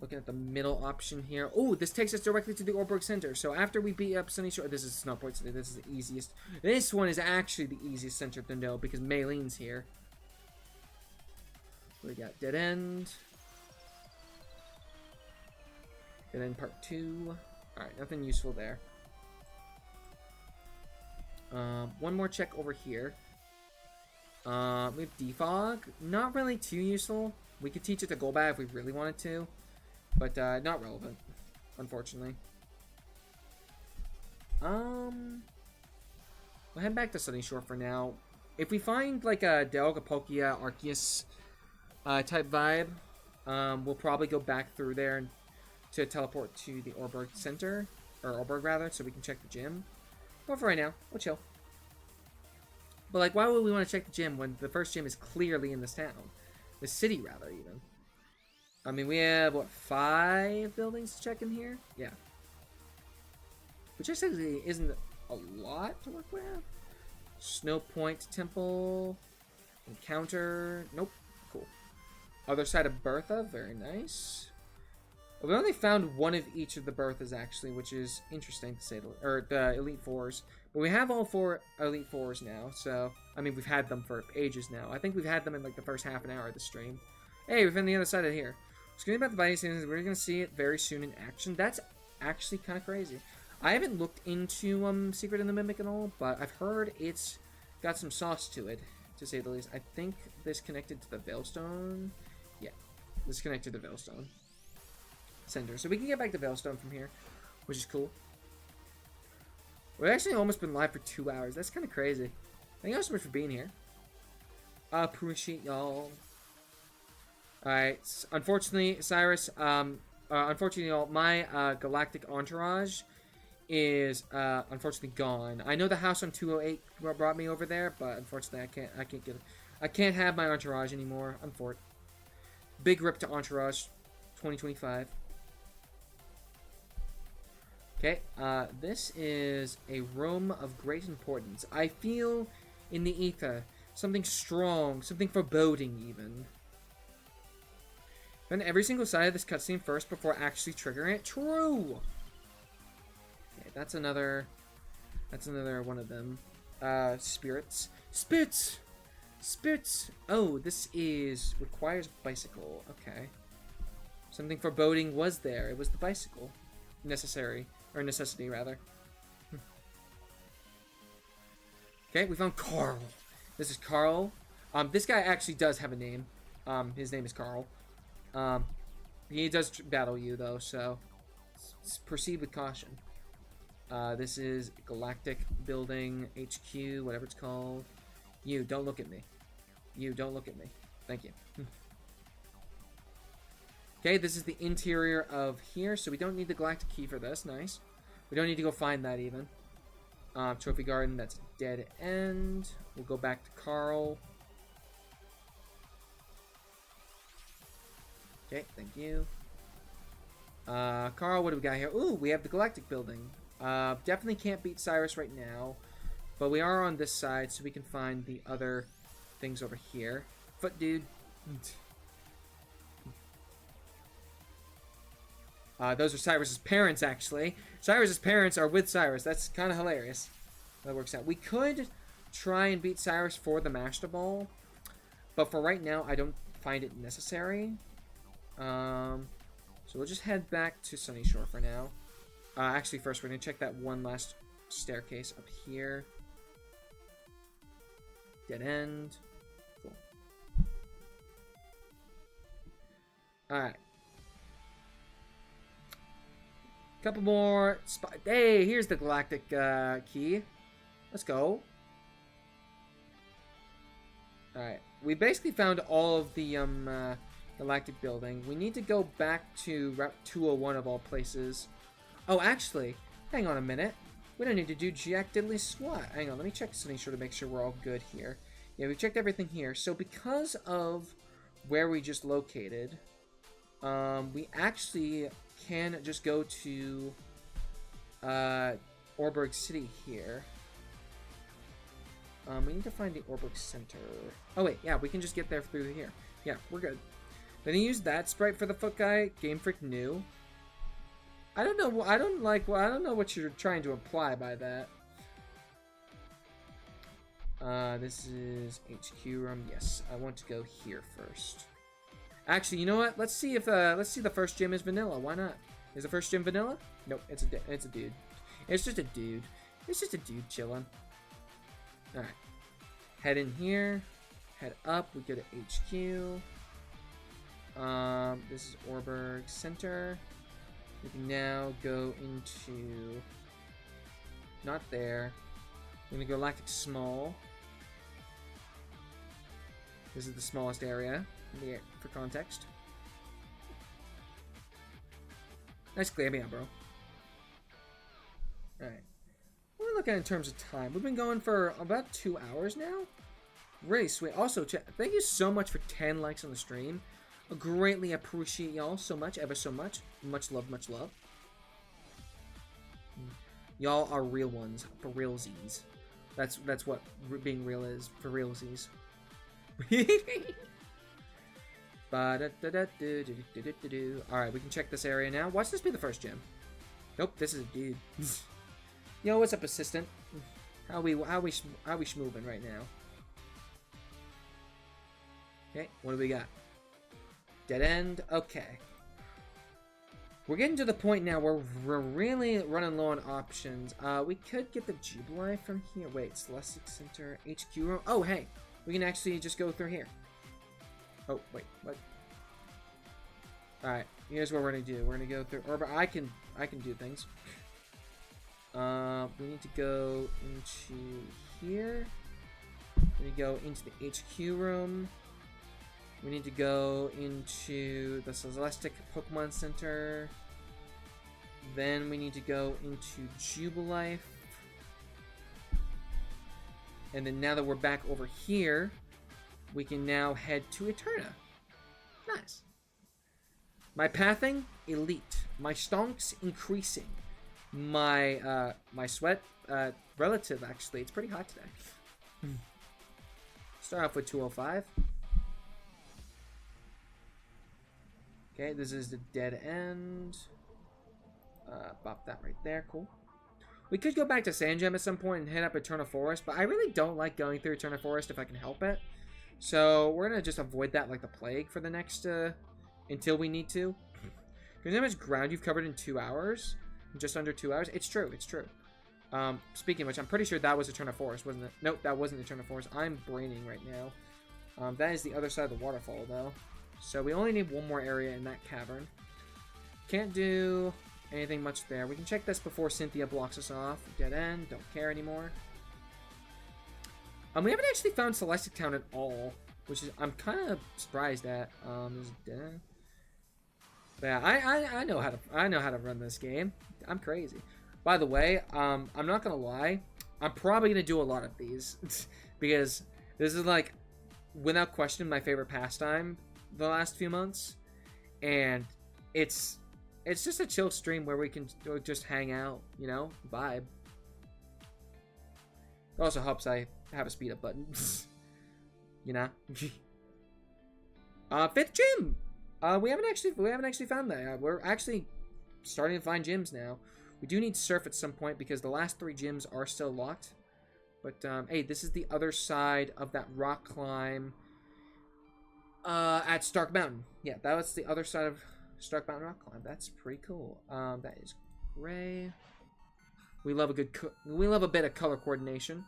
Looking at the middle option here. Oh, this takes us directly to the Orberg Center. So after we beat up Sunny Shore, this is Snowpoint City. This is the easiest. This one is actually the easiest center to know because Maylene's here. We got Dead End. Dead End Part 2. Alright, nothing useful there. One more check over here. We have Defog. Not really too useful. We could teach it to Golbat if we really wanted to. But, not relevant, unfortunately. We'll head back to Sunny Shore for now. If we find, like, a Delgapokia Arceus type vibe, we'll probably go back through there to teleport to the Orberg Center, or Orberg rather, so we can check the gym. But for right now, we'll chill. But like, why would we want to check the gym when the first gym is clearly in this town? The city, rather, even. I mean, we have, what, 5 buildings to check in here? Yeah. Which actually isn't a lot to work with. Snowpoint Temple. Encounter. Nope. Cool. Other side of Bertha. Very nice. We only found one of each of the Berthas, actually, which is interesting to say, or the Elite Fours. But we have all 4 Elite Fours now, so, I mean, we've had them for ages now. I think we've had them in, like, the first half an hour of the stream. Hey, we're on the other side of here. Screaming about the Vice Citizens, we're going to see it very soon in action. That's actually kind of crazy. I haven't looked into, Secret in the Mimic at all, but I've heard it's got some sauce to it, to say the least. I think this connected to the Veilstone. Yeah, this connected to Veilstone Center. So we can get back to Veilstone from here, which is cool. We've actually almost been live for 2 hours. That's kind of crazy. Thank you all so much for being here. I appreciate y'all. Alright, unfortunately, Cyrus, unfortunately, y'all, my galactic entourage is unfortunately gone. I know the house on 208 brought me over there, but unfortunately, I can't have my entourage anymore. Unfortunately. Big rip to entourage 2025. Okay, this is a room of great importance. I feel in the ether something strong, something foreboding even. Then every single side of this cutscene first before actually triggering it. True! that's another one of them. Spirits. Spirits! Spirits! Oh, this requires bicycle. Okay. Something for boating was there. It was the bicycle. Necessity, rather. Okay, we found Carl. This is Carl. This guy actually does have a name. His name is Carl. He does battle you, though, so proceed with caution. This is Galactic Building HQ, whatever it's called. You, don't look at me. You, don't look at me. Thank you. Okay, this is the interior of here, so we don't need the Galactic Key for this. Nice. We don't need to go find that, even. Trophy Garden, that's dead end. We'll go back to Carl. Okay, thank you. Carl, what do we got here? Ooh, we have the Galactic Building. Definitely can't beat Cyrus right now. But we are on this side, so we can find the other things over here. Foot dude. Those are Cyrus's parents, actually. Cyrus's parents are with Cyrus. That's kind of hilarious. That works out. We could try and beat Cyrus for the Master Ball. But for right now, I don't find it necessary. So we'll just head back to Sunny Shore for now. Actually, first, we're going to check that one last staircase up here. Dead end. Cool. Alright. Couple more spots. Hey, here's the Galactic Key. Let's go. Alright. We basically found all of the Galactic Building. We need to go back to Route 201 of all places. Oh, actually, hang on a minute. We don't need to do Jack Diddley Squat. Hang on, let me check Sunny Shore to make sure we're all good here. Yeah, we checked everything here. So because of where we just located, we actually can just go to Orberg City here. We need to find the Orberg Center. Oh wait, yeah, we can just get there through here. Yeah, we're good. Then he used that sprite for the foot guy. Game Freak knew. I don't know. I don't know what you're trying to imply by that. This is HQ room. Yes, I want to go here first. Actually, you know what? Let's see if let's see the first gym is vanilla. Why not? Is the first gym vanilla? Nope, it's a dude. It's just a dude. It's just a dude chilling. All right. Head in here. Head up. We go to HQ. This is Orberg Center. We can now go into... Not there. We're going to go Galactic Small. This is the smallest area for context. Nice clear out, bro. Alright. What are we looking at in terms of time? We've been going for about 2 hours now. Really sweet. Also, thank you so much for 10 likes on the stream. I greatly appreciate y'all so much, ever so much. Much love, much love. Y'all are real ones, for realsies. That's what being real is, for realsies. Alright, we can check this area now. Watch this be the first gym. Nope, this is a dude. Yo, what's up, assistant? How we schmoovin' right now? Okay, what do we got? Dead end. Okay. We're getting to the point now where we're really running low on options. We could get the Jubilee from here. Wait, Celestic Center, HQ room. Oh, hey, we can actually just go through here. Oh, wait, what? All right, here's what we're gonna do. We're gonna go through. Or I can do things. We need to go into here. We need to go into the HQ room. We need to go into the Celestic Pokemon Center. Then we need to go into Jubilife. And then now that we're back over here, we can now head to Eterna. Nice. My pathing, elite. My stonks, increasing. My my sweat, relative, actually. It's pretty hot today. Start off with 205. Okay, this is the dead end. Bop that right there, cool. We could go back to Sand Gem at some point and hit up Eternal Forest, but I really don't like going through Eternal Forest if I can help it. So we're going to just avoid that like the plague for the next, until we need to. Because how much ground you've covered in 2 hours? Just under 2 hours? It's true, it's true. Speaking of which, I'm pretty sure that was Eternal Forest, wasn't it? Nope, that wasn't Eternal Forest. I'm braining right now. That is the other side of the waterfall, though. So we only need one more area in that cavern. Can't do anything much there. We can check this before Cynthia blocks us off. Dead end. Don't care anymore. We haven't actually found Celestic Town at all, which is I'm kind of surprised at. Is dead end. But yeah, I know how to run this game. I'm crazy. By the way, I'm not gonna lie. I'm probably gonna do a lot of these because this is like, without question, my favorite pastime the last few months, and it's just a chill stream where we can just hang out, you know, vibe. It also helps I have a speed up button, you know. 5th gym. We haven't actually found that. We're actually starting to find gyms now. We do need surf at some point because the last 3 gyms are still locked. But hey, this is the other side of that rock climb at Stark Mountain. Yeah, that was the other side of Stark Mountain rock climb. That's pretty cool. That is gray. We love a bit of color coordination.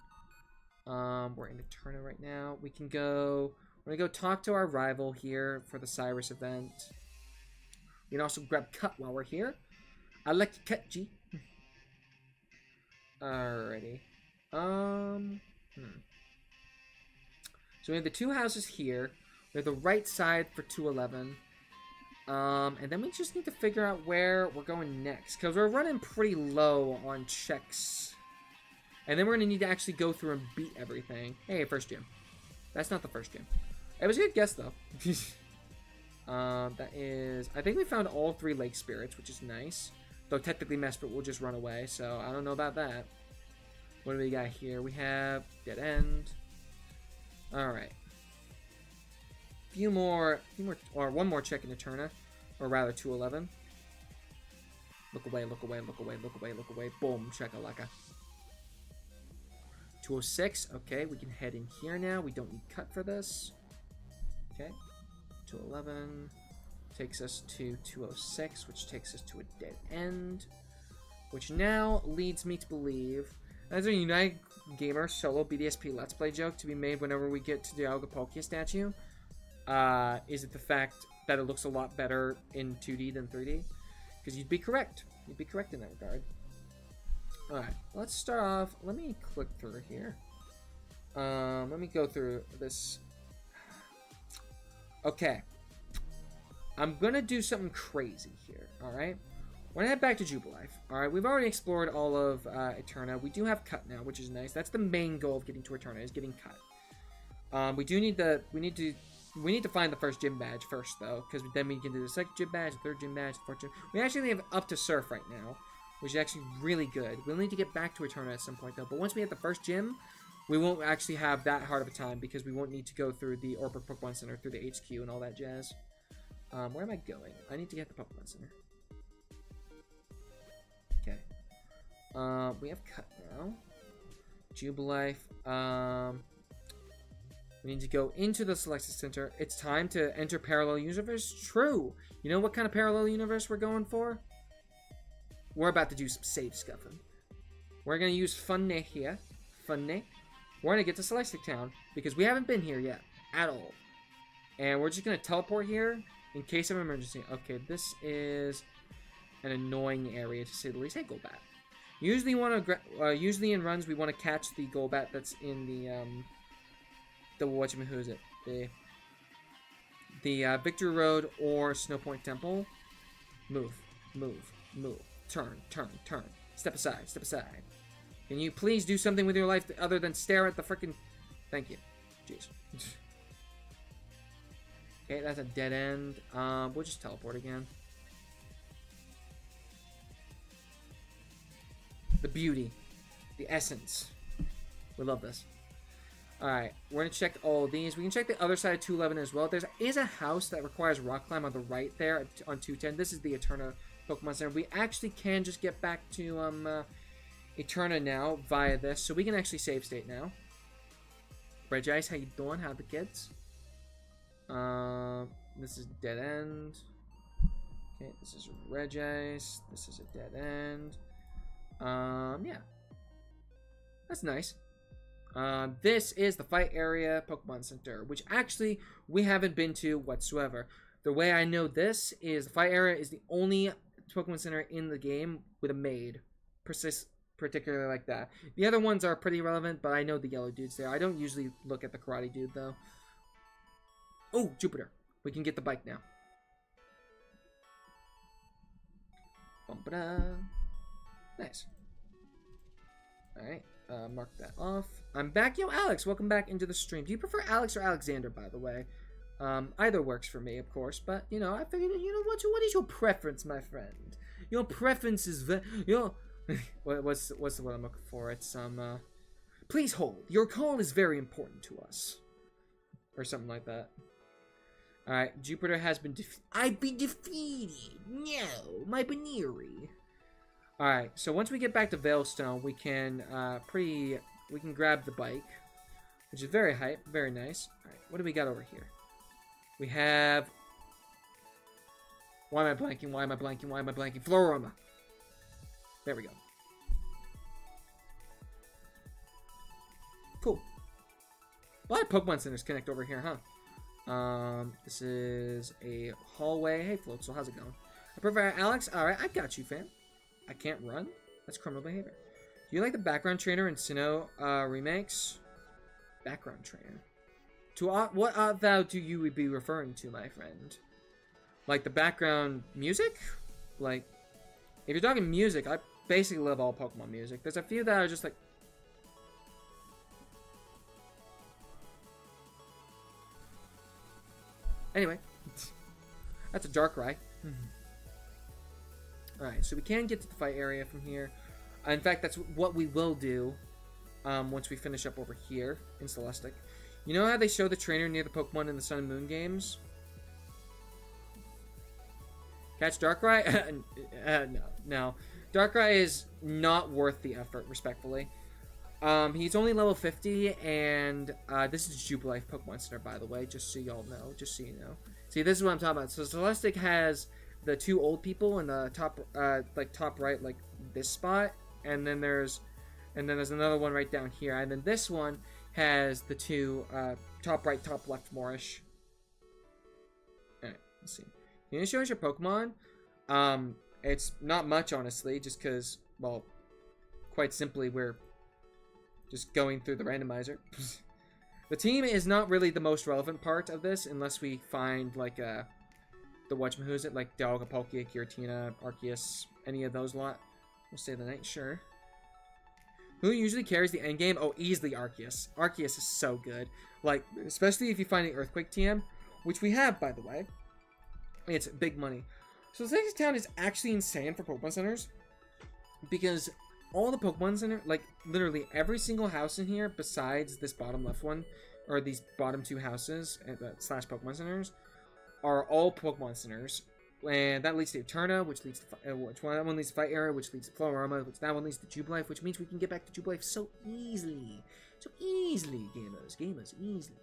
We're in Eterna right now. We're gonna go talk to our rival here for the Cyrus event. We can also grab Cut while we're here. I like to cut, G. Alrighty. So we have the 2 houses here. We have the right side for 211. And then we just need to figure out where we're going next, because we're running pretty low on checks. And then we're going to need to actually go through and beat everything. Hey, first gym. That's not the first gym. It was a good guess, though. That is... I think we found all 3 lake spirits, which is nice. Though technically Mesprit will just run away, so I don't know about that. What do we got here? We have Dead End. Alright. One more check in Eterna. Or rather, 211. Look away, look away, look away, look away, look away. Boom, chakalaka. 206. Okay, we can head in here now. We don't need Cut for this. Okay. 211 takes us to 206, which takes us to a Dead End. Which now leads me to believe... As a United Gamer solo BDSP Let's Play joke to be made whenever we get to the Algapokia statue, is it the fact that it looks a lot better in 2D than 3D? Because you'd be correct. You'd be correct in that regard. Alright, let's start off. Let me click through here. Let me go through this. Okay. I'm gonna do something crazy here, alright? We're gonna head back to Jubilife. Alright, we've already explored all of Eterna. We do have Cut now, which is nice. That's the main goal of getting to Eterna, is getting Cut. We need to find the first gym badge first, though, because then we can do the second gym badge, the third gym badge, the fourth gym. We actually have up to Surf right now, which is actually really good. We'll need to get back to Eterna at some point, though. But once we have the first gym, we won't actually have that hard of a time because we won't need to go through the Orpik Pokemon Center, through the HQ and all that jazz. Where am I going? I need to get the Pokemon Center. Okay. We have Cut now. Jubilife. We need to go into the Selected Center. It's time to enter Parallel Universe. True. You know what kind of Parallel Universe we're going for? We're about to do some save scuffing. We're going to use Funne here. Funne. We're going to get to Celestic Town because we haven't been here yet at all. And we're just going to teleport here in case of emergency. Okay, this is an annoying area to say the least. Hey, Golbat. Usually in runs we want to catch the Golbat that's in the whatchamahoo's the Victory Road or Snowpoint Temple. Move, move, move. Turn, turn, turn. Step aside, step aside. Can you please do something with your life other than stare at the frickin'... Thank you. Jeez. Okay, that's a dead end. We'll just teleport again. The beauty. The essence. We love this. Alright, we're going to check all of these. We can check the other side of 211 as well. There is a house that requires rock climb on the right there on 210. This is the Eterna Pokemon Center. We actually can just get back to Eterna now via this, so we can actually save state now. Regice, how you doing? How the kids? This is dead end. Okay, this is Regice. This is a dead end. Yeah. That's nice. This is the fight area Pokemon Center, which actually we haven't been to whatsoever. The way I know this is the fight area is the only Pokemon Center in the game with a maid. Particularly like that. The other ones are pretty relevant, but I know the yellow dude's there. I don't usually look at the karate dude, though. Oh, Jupiter. We can get the bike now. Bum-ba-da. Nice. Alright, mark that off. I'm back. Yo, Alex, welcome back into the stream. Do you prefer Alex or Alexander, by the way? Either works for me, of course, but, you know, I figured, you know, what is your preference, my friend? Your preference is what's the word I'm looking for? It's, please hold. Your call is very important to us. Or something like that. Alright, Jupiter has been I've been defeated. No, my Baneri. Alright, so once we get back to Veilstone, we can, we can grab the bike. Which is very hype, very nice. Alright, what do we got over here? We have... Why am I blanking? Why am I blanking? Why am I blanking? Floroma. There we go. Cool. A lot of Pokemon Centers connect over here, huh? This is a hallway. Hey, Floatzel, how's it going? I prefer Alex. Alright, I got you, fam. I can't run? That's criminal behavior. Do you like the background trainer in Sinnoh remakes? Background trainer. To what art thou do you be referring to, my friend? Like the background music? Like, if you're talking music, I basically love all Pokemon music. There's a few that are just like... Anyway. That's a Darkrai. Alright, so we can get to the fight area from here. In fact, that's what we will do once we finish up over here in Celestic. You know how they show the trainer near the Pokemon in the Sun and Moon games? Catch Darkrai? No. Darkrai is not worth the effort, respectfully. He's only level 50, and this is Jubilife Pokemon Center, by the way, just so y'all know, just so you know. See, this is what I'm talking about. So Celestic has the two old people in the top, top right, like this spot, and then there's another one right down here, and then this one has the two top right, top left moreish. Alright, let's see. Can you show us your Pokemon? It's not much, honestly, just because, well, quite simply, we're just going through the randomizer. The team is not really the most relevant part of this, unless we find, like, the whatchamacallit, like Dialga, Palkia, Giratina, Arceus, any of those lot. We'll stay the night, sure. Who usually carries the endgame? Oh, easily Arceus. Arceus is so good. Like, especially if you find the Earthquake TM, which we have, by the way. It's big money. So this town is actually insane for Pokemon Centers. Because all the Pokemon Center, like, literally every single house in here, besides this bottom left one, or these bottom two houses, slash Pokemon Centers, are all Pokemon Centers. And that leads to Eterna, which leads to that one leads to Fight Area, which leads to Floroma, which that one leads to Jubilife, which means we can get back to Jubilife so easily. So easily, gamers, easily.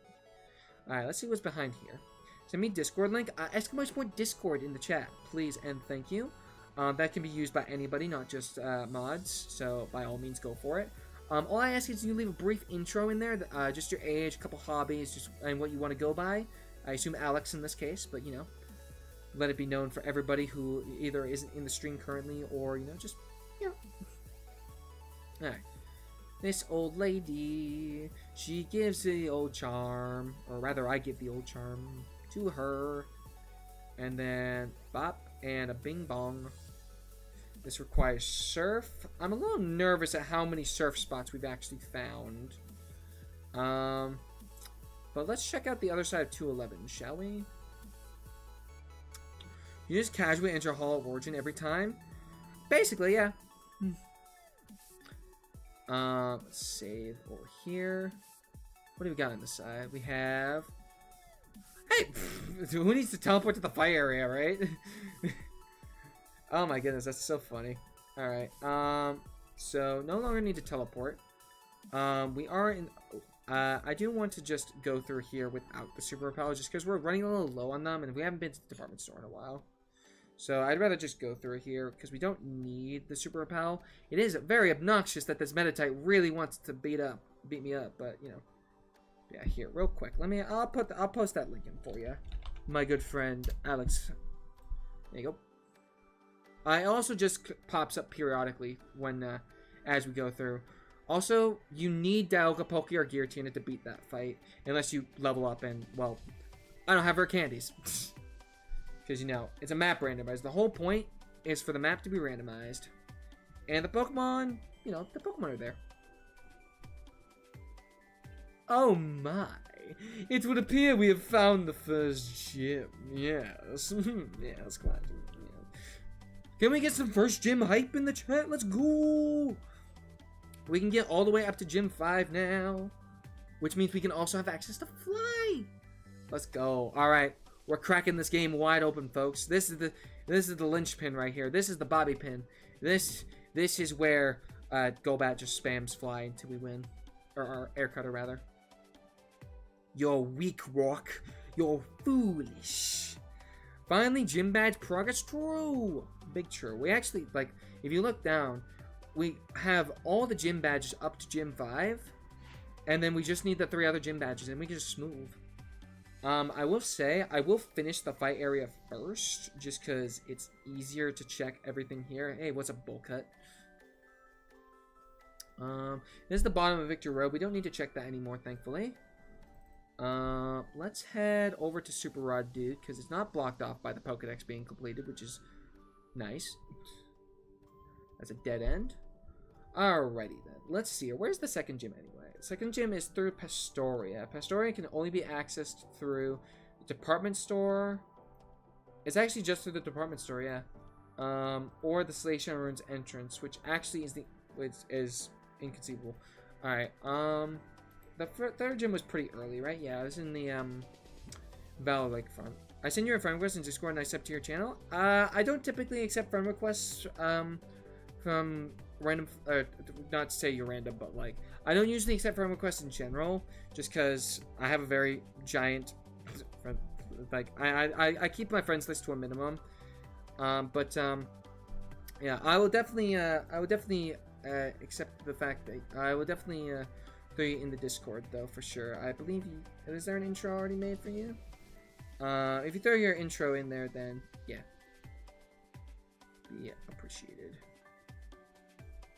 Alright, let's see what's behind here. Send me Discord link. Exclamation Discord in the chat, please and thank you. That can be used by anybody, not just mods, so by all means go for it. All I ask is you leave a brief intro in there, just your age, a couple hobbies, and what you want to go by. I assume Alex in this case, but you know. Let it be known for everybody who either isn't in the stream currently or, you know, just, you know. Alright. This old lady, she gives the old charm, or rather I give the old charm to her. And then bop and a bing bong. This requires surf. I'm a little nervous at how many surf spots we've actually found. But let's check out the other side of 211, shall we? You just casually enter Hall of Origin every time? Basically, yeah. Let's save over here. What do we got on this side? We have... Hey! Who needs to teleport to the fight area, right? Oh my goodness, that's so funny. Alright, So, no longer need to teleport. We are in... I do want to just go through here without the super repel, just because we're running a little low on them, and we haven't been to the department store in a while. So, I'd rather just go through here, because we don't need the super repel. It is very obnoxious that this Meditite really wants to beat me up, but, you know. Yeah, here, real quick. I'll post that link in for you. My good friend, Alex. There you go. I also just pops up periodically when, as we go through. Also, you need Dialga, Poke, or Giratina to beat that fight. Unless you level up and, well, I don't have rare candies. Because, you know, it's a map randomized. The whole point is for the map to be randomized. And the Pokemon, you know, the Pokemon are there. Oh my. It would appear we have found the first gym. Yes. Yes, glad to. Yeah. Can we get some first gym hype in the chat? Let's go. We can get all the way up to gym 5 now. Which means we can also have access to fly. Let's go. Alright. We're cracking this game wide open, folks. This is the linchpin right here. This is the bobby pin. This is where Golbat just spams fly until we win. Or air cutter rather. You're weak, Rock. You're foolish. Finally, gym badge progress. True. Big true. We actually, like, if you look down, we have all the gym badges up to gym 5. And then we just need the 3 other gym badges, and we can just smooth. I will say, I will finish the fight area first, just because it's easier to check everything here. Hey, what's a bowl cut? This is the bottom of Victory Road. We don't need to check that anymore, thankfully. Let's head over to Super Rod Dude, because it's not blocked off by the Pokedex being completed, which is nice. That's a dead end. Alrighty then. Let's see here. Where's the second gym anyway? The second gym is through Pastoria. Pastoria can only be accessed through the department store. It's actually just through the department store, yeah. Or the Salation Ruins entrance, which actually is inconceivable. Alright, the third gym was pretty early, right? Yeah, it was in the, Valor Lake front. I send you a friend request and Discord and I accept to your channel. I don't typically accept friend requests, from random, not to say you're random, but, like, I don't usually accept friend requests in general, just because I have a very giant, like, I keep my friends list to a minimum. Yeah, I will definitely accept the fact that I will definitely, throw you in the Discord, though, for sure. I believe you... Is there an intro already made for you? If you throw your intro in there, then, yeah. Be appreciated.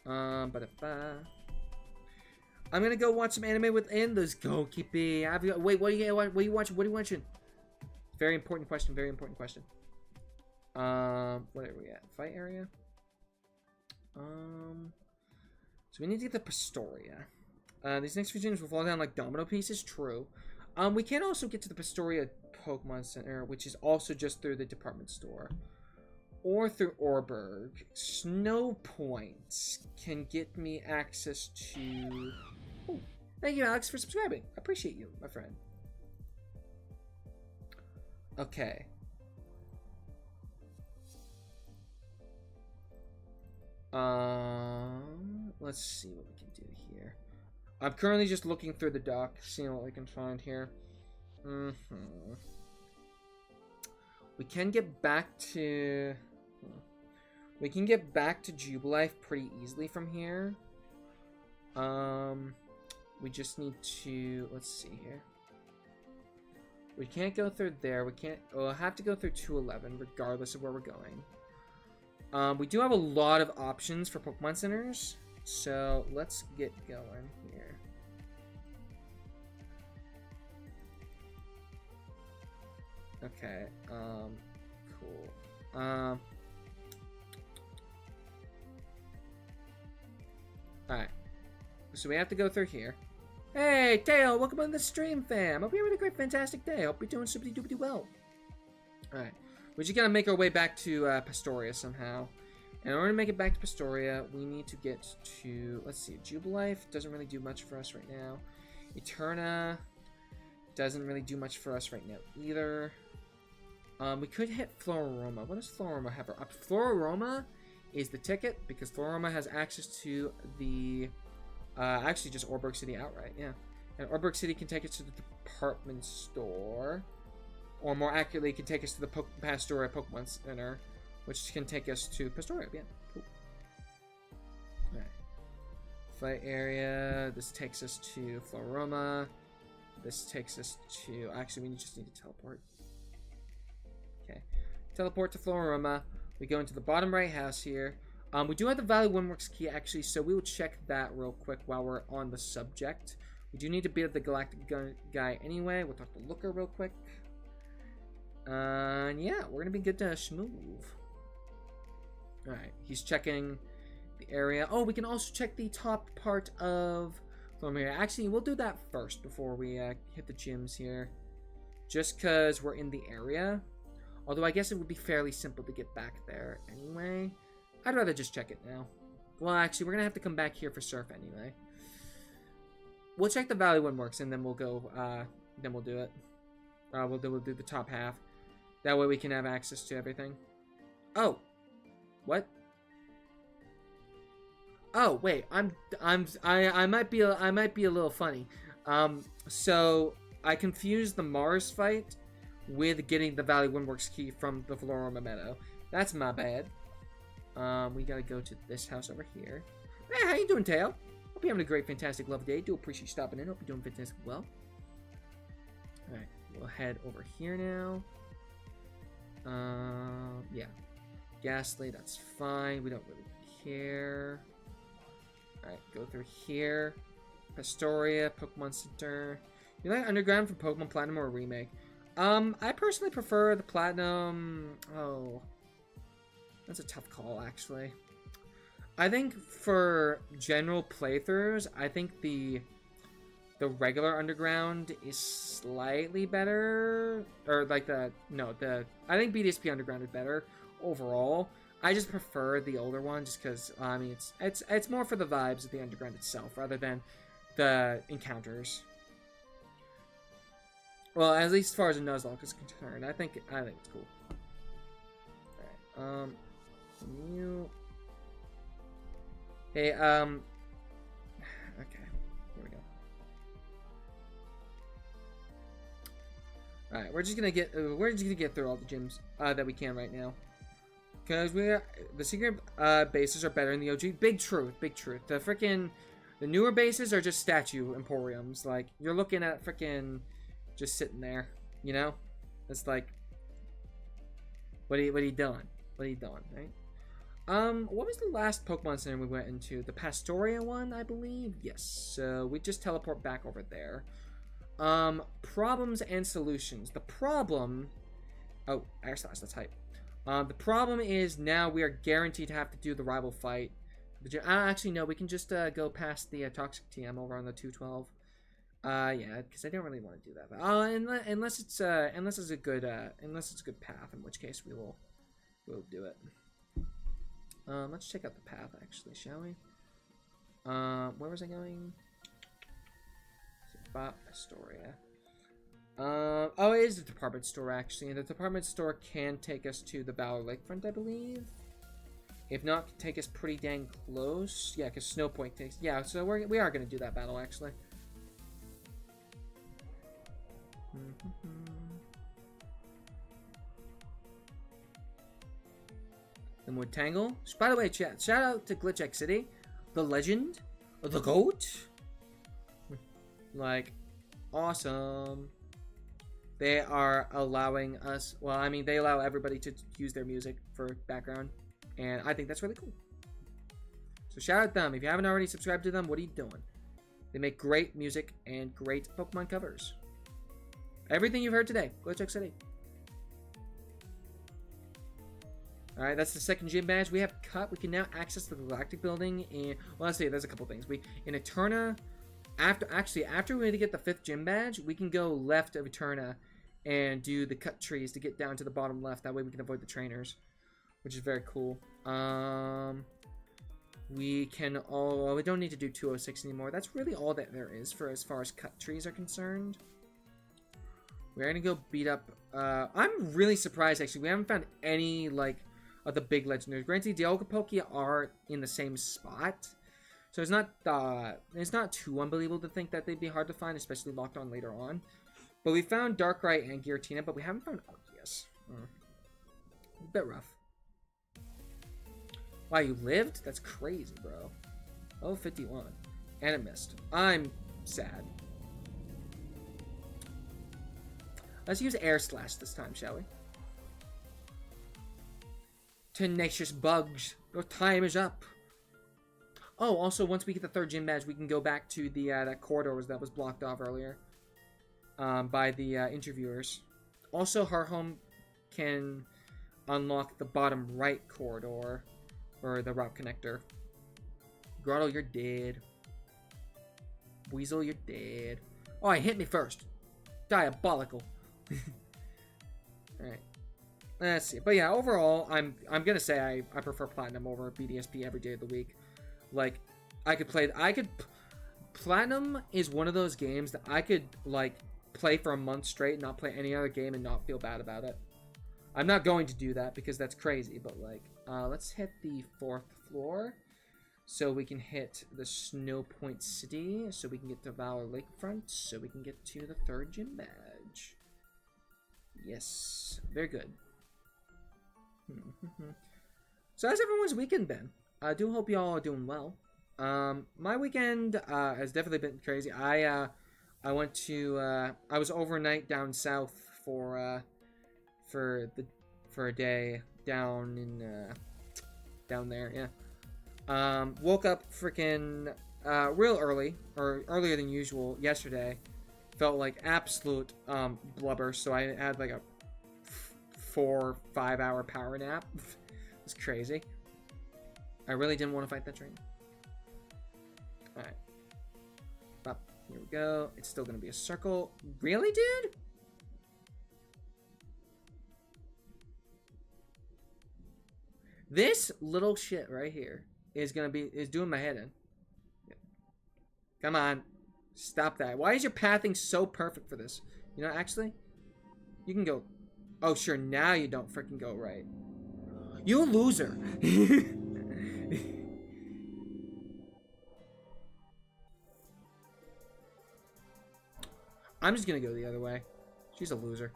I'm gonna go watch some anime with Let's go, Kippy. Wait, what are you watching? Very important question, very important question. What are we at? Fight area? So we need to get the Pastoria. These next few gyms will fall down like domino pieces. True. We can also get to the Pastoria Pokemon Center, which is also just through the department store. Or through Orberg. Snow Points can get me access to... Oh, thank you, Alex, for subscribing. I appreciate you, my friend. Okay. Let's see what we can do here. I'm currently just looking through the dock, seeing what we can find here. We can get back to... We can get back to Jubilife pretty easily from here. We just need to... Let's see here. We can't go through there. We can't... We'll have to go through 211 regardless of where we're going. We do have a lot of options for Pokemon Centers. So, let's get going here. Okay, cool. Alright. So we have to go through here. Hey, Tail, welcome on the stream, fam. Hope you're having a great, fantastic day. Hope you're doing super duper well. Alright. We just gotta make our way back to Pastoria somehow. And in order to make it back to Pastoria, we need to get to... Let's see. Jubilife doesn't really do much for us right now. Eterna doesn't really do much for us right now either. We could hit Floraroma. What does Floraroma have? Floraroma is the ticket, because Floroma has access to the, actually just Orberg City outright, yeah. And Orberg City can take us to the department store, or more accurately, can take us to the Pastoria Pokemon Center, which can take us to Pastoria, yeah, cool. Alright. Fight area, this takes us to Floroma. This takes us to, actually we just need to teleport. Okay, teleport to Floroma. We go into the bottom right house here. We do have the Valley Windworks key actually, so we will check that real quick while we're on the subject. We do need to beat up the Galactic guy anyway. We'll talk to Looker real quick. And yeah, we're gonna be good to schmoove. Alright, he's checking the area. Oh, we can also check the top part of Floroma here. Actually, we'll do that first before we hit the gyms here. Just because we're in the area. Although I guess it would be fairly simple to get back there anyway. I'd rather just check it now. Well, actually, we're going to have to come back here for Surf anyway. We'll check the Valley Windworks and then we'll go, then we'll do it. We'll do the top half. That way we can have access to everything. Oh! What? Oh, wait, I might be a little funny. So I confused the Mars fight with getting the Valley Windworks key from the Floroma Meadow. That's my bad. We gotta go to this house over here. Hey, how you doing, Tail? Hope you're having a great, fantastic, lovely day. Do appreciate you stopping in. Hope you're doing fantastic well. Alright, we'll head over here now. Yeah. Ghastly, that's fine. We don't really care. Alright, go through here. Pastoria, Pokemon Center. You like Underground from Pokemon Platinum or Remake? I personally prefer the Platinum. Oh. That's a tough call, actually. I think for general playthroughs, I think the regular Underground is slightly better. Or like I think BDSP Underground is better overall. I just prefer the older one just because, I mean, it's more for the vibes of the Underground itself rather than the encounters. Well, at least as far as a Nuzlocke is concerned, I think it's cool. Alright, you... Hey, okay, here we go. Alright, we're just gonna get through all the gyms that we can right now. Because the secret bases are better than the OG. Big truth, big truth. The newer bases are just statue emporiums. Like, you're looking at frickin' just sitting there, you know? It's like, what are you doing? What are you doing, right? What was the last Pokemon Center we went into? The Pastoria one, I believe? Yes. So, we just teleport back over there. Problems and solutions. The problem... Oh, Airslash, that's hype. The problem is now we are guaranteed to have to do the rival fight. Actually, no, we can just go past the Toxic TM over on the 212. Yeah, because I don't really want to do that. But, unless it's a good path, in which case we'll do it. Let's check out the path actually, shall we? Where was I going? Astoria. Oh, it is the department store actually, and the department store can take us to the Valor Lakefront, I believe. If not, can take us pretty dang close. Yeah, because Snowpoint takes. Yeah, so we are going to do that battle actually. The Mood Tangle. By the way, chat, shout out to Glitch City, the legend, the GOAT. Like, awesome. They are allowing us, well, I mean, they allow everybody to use their music for background, and I think that's really cool. So shout out them. If you haven't already subscribed to them, what are you doing? They make great music and great Pokemon covers. Everything you've heard today, Glitch City. Alright, that's the second gym badge we have cut. We can now access the Galactic Building, and, well, let's see, there's a couple things. In Eterna, after we get the 5th gym badge, we can go left of Eterna and do the cut trees to get down to the bottom left. That way we can avoid the trainers, which is very cool. We don't need to do 206 anymore. That's really all that there is for as far as cut trees are concerned. We're gonna go beat up, I'm really surprised actually. We haven't found any, like, of the big legendaries. Granted, the Okapoke are in the same spot, so it's not too unbelievable to think that they'd be hard to find, especially locked on later on. But we found Darkrai and Giratina, but we haven't found Arceus. A bit rough. Wow, you lived? That's crazy, bro. Oh, 51. And it missed. I'm sad. Let's use Air Slash this time, shall we? Tenacious bugs. Your time is up. Oh, also, once we get the 3rd gym badge, we can go back to the that corridor that was blocked off earlier by the interviewers. Also, her home can unlock the bottom right corridor, or the route connector. Grotto, you're dead. Weasel, you're dead. Oh, it hit me first. Diabolical. Alright. Let's see. But yeah, overall, I'm gonna say I prefer Platinum over BDSP every day of the week. Like, Platinum is one of those games that I could, like, play for a month straight and not play any other game and not feel bad about it. I'm not going to do that because that's crazy, but, like, let's hit the 4th floor so we can hit the Snow Point City, so we can get to Valor Lakefront, so we can get to the 3rd gym badge. Yes, very good. So how's everyone's weekend been? I do hope y'all are doing well. My weekend has definitely been crazy. I went to I was overnight down south for a day down in down there. Yeah. Woke up freaking real early, or earlier than usual yesterday. Felt like absolute blubber, so I had like a 4-5 hour power nap. It was crazy. I really didn't want to fight that train. Alright. Up. Here we go. It's still going to be a circle. Really, dude? This little shit right here is doing my head in. Come on. Stop that. Why is your pathing so perfect for this? You know, actually, you can go. Oh, sure. Now you don't freaking go right. You loser. I'm just gonna go the other way. She's a loser.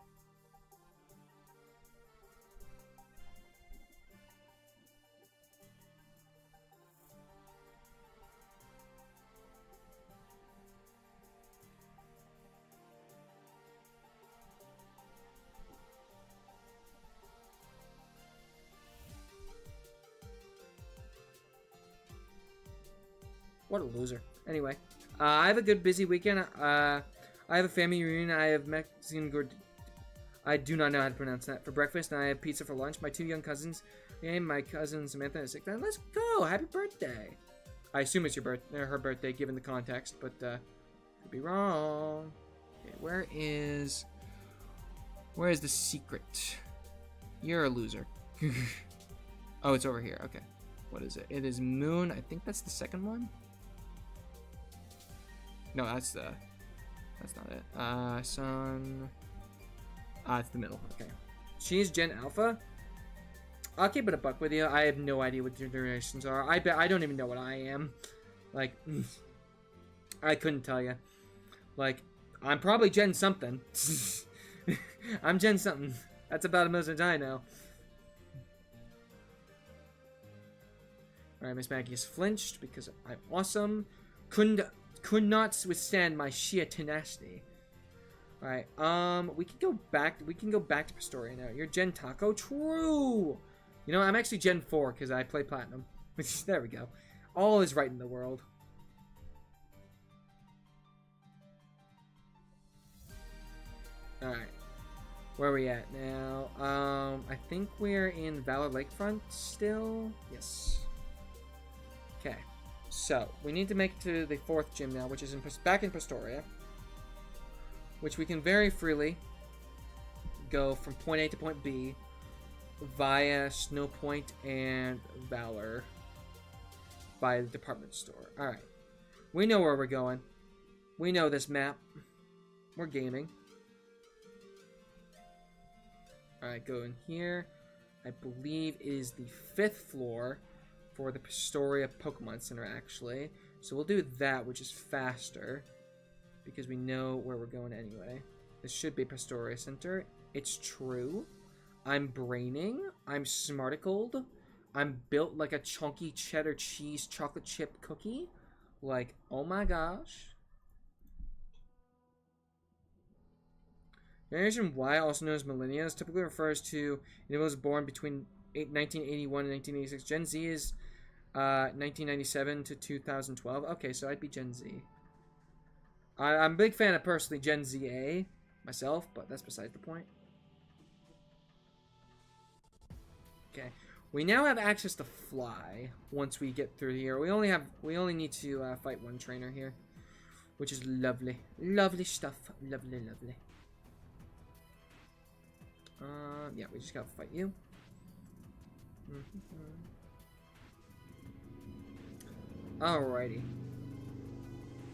What a loser. Anyway, I have a good busy weekend. I have a family reunion. I have Mexican good. I do not know how to pronounce that for breakfast, and I have pizza for lunch. My 2 young cousins, and my cousin Samantha is 6. Let's go! Happy birthday! I assume it's her birthday, given the context, but could be wrong. Okay, where is the secret? You're a loser. Oh, it's over here. Okay, what is it? It is Moon. I think that's the second one. No, that's not it. Sun. It's the middle. Okay. She's Gen Alpha. I'll keep it a buck with you. I have no idea what your generations are. I don't even know what I am. Like, I couldn't tell you. Like, I'm probably Gen something. I'm Gen something. That's about as much as I know. Alright, Miss Maggie is flinched because I'm awesome. Could not withstand my sheer tenacity. Alright, we can go back to Pastoria now. You're Gen Taco? True! You know, I'm actually Gen 4 because I play Platinum. There we go. All is right in the world. Alright. Where are we at now? I think we're in Valor Lakefront still. Yes. Okay. So, we need to make it to the 4th gym now, which is back in Pastoria. Which we can very freely go from point A to point B via Snow Point and Valor by the department store. Alright. We know where we're going. We know this map. We're gaming. Alright, go in here. I believe is the 5th floor for the Pastoria Pokemon Center, actually. So we'll do that, which is faster, because we know where we're going anyway. This should be Pastoria Center. It's true. I'm braining. I'm smarticled. I'm built like a chunky cheddar cheese chocolate chip cookie. Like, oh my gosh. Generation Y, also known as millennials, typically refers to individuals born between 1981 and 1986. Gen Z is 1997 to 2012. Okay, so I'd be Gen Z. I'm a big fan of personally Gen ZA myself, but that's besides the point. Okay, we now have access to fly once we get through here. We only need to fight one trainer here, which is lovely. Lovely stuff. Lovely, lovely. Yeah, we just gotta fight you. Alrighty.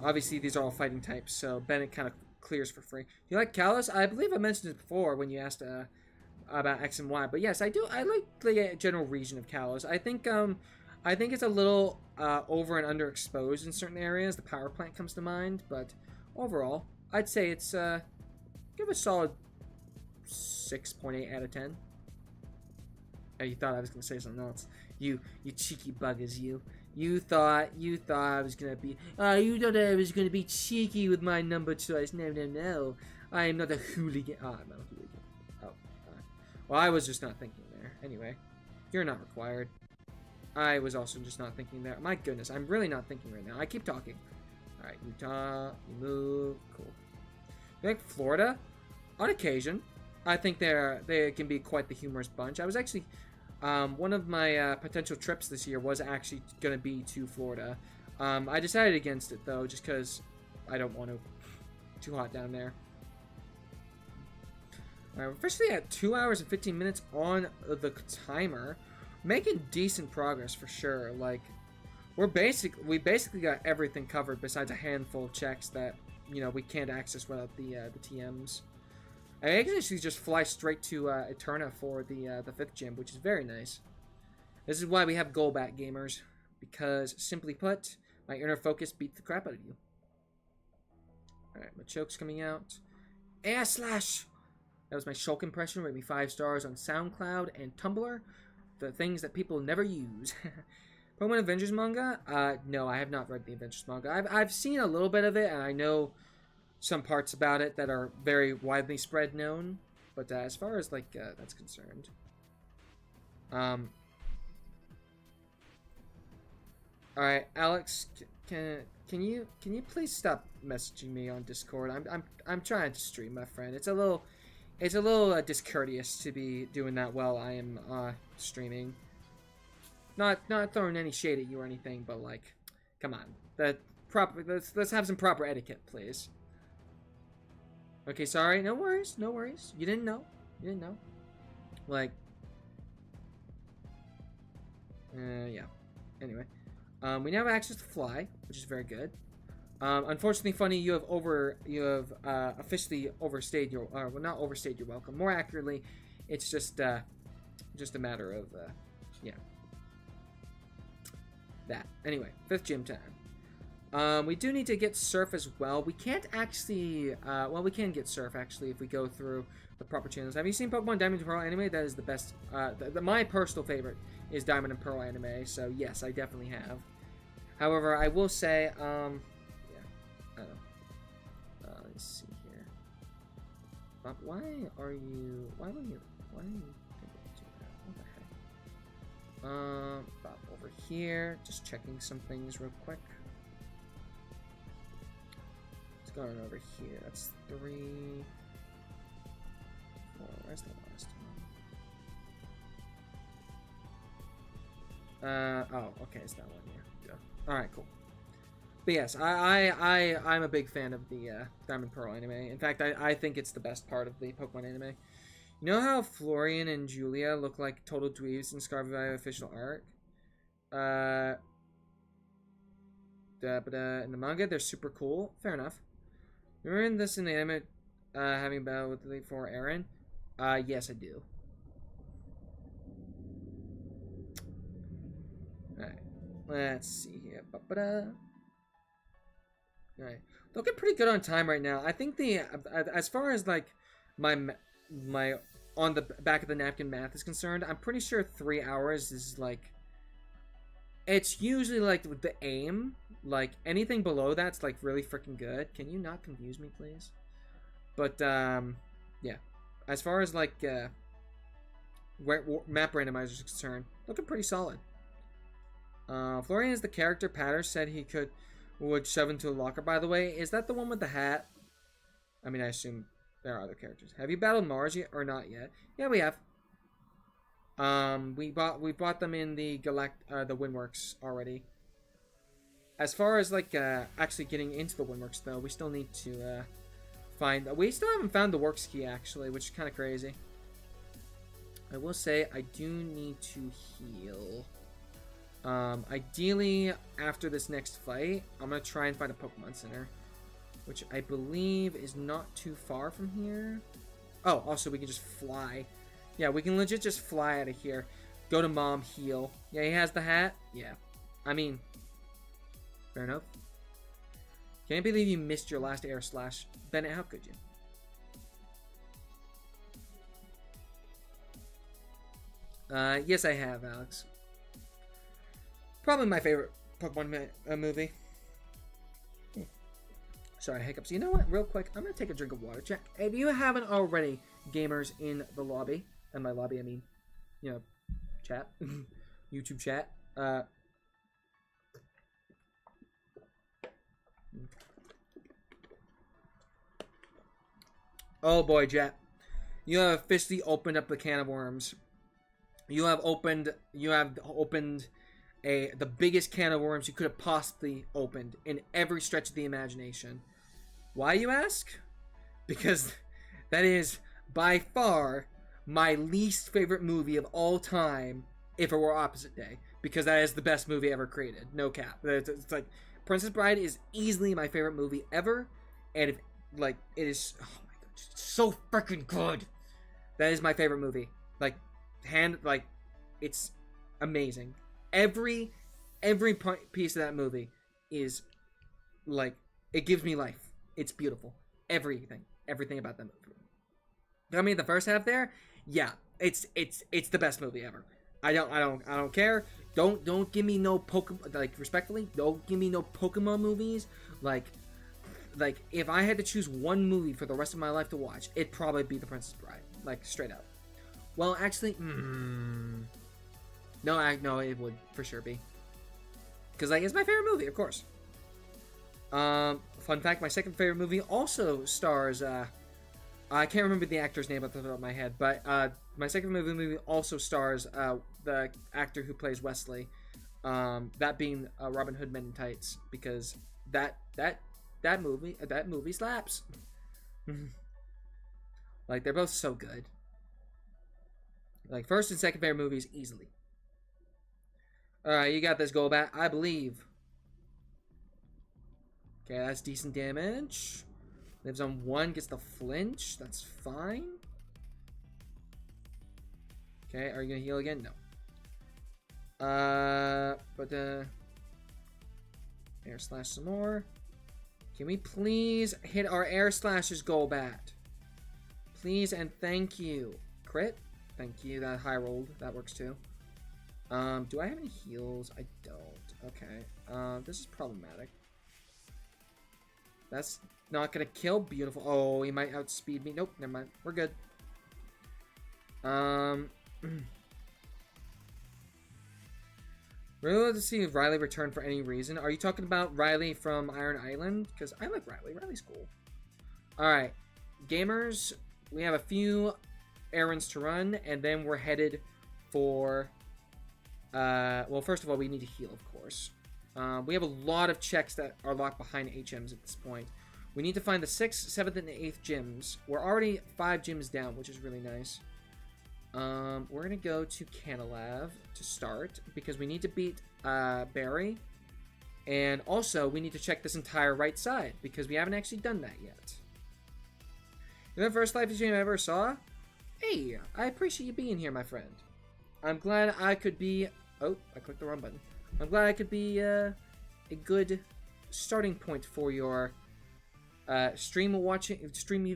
Obviously, these are all fighting types, so Bennett kind of clears for free. Do you like Kalos? I believe I mentioned it before when you asked about X and Y, but yes, I do. I like the general region of Kalos. I think it's a little over and underexposed in certain areas. The power plant comes to mind, but overall, I'd say it's give a solid 6.8 out of 10. Oh, you thought I was gonna say something else. You cheeky buggers, you. You thought I was gonna be. You thought I was gonna be cheeky with my number choice. No, no, no. I am not a hooligan. I'm not a hooligan. Oh. Well, I was just not thinking there. Anyway, you're not required. I was also just not thinking there. My goodness, I'm really not thinking right now. I keep talking. All right, you talk, you move. Cool. You like Florida? On occasion. I think they can be quite the humorous bunch. I was actually, one of my potential trips this year was actually going to be to Florida. I decided against it, though, just because I don't want to. Too hot down there. Alright, we're officially at 2 hours and 15 minutes on the timer. Making decent progress, for sure. Like, we basically got everything covered besides a handful of checks that, you know, we can't access without the TMs. I can actually just fly straight to Eterna for the 5th gym, which is very nice. This is why we have Golbat gamers, because simply put, my inner focus beats the crap out of you. Alright, my choke's coming out. Air slash! That was my Shulk impression, rated me 5 stars on SoundCloud and Tumblr. The things that people never use. Pokemon Avengers manga? No, I have not read the Avengers manga. I've seen a little bit of it, and I know some parts about it that are very widely spread known, but as far as like that's concerned, all right, Alex, can you please stop messaging me on Discord? I'm trying to stream, my friend. It's a little discourteous to be doing that while I am streaming. Not throwing any shade at you or anything, but like, come on, let's have some proper etiquette, please. Okay, sorry. No worries. No worries. You didn't know. You didn't know. Like, yeah. Anyway, we now have access to fly, which is very good. Unfortunately, Funny, you have officially overstayed your, well, not overstayed your welcome. More accurately, it's just a matter of, yeah. That. Anyway, 5th gym time. We do need to get Surf as well. We can't actually, well, we can get Surf, actually, if we go through the proper channels. Have you seen Pokemon Diamond and Pearl anime? That is the best, my personal favorite is Diamond and Pearl anime, so yes, I definitely have. However, I will say, yeah, I don't know. Let's see here. Bob, why are you thinking of doing that? What the heck? Bob, over here, just checking some things real quick. Going over here. That's 3, 4. Where's the last one? Oh, okay, it's that one here. Yeah. All right, cool. But yes, I'm a big fan of the Diamond Pearl anime. In fact, I think it's the best part of the Pokemon anime. You know how Florian and Julia look like total dweebs in Scarlet official art? In the manga, they're super cool. Fair enough. Remember this in the anime, having a battle with the Elite Four Aaron? Yes, I do. Let's see here. Ba-ba-da. All right, looking pretty good on time right now. I think as far as like my on the back of the napkin math is concerned, I'm pretty sure 3 hours is like, it's usually like the aim. Like anything below that's like really freaking good. Can you not confuse me, please? But yeah, as far as like where map randomizer is concerned, looking pretty solid. Florian is the character Patter said he would shove into a locker. By the way, is that the one with the hat? I mean, I assume there are other characters. Have you battled Mars yet or not yet? Yeah, we have. We bought them in the the Windworks already. As far as like actually getting into the Windworks though, we still need to we still haven't found the Works key actually, which is kind of crazy. I will say I do need to heal. Ideally, after this next fight, I'm going to try and find a Pokemon Center, which I believe is not too far from here. Oh, also, we can just fly. Yeah, we can legit just fly out of here. Go to Mom, heal. Yeah, he has the hat. Yeah. I mean, fair enough. Can't believe you missed your last air slash. Bennett, how could you? Yes, I have, Alex. Probably my favorite Pokemon movie. Sorry, hiccups. You know what? Real quick, I'm going to take a drink of water. Check. If you haven't already, gamers in the lobby, and by lobby I mean, you know, chat, YouTube chat. Oh boy, chat. You have officially opened up the can of worms. You have opened the biggest can of worms you could have possibly opened in every stretch of the imagination. Why, you ask? Because that is by far my least favorite movie of all time if it were opposite day. Because that is the best movie ever created. No cap. It's like, Princess Bride is easily my favorite movie ever. And if, like, it is, oh my god, it's so freaking good. That is my favorite movie. Like, it's amazing. Every piece of that movie is like, it gives me life. It's beautiful. Everything about that movie. I mean, the first half there, yeah, it's the best movie ever. I don't care. Don't give me no Pokemon, like, respectfully, don't give me no Pokemon movies. Like if I had to choose one movie for the rest of my life to watch, it'd probably be The Princess Bride. Like, straight up. Well, actually, no, it would for sure be. Because, like, it's my favorite movie, of course. Fun fact, my second favorite movie also stars, I can't remember the actor's name off the top of my head, but, my second movie also stars, the actor who plays Wesley. That being, Robin Hood Men in Tights, because that movie slaps. Like, they're both so good. Like, first and second favorite movies, easily. Alright, you got this, Golbat, I believe. Okay, that's decent damage. Lives on 1, gets the flinch. That's fine. Okay, are you gonna heal again? No. Air slash some more. Can we please hit our air slashes, Golbat? Please and thank you. Crit? Thank you. That high rolled. That works too. Do I have any heals? I don't. Okay. This is problematic. That's not gonna kill. Beautiful. Oh, he might outspeed me. Nope, never mind. We're good. Really love to see if Riley return for any reason. Are you talking about Riley from Iron Island? Because I like Riley. Riley's cool. Alright. Gamers, we have a few errands to run, and then we're headed for... well, first of all, we need to heal, of course. We have a lot of checks that are locked behind HMs at this point. We need to find the 6th, 7th, and 8th gyms. We're already 5 gyms down, which is really nice. We're going to go to Canalav to start, because we need to beat Barry. And also, we need to check this entire right side, because we haven't actually done that yet. You're the first live stream I ever saw? Hey, I appreciate you being here, my friend. I'm glad I could be... Oh, I clicked the wrong button. I'm glad I could be a good starting point for your stream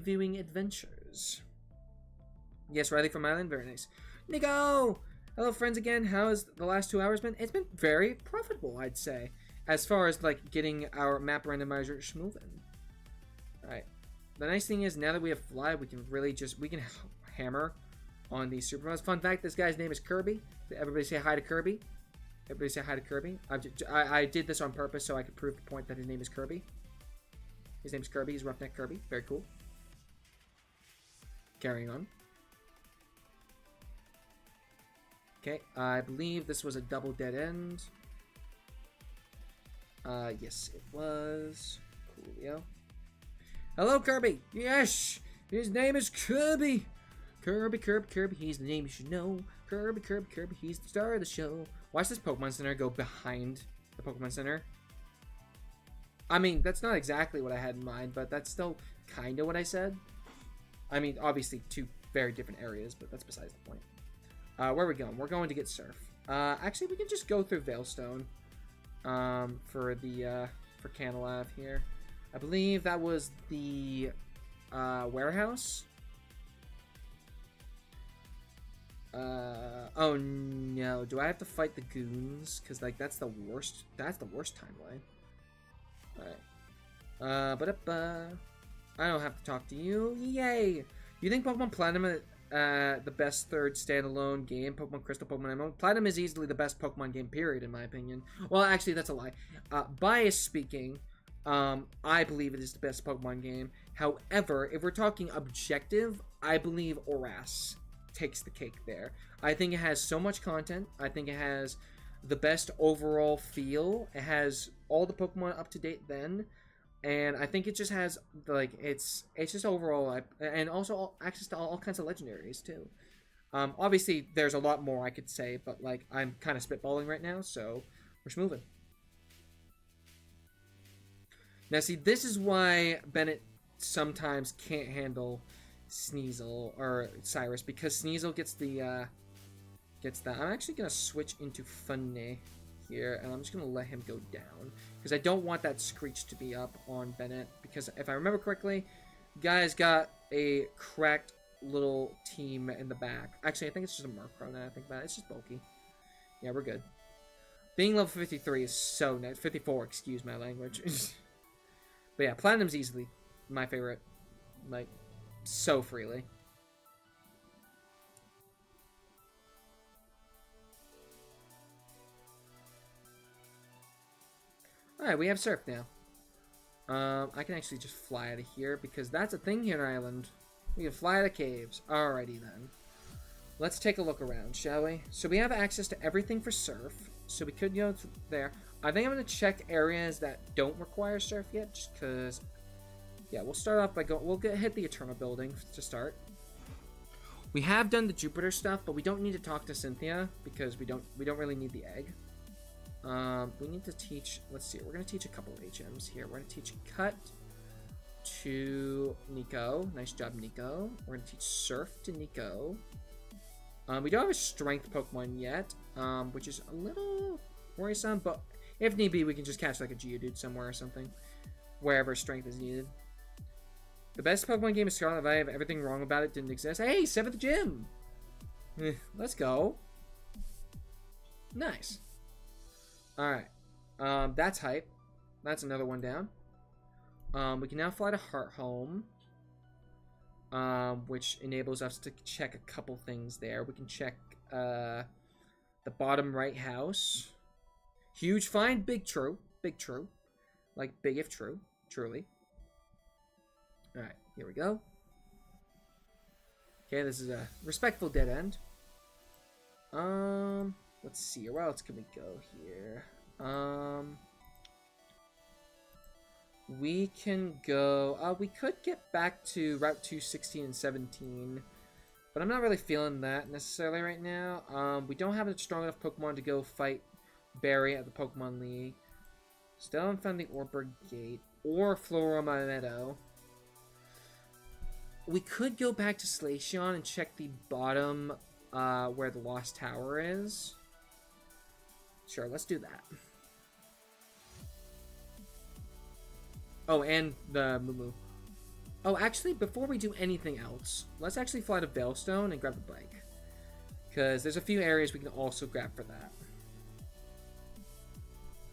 viewing adventures. Yes, Riley from Ireland, very nice. Nico! Hello, friends again. How has the last 2 hours been? It's been very profitable, I'd say, as far as like getting our map randomizer moving. All right. The nice thing is now that we have fly, we can really hammer on these supermodels. Fun fact: this guy's name is Kirby. Everybody say hi to Kirby. Everybody say hi to Kirby. I did this on purpose so I could prove the point that his name is Kirby. His name's Kirby. He's Roughneck Kirby. Very cool. Carrying on. Okay, I believe this was a double dead end. Yes, it was. Coolio. Hello, Kirby! Yes! His name is Kirby! Kirby, he's the name you should know. Kirby, he's the star of the show. Watch this Pokemon Center go behind the Pokemon Center. I mean, that's not exactly what I had in mind, but that's still kind of what I said. I mean, obviously, two very different areas, but that's besides the point. Where are we going? We're going to get Surf. Actually, we can just go through Veilstone for Canalave here. I believe that was the warehouse. Oh no, do I have to fight the goons? Because like that's the worst timeline. Alright. I don't have to talk to you. Yay! You think Pokemon Platinum is the best third standalone game? Pokemon Crystal, Pokemon Emerald. Platinum is easily the best Pokemon game, period, in my opinion. Well, actually, that's a lie. Bias speaking, I believe it is the best Pokemon game. However, if we're talking objective, I believe Oras takes the cake there. I think it has so much content. I think it has the best overall feel. It has all the Pokemon up to date then, and I think it just has like it's just overall, and also access to all kinds of legendaries too. Obviously there's a lot more I could say, but like I'm kind of spitballing right now, so we're just moving. Now see, this is why Bennett sometimes can't handle Sneasel or Cyrus, because Sneasel gets that. I'm actually gonna switch into Funny here, and I'm just gonna let him go down because I don't want that Screech to be up on Bennett, because if I remember correctly, guy's got a cracked little team in the back. Actually, I think it's just a Murkrow now I think about it. It's just bulky. Yeah, we're good. Being level 53 is so nice. 54, excuse my language. But yeah, Platinum's easily my favorite, like, so freely. Alright, we have Surf now. I can actually just fly out of here, because that's a thing here in Ireland. We can fly out of caves. Alrighty then. Let's take a look around, shall we? So we have access to everything for Surf, so we could go there. I think I'm going to check areas that don't require Surf yet, just because... Yeah, we'll start off by hit the Eternal Building to start. We have done the Jupiter stuff, but we don't need to talk to Cynthia, because we don't really need the egg. We need to teach, let's see, we're going to teach a couple of HMs here. We're going to teach Cut to Nico. Nice job, Nico. We're going to teach Surf to Nico. We don't have a Strength Pokemon yet, which is a little worrisome, but if need be, we can just catch like a Geodude somewhere or something, wherever Strength is needed. The best Pokemon game is Scarlet. If I have everything wrong about it, didn't exist. Hey, 7th gym! Let's go. Nice. Alright. That's hype. That's another one down. We can now fly to Hearthome, which enables us to check a couple things there. We can check the bottom right house. Huge find, big true. Big true. Like big if true. Truly. Alright, here we go. Okay, this is a respectful dead end. Let's see, where else can we go here? We can go, we could get back to Route 216 and 17, but I'm not really feeling that necessarily right now. We don't have a strong enough Pokemon to go fight Barry at the Pokemon League. Still haven't found the Orberg Gate or Floroma Meadow. We could go back to Slaceon and check the bottom where the Lost Tower is. Sure, let's do that. Oh, and the Moo. Oh, actually, before we do anything else, let's actually fly to Veilstone and grab the bike. Because there's a few areas we can also grab for that.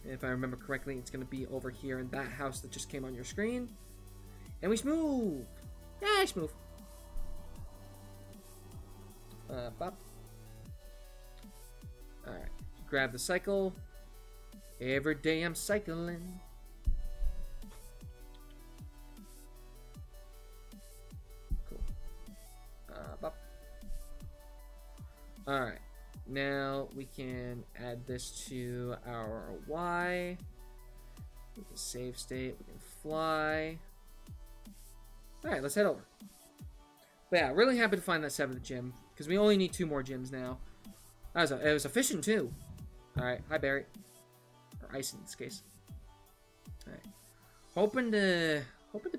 If I remember correctly, it's going to be over here in that house that just came on your screen. And we smooth! Yeah, smooth. Bop. Alright. Grab the cycle. Every day I'm cycling. Cool. Bop. Alright. Now we can add this to our Y. We can save state. We can fly. Alright, let's head over. But yeah, really happy to find that 7th gym. Because we only need 2 more gyms now. It was efficient too. Alright, hi Barry. Or Ice in this case. Alright. Hoping to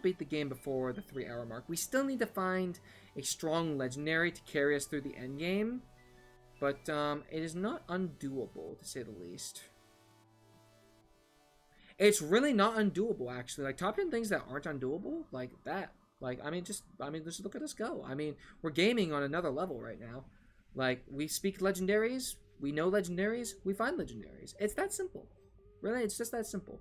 beat the game before the 3-hour mark. We still need to find a strong legendary to carry us through the end game. But it is not undoable, to say the least. It's really not undoable, actually. Like, top 10 things that aren't undoable, like that. Like, just look at us go. I mean, we're gaming on another level right now. Like, we speak legendaries, we know legendaries, we find legendaries. It's that simple. Really, it's just that simple.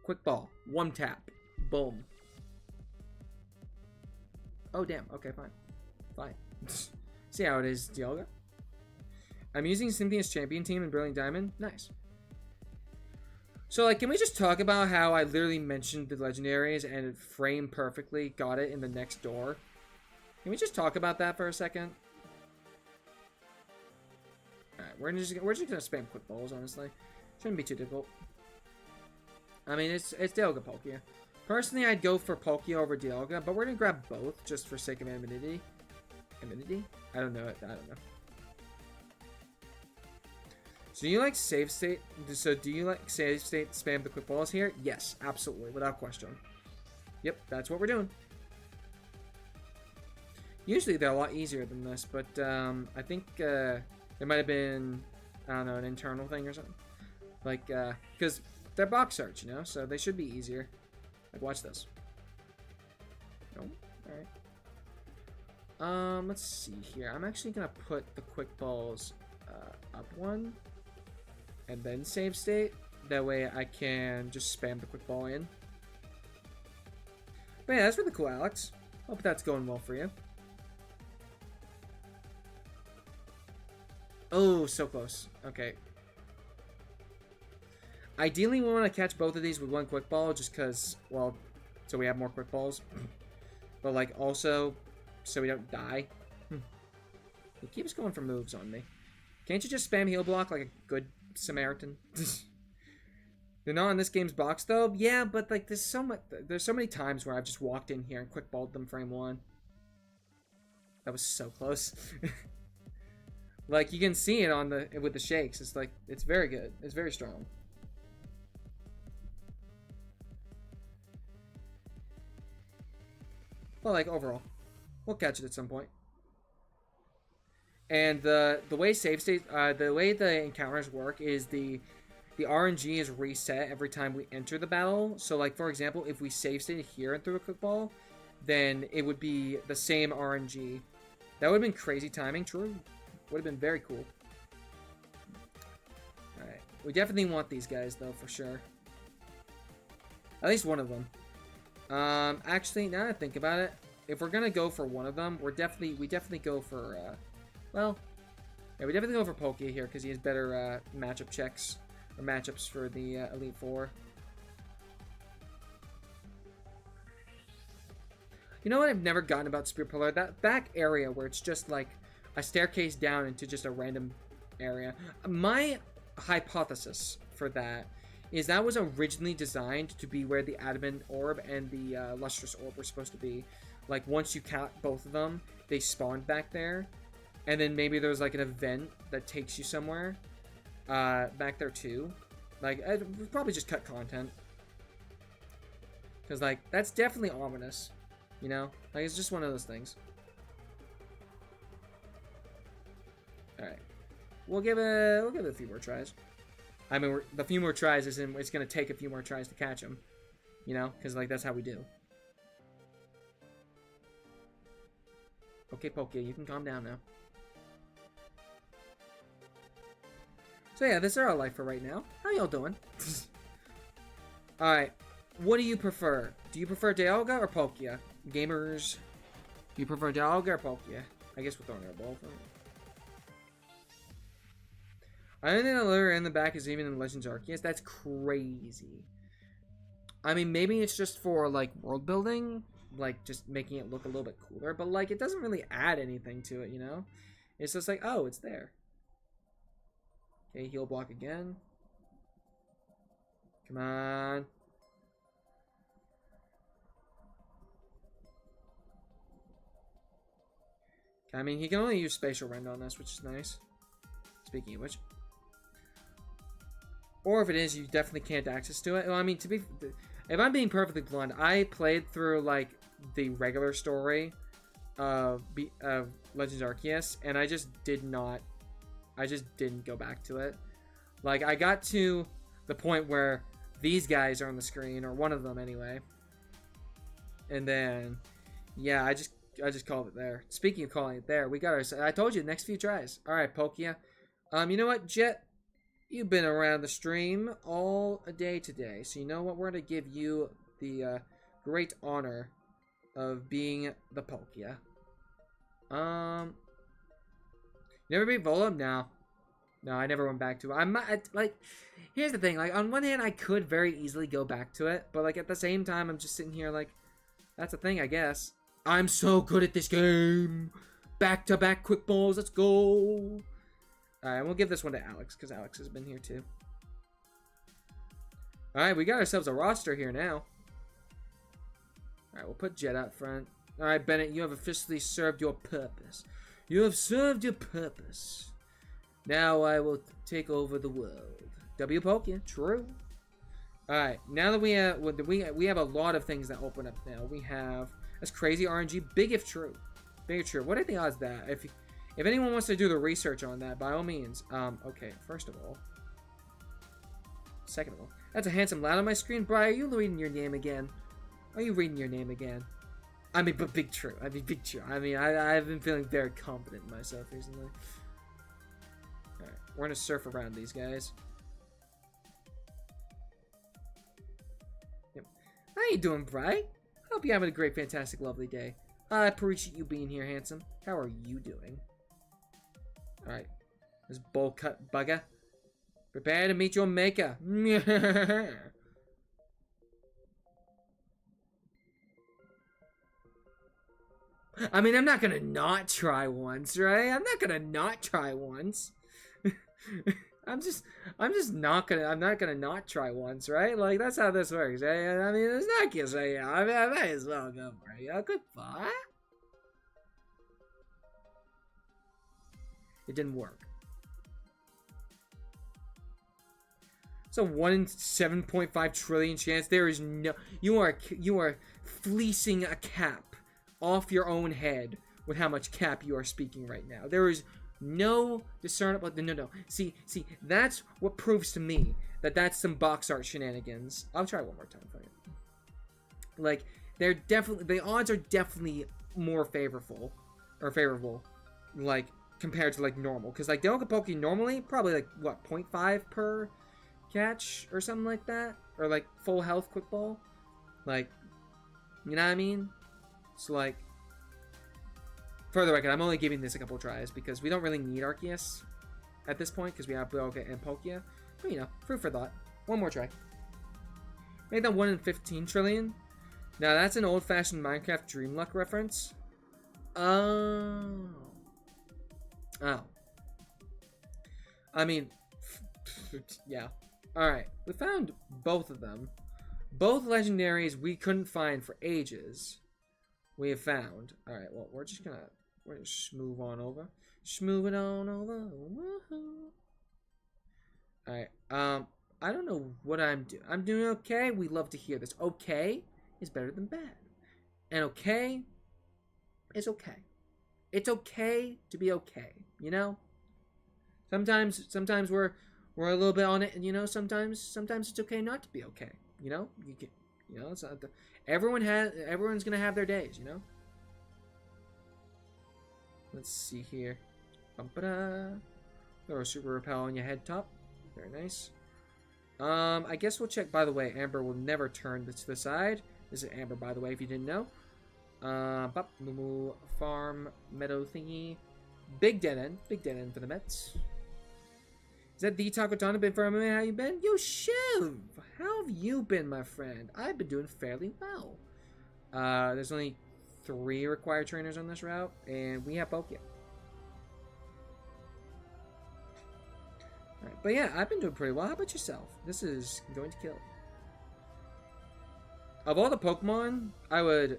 Quick ball. 1 tap. Boom. Oh, damn. Okay, fine. Fine. See how it is, Dialga. I'm using Cynthia's champion team in Brilliant Diamond. Nice. So, like, can we just talk about how I literally mentioned the legendaries and it framed perfectly got it in the next door? Can we just talk about that for a second? Alright, we're just gonna spam quick balls, honestly. Shouldn't be too difficult. I mean, it's Dialga Palkia. Personally, I'd go for Palkia over Dialga, but we're gonna grab both just for sake of anonymity. Anonymity? I don't know. I don't know. So do you like save state? So do you like save state spam the quick balls here? Yes, absolutely, without question. Yep, that's what we're doing. Usually they're a lot easier than this, but I think there might have been, I don't know, an internal thing or something. Like, because they're box search, you know, so they should be easier. Like, watch this. No? Alright. Let's see here. I'm actually gonna put the quick balls up 1. And then save state. That way I can just spam the quick ball in. But yeah, that's really cool, Alex. Hope that's going well for you. Oh, so close. Okay. Ideally, we want to catch both of these with 1 quick ball, just because, well, so we have more quick balls. But, like, also, so we don't die. He keeps going for moves on me. Can't you just spam heal block like a good Samaritan? They're not in this game's box, though. Yeah, but, like, there's so many times where I've just walked in here and quick balled them frame 1. That was so close. Like, you can see it on with the shakes. It's like, it's very good. It's very strong. But, like, overall, we'll catch it at some point. And the way save state, the way the encounters work is the RNG is reset every time we enter the battle. So, like, for example, if we save state here and threw a quick ball, then it would be the same RNG. That would have been crazy timing. True. Would have been very cool. Alright. We definitely want these guys, though, for sure. At least one of them. Actually, now that I think about it, if we're gonna go for one of them, we definitely go for, well, yeah, we definitely go for Palkia here, because he has better, matchup checks, or matchups for the, Elite Four. You know what I've never gotten about Spirit Pillar? That back area where it's just, like, a staircase down into just a random area. My hypothesis for that is that was originally designed to be where the Adamant Orb and the Lustrous Orb were supposed to be. Like, once you count both of them, they spawned back there. And then maybe there was, like, an event that takes you somewhere back there, too. Like, I'd probably just cut content. Because, like, that's definitely ominous. You know? Like, it's just one of those things. Alright. we'll give it a few more tries. I mean, the few more tries is in. It's gonna take a few more tries to catch him, you know, because like that's how we do. Okay, Poke, you can calm down now. So yeah, this is our life for right now. How y'all doing? All right, what do you prefer? Do you prefer Dialga or Palkia? Gamers, do you prefer Dialga or Palkia? I guess we're throwing our ball for it. I don't think the lure in the back is even in Legends Arceus. That's crazy. I mean, maybe it's just for, like, world building. Like, just making it look a little bit cooler. But, like, it doesn't really add anything to it, you know? It's just like, oh, it's there. Okay, heal block again. Come on. I mean, he can only use Spatial Rend on this, which is nice. Speaking of which. Or if it is, you definitely can't access to it. Well, I mean, if I'm being perfectly blunt, I played through, like, the regular story of Legends Arceus, and I just didn't go back to it. Like, I got to the point where these guys are on the screen, or one of them anyway. And then, yeah, I just called it there. Speaking of calling it there, we got our... I told you, next few tries. Alright, Palkia. You know what, Jet? You've been around the stream all day today, so you know what? We're going to give you the great honor of being the Palkia. You never beat Volum? No. No, I never went back to it. Like, here's the thing. Like, on one hand, I could very easily go back to it, but, like, at the same time, I'm just sitting here like, that's a thing, I guess. I'm so good at this game. Back-to-back quick balls. Let's go. Alright, we'll give this one to Alex, because Alex has been here too. Alright, we got ourselves a roster here now. Alright, we'll put Jet out front. Alright, Bennett, you have officially served your purpose. You have served your purpose. Now I will take over the world. W Palkia, true. Alright, now that we have a lot of things that open up now. We have, that's crazy RNG, big if true. Big if true. What are the odds that? If anyone wants to do the research on that, by all means. Okay, first of all. Second of all. That's a handsome lad on my screen. Brian, are you reading your name again? Are you reading your name again? I mean, but big true. I mean, big true. I mean, I've been feeling very confident in myself recently. Alright, we're gonna surf around these guys. Yep. How you doing, Brian? Hope you're having a great, fantastic, lovely day. I appreciate you being here, handsome. How are you doing? Alright. This bowl cut bugger. Prepare to meet your maker. I mean, I'm not gonna not try once, right? I'm not gonna not try once. I'm not gonna not try once, right? Like, that's how this works, right? I mean, it's not kiss right now. I mean, I might as well go for it. Yeah, goodbye. It didn't work. It's a 1 in 7.5 trillion chance. There is no... You are fleecing a cap off your own head with how much cap you are speaking right now. There is no discernible... No. See, that's what proves to me that that's some box art shenanigans. I'll try one more time for you. Like, they're definitely... The odds are definitely more favorable. Like, compared to, like, normal. Because, like, Dialga normally, probably, like, what, 0.5 per catch? Or something like that? Or, like, full health quick ball? Like, you know what I mean? So, like, for the record, I'm only giving this a couple tries because we don't really need Arceus at this point because we have Dialga and Palkia. But, you know, food for thought. One more try. Made that 1 in 15 trillion. Now, that's an old-fashioned Minecraft Dream Luck reference. Oh. I mean, yeah. Alright, we found both of them. Both legendaries we couldn't find for ages. We have found. Alright, well, we're just gonna smooth on over. Smooth it on over. Alright, I don't know what I'm doing. I'm doing okay. We love to hear this. Okay is better than bad. And okay is okay. It's okay to be okay, you know? Sometimes we're a little bit on it, and you know, sometimes it's okay not to be okay. You know, it's not everyone's gonna have their days. You know. Let's see here. Throw a super repel on your head top. Very nice. I guess we'll check. By the way, Amber will never turn to the side. This is Amber, by the way, if you didn't know. Farm meadow thingy. Big dead end for the Mets. Is that the Taco Tana? Been for a minute? How you been? Yo, Shiv! How have you been, my friend? I've been doing fairly well. There's only 3 required trainers on this route, and we have Pokemon. Alright, but yeah, I've been doing pretty well. How about yourself? This is going to kill. Of all the Pokemon, I was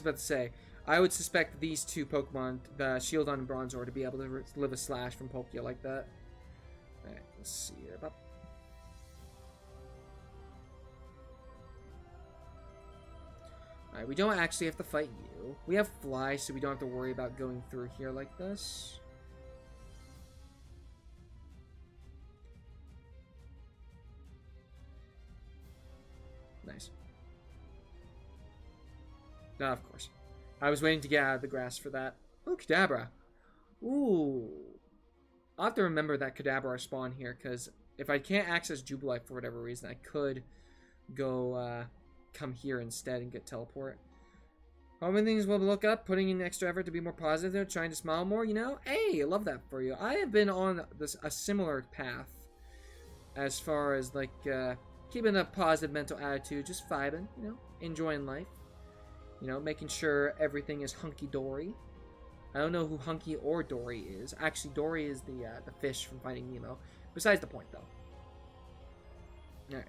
about to say, I would suspect these 2 Pokemon, the Shieldon and Bronzor, to be able to live a slash from Pokemon like that. Alright, let's see here. Alright, we don't actually have to fight you. We have Fly, so we don't have to worry about going through here like this. Nice. No, of course. I was waiting to get out of the grass for that. Oh, Kadabra. Ooh. I'll have to remember that Kadabra spawn here, because if I can't access Jubilife for whatever reason, I could go come here instead and get teleport. How many things will look up, putting in extra effort to be more positive, trying to smile more, you know? Hey, I love that for you. I have been on a similar path as far as, like, keeping a positive mental attitude, just vibing, you know, enjoying life. You know, making sure everything is hunky-dory. I don't know who Hunky or Dory is. Actually, Dory is the fish from Finding Nemo. Besides the point, though. Alright.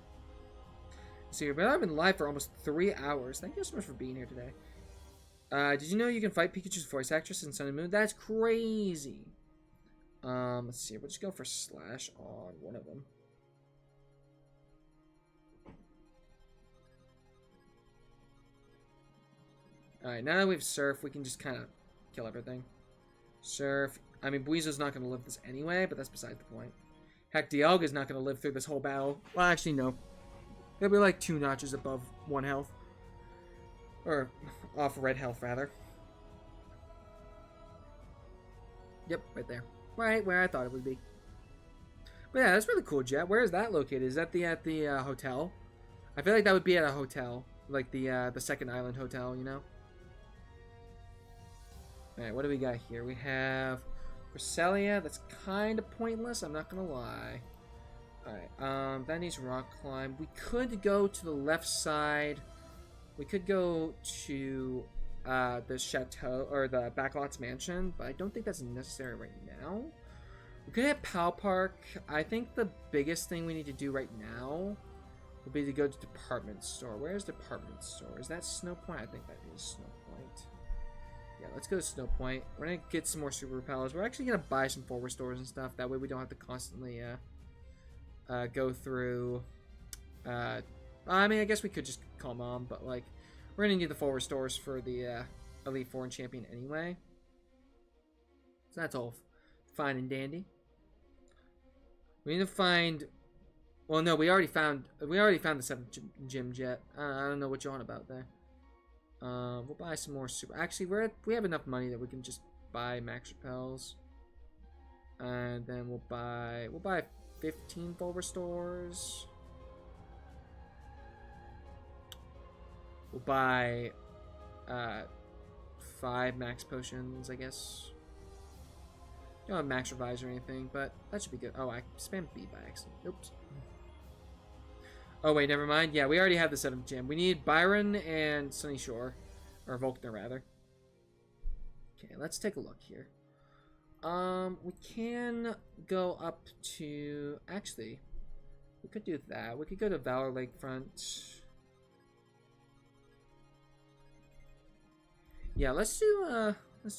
So, I've been live for almost 3 hours. Thank you so much for being here today. Did you know you can fight Pikachu's voice actress in Sun and Moon? That's crazy. Let's see. We'll just go for Slash on one of them. Alright, now that we have Surf, we can just kind of kill everything. Surf. I mean, Buizo's not going to live this anyway, but that's beside the point. Heck, Dialga's not going to live through this whole battle. Well, actually, no. He'll be like 2 notches above 1 health. Or off red health, rather. Yep, right there. Right where I thought it would be. But yeah, that's really cool, Jet. Where is that located? Is that at the hotel? I feel like that would be at a hotel. Like the second island hotel, you know? Alright, what do we got here? We have Cresselia. That's kind of pointless, I'm not gonna lie. Alright, that needs rock climb. We could go to the left side. We could go to the chateau, or the Backlots Mansion, but I don't think that's necessary right now. We could hit Pal Park. I think the biggest thing we need to do right now would be to go to department store. Where's department store? Is that Snow Point? I think that is Snow Point. Yeah, let's go to Snow Point. We're gonna get some more super repellers. We're actually gonna buy some full restores and stuff. That way we don't have to constantly go through. I mean, I guess we could just call Mom, but like, we're gonna need the full restores for the Elite Four and Champion anyway. So that's all fine and dandy. We need to find. Well, no, we already found the 7th gym Jet. I don't know what you're on about there. We'll buy some more super. Actually, we have enough money that we can just buy max repels, and then we'll buy 15 full restores. We'll buy 5 max potions, I guess. Don't have max revise or anything, but that should be good. Oh, I spammed B by accident. Oops. Oh, wait, never mind. Yeah, we already have the 7th gym. We need Byron and Sunny Shore. Or Volkner, rather. Okay, let's take a look here. We can go up to... Actually, we could do that. We could go to Valor Lakefront. Yeah, let's do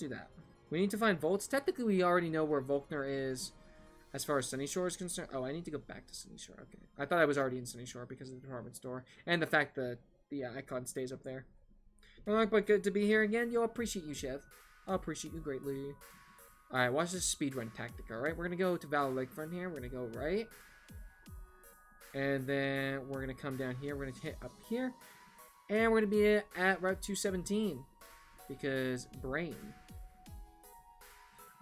that. We need to find Volts. Technically, we already know where Volkner is as far as Sunny Shore is concerned. Oh, I need to go back to Sunny Shore. Okay. I thought I was already in Sunny Shore because of the department store. And the fact that the icon stays up there. But good to be here again. Yo, I appreciate you, Chef. I appreciate you greatly. Alright, watch this speedrun tactic, alright? We're gonna go to Valley Lakefront here. We're gonna go right. And then we're gonna come down here. We're gonna hit up here. And we're gonna be at Route 217. Because brain.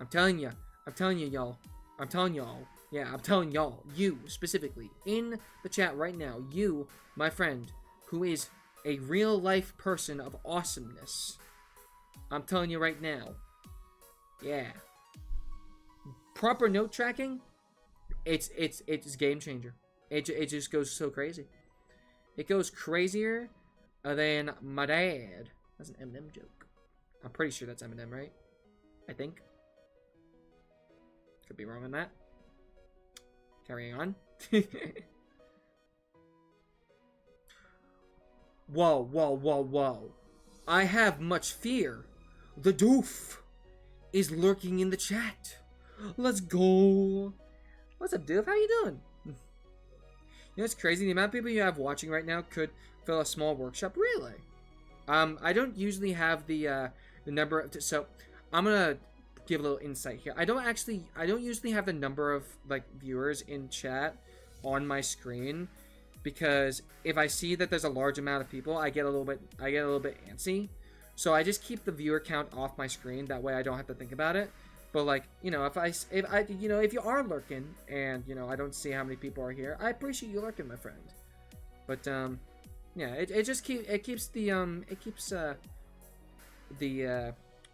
I'm telling you, y'all. I'm telling y'all. Yeah, I'm telling y'all. You, specifically, in the chat right now. You, my friend, who is a real-life person of awesomeness. I'm telling you right now. Yeah. Proper note tracking, it's game changer. It just goes so crazy. It goes crazier than my dad. That's an Eminem joke. I'm pretty sure that's Eminem, right? I think. Could be wrong on that. Carrying on. Whoa, whoa, whoa, whoa. I have much fear. The doof is lurking in the chat. Let's go. What's up, doof? How you doing? You know, it's crazy. The amount of people you have watching right now could fill a small workshop. Really? I don't usually have the number of... So, I'm gonna give a little insight here. I don't usually have the number of, like, viewers in chat on my screen. Because if I see that there's a large amount of people, I get a little bit antsy. So I just keep the viewer count off my screen. That way I don't have to think about it. But like, you know, if you are lurking and, you know, I don't see how many people are here, I appreciate you lurking, my friend. But yeah, it keeps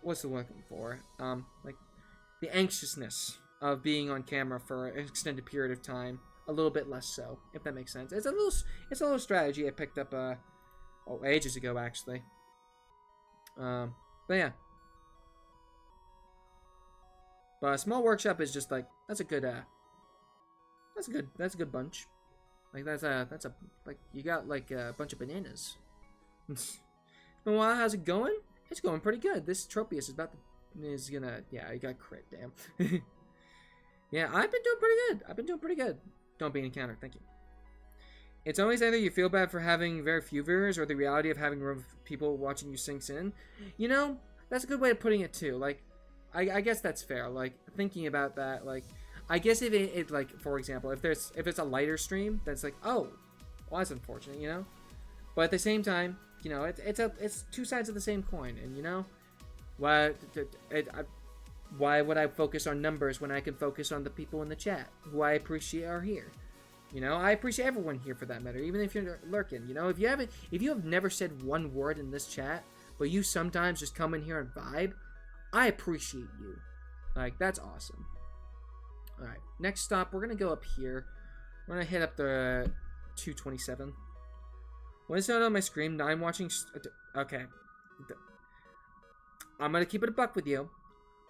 what's the word I'm looking for? Like the anxiousness of being on camera for an extended period of time a little bit less so, if that makes sense. It's a little strategy I picked up ages ago actually. But yeah. But a small workshop is just like that's a good bunch. Like that's a like you got like a bunch of bananas. It's been a while. How's it going? It's going pretty good. This Tropius is gonna yeah, I got crit, damn. Yeah, I've been doing pretty good. Don't be an encounter, thank you. It's always either you feel bad for having very few viewers or the reality of having room of people watching you sinks in. You know, that's a good way of putting it too. Like, I guess that's fair. Like, thinking about that, like, I guess if it like, for example, if it's a lighter stream, that's like, oh, well, that's unfortunate, you know? But at the same time, you know, it's two sides of the same coin, and you know, why would I focus on numbers when I can focus on the people in the chat who I appreciate are here? You know, I appreciate everyone here for that matter, even if you're lurking. You know, if you have never said one word in this chat, but you sometimes just come in here and vibe, I appreciate you. Like, that's awesome. Alright, next stop, we're going to go up here. We're going to hit up the 227. When it's not on my screen, now I'm watching... Okay. I'm going to keep it a buck with you.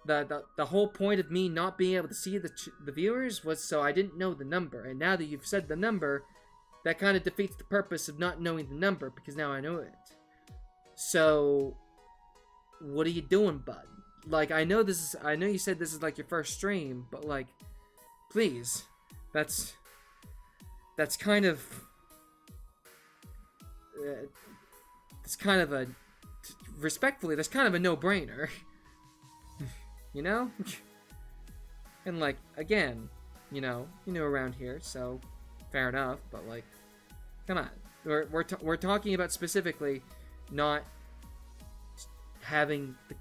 The whole point of me not being able to see the viewers was so I didn't know the number. And now that you've said the number, that kind of defeats the purpose of not knowing the number, because now I know it. So, what are you doing, bud? Like, I know you said this is like your first stream, but like, please, that's kind of, respectfully, that's kind of a no-brainer. You know? And like, again, you know around here, so fair enough, but like, come on. We're talking about specifically not having the,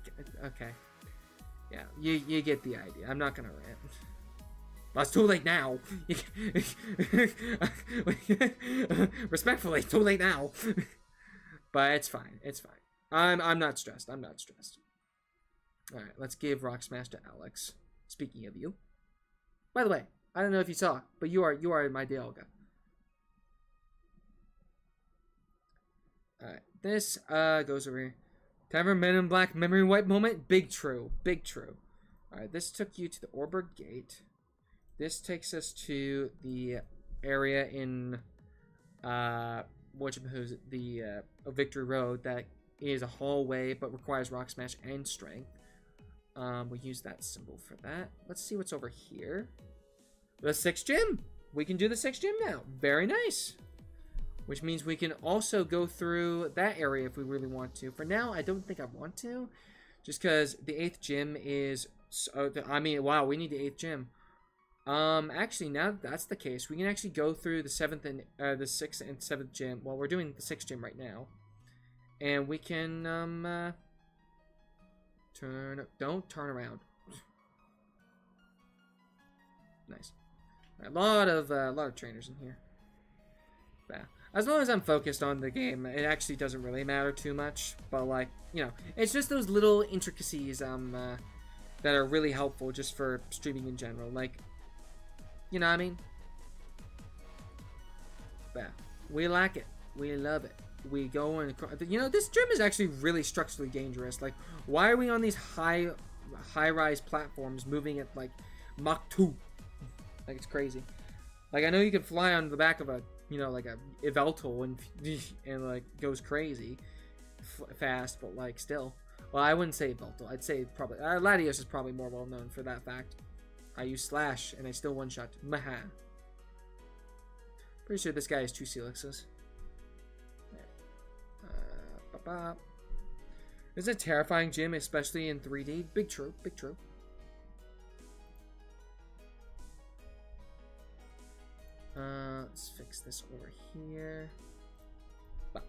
okay. Yeah, you get the idea. I'm not gonna rant. Well, it's too late now. Respectfully, it's too late now. But it's fine. It's fine. I'm not stressed. I'm not stressed. Alright, let's give Rock Smash to Alex. Speaking of you. By the way, I don't know if you saw, but you are my Dialga. Alright, this goes over here. Time for Men in Black memory wipe moment. Big true. Big true. Alright, this took you to the Orberg Gate. This takes us to the area in Victory Road that is a hallway but requires Rock Smash and Strength. We'll use that symbol for that. Let's see what's over here. The 6th gym! We can do the 6th gym now. Very nice. Which means we can also go through that area if we really want to. For now, I don't think I want to. Just because the 8th gym is So, I mean, wow, we need the 8th gym. Actually, now that that's the case, we can actually go through the 7th and the 6th and 7th gym. Well, we're doing the 6th gym right now, and we can don't turn around. Nice. A lot of trainers in here. Yeah. As long as I'm focused on the game, it actually doesn't really matter too much. But like, you know, it's just those little intricacies that are really helpful just for streaming in general. Like, you know what I mean? Yeah. We like it. We love it. We go and, you know, this gym is actually really structurally dangerous. Like, why are we on these high-rise platforms moving at like Mach 2? Like, it's crazy. Like, I know you can fly on the back of a, you know, like a Eveltal and like goes crazy fast, but like still. Well, I wouldn't say Eveltal. I'd say probably Latios is probably more well known for that fact. I use Slash and I still one shot Maha. Pretty sure this guy has 2 Celixes. This is a terrifying gym, especially in 3D. Big true, big true. Let's fix this over here. But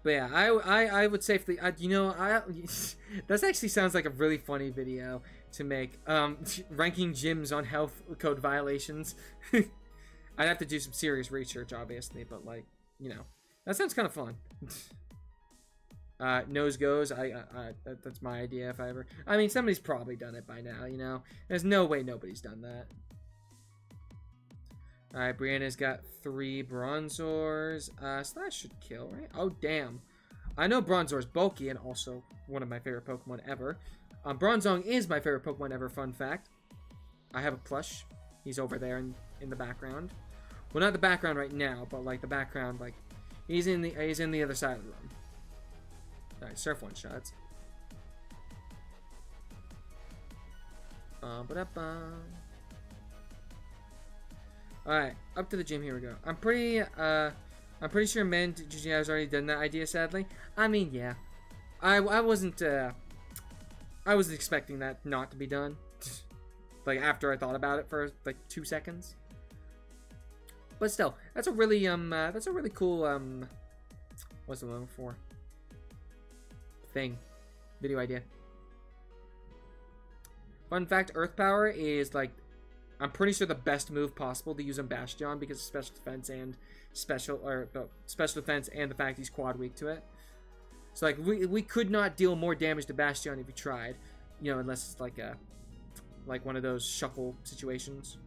yeah, I would safely, you know, that actually sounds like a really funny video to make. Ranking gyms on health code violations. I'd have to do some serious research, obviously, but like, you know, that sounds kind of fun. Nose goes. That's my idea. If I ever, I mean, somebody's probably done it by now. You know, there's no way nobody's done that. All right, Brianna's got 3 Bronzors. Slash should kill, right? Oh, damn. I know Bronzor's bulky and also one of my favorite Pokemon ever. Bronzong is my favorite Pokemon ever, fun fact. I have a plush. He's over there in the background. Well, not the background right now, but like the background, like he's in the other side of the room. All right, surf one shots. Alright, up to the gym, here we go. I'm pretty sure men has already done that idea, sadly. I mean, yeah. I wasn't expecting that not to be done. Like, after I thought about it for, like, 2 seconds. But still, that's a really cool, what's the one for? Thing. Video idea. Fun fact, Earth Power is, like, I'm pretty sure the best move possible to use on Bastion because of special defense and special defense and the fact he's quad weak to it. So like we could not deal more damage to Bastion if we tried, you know, unless it's like one of those shuffle situations.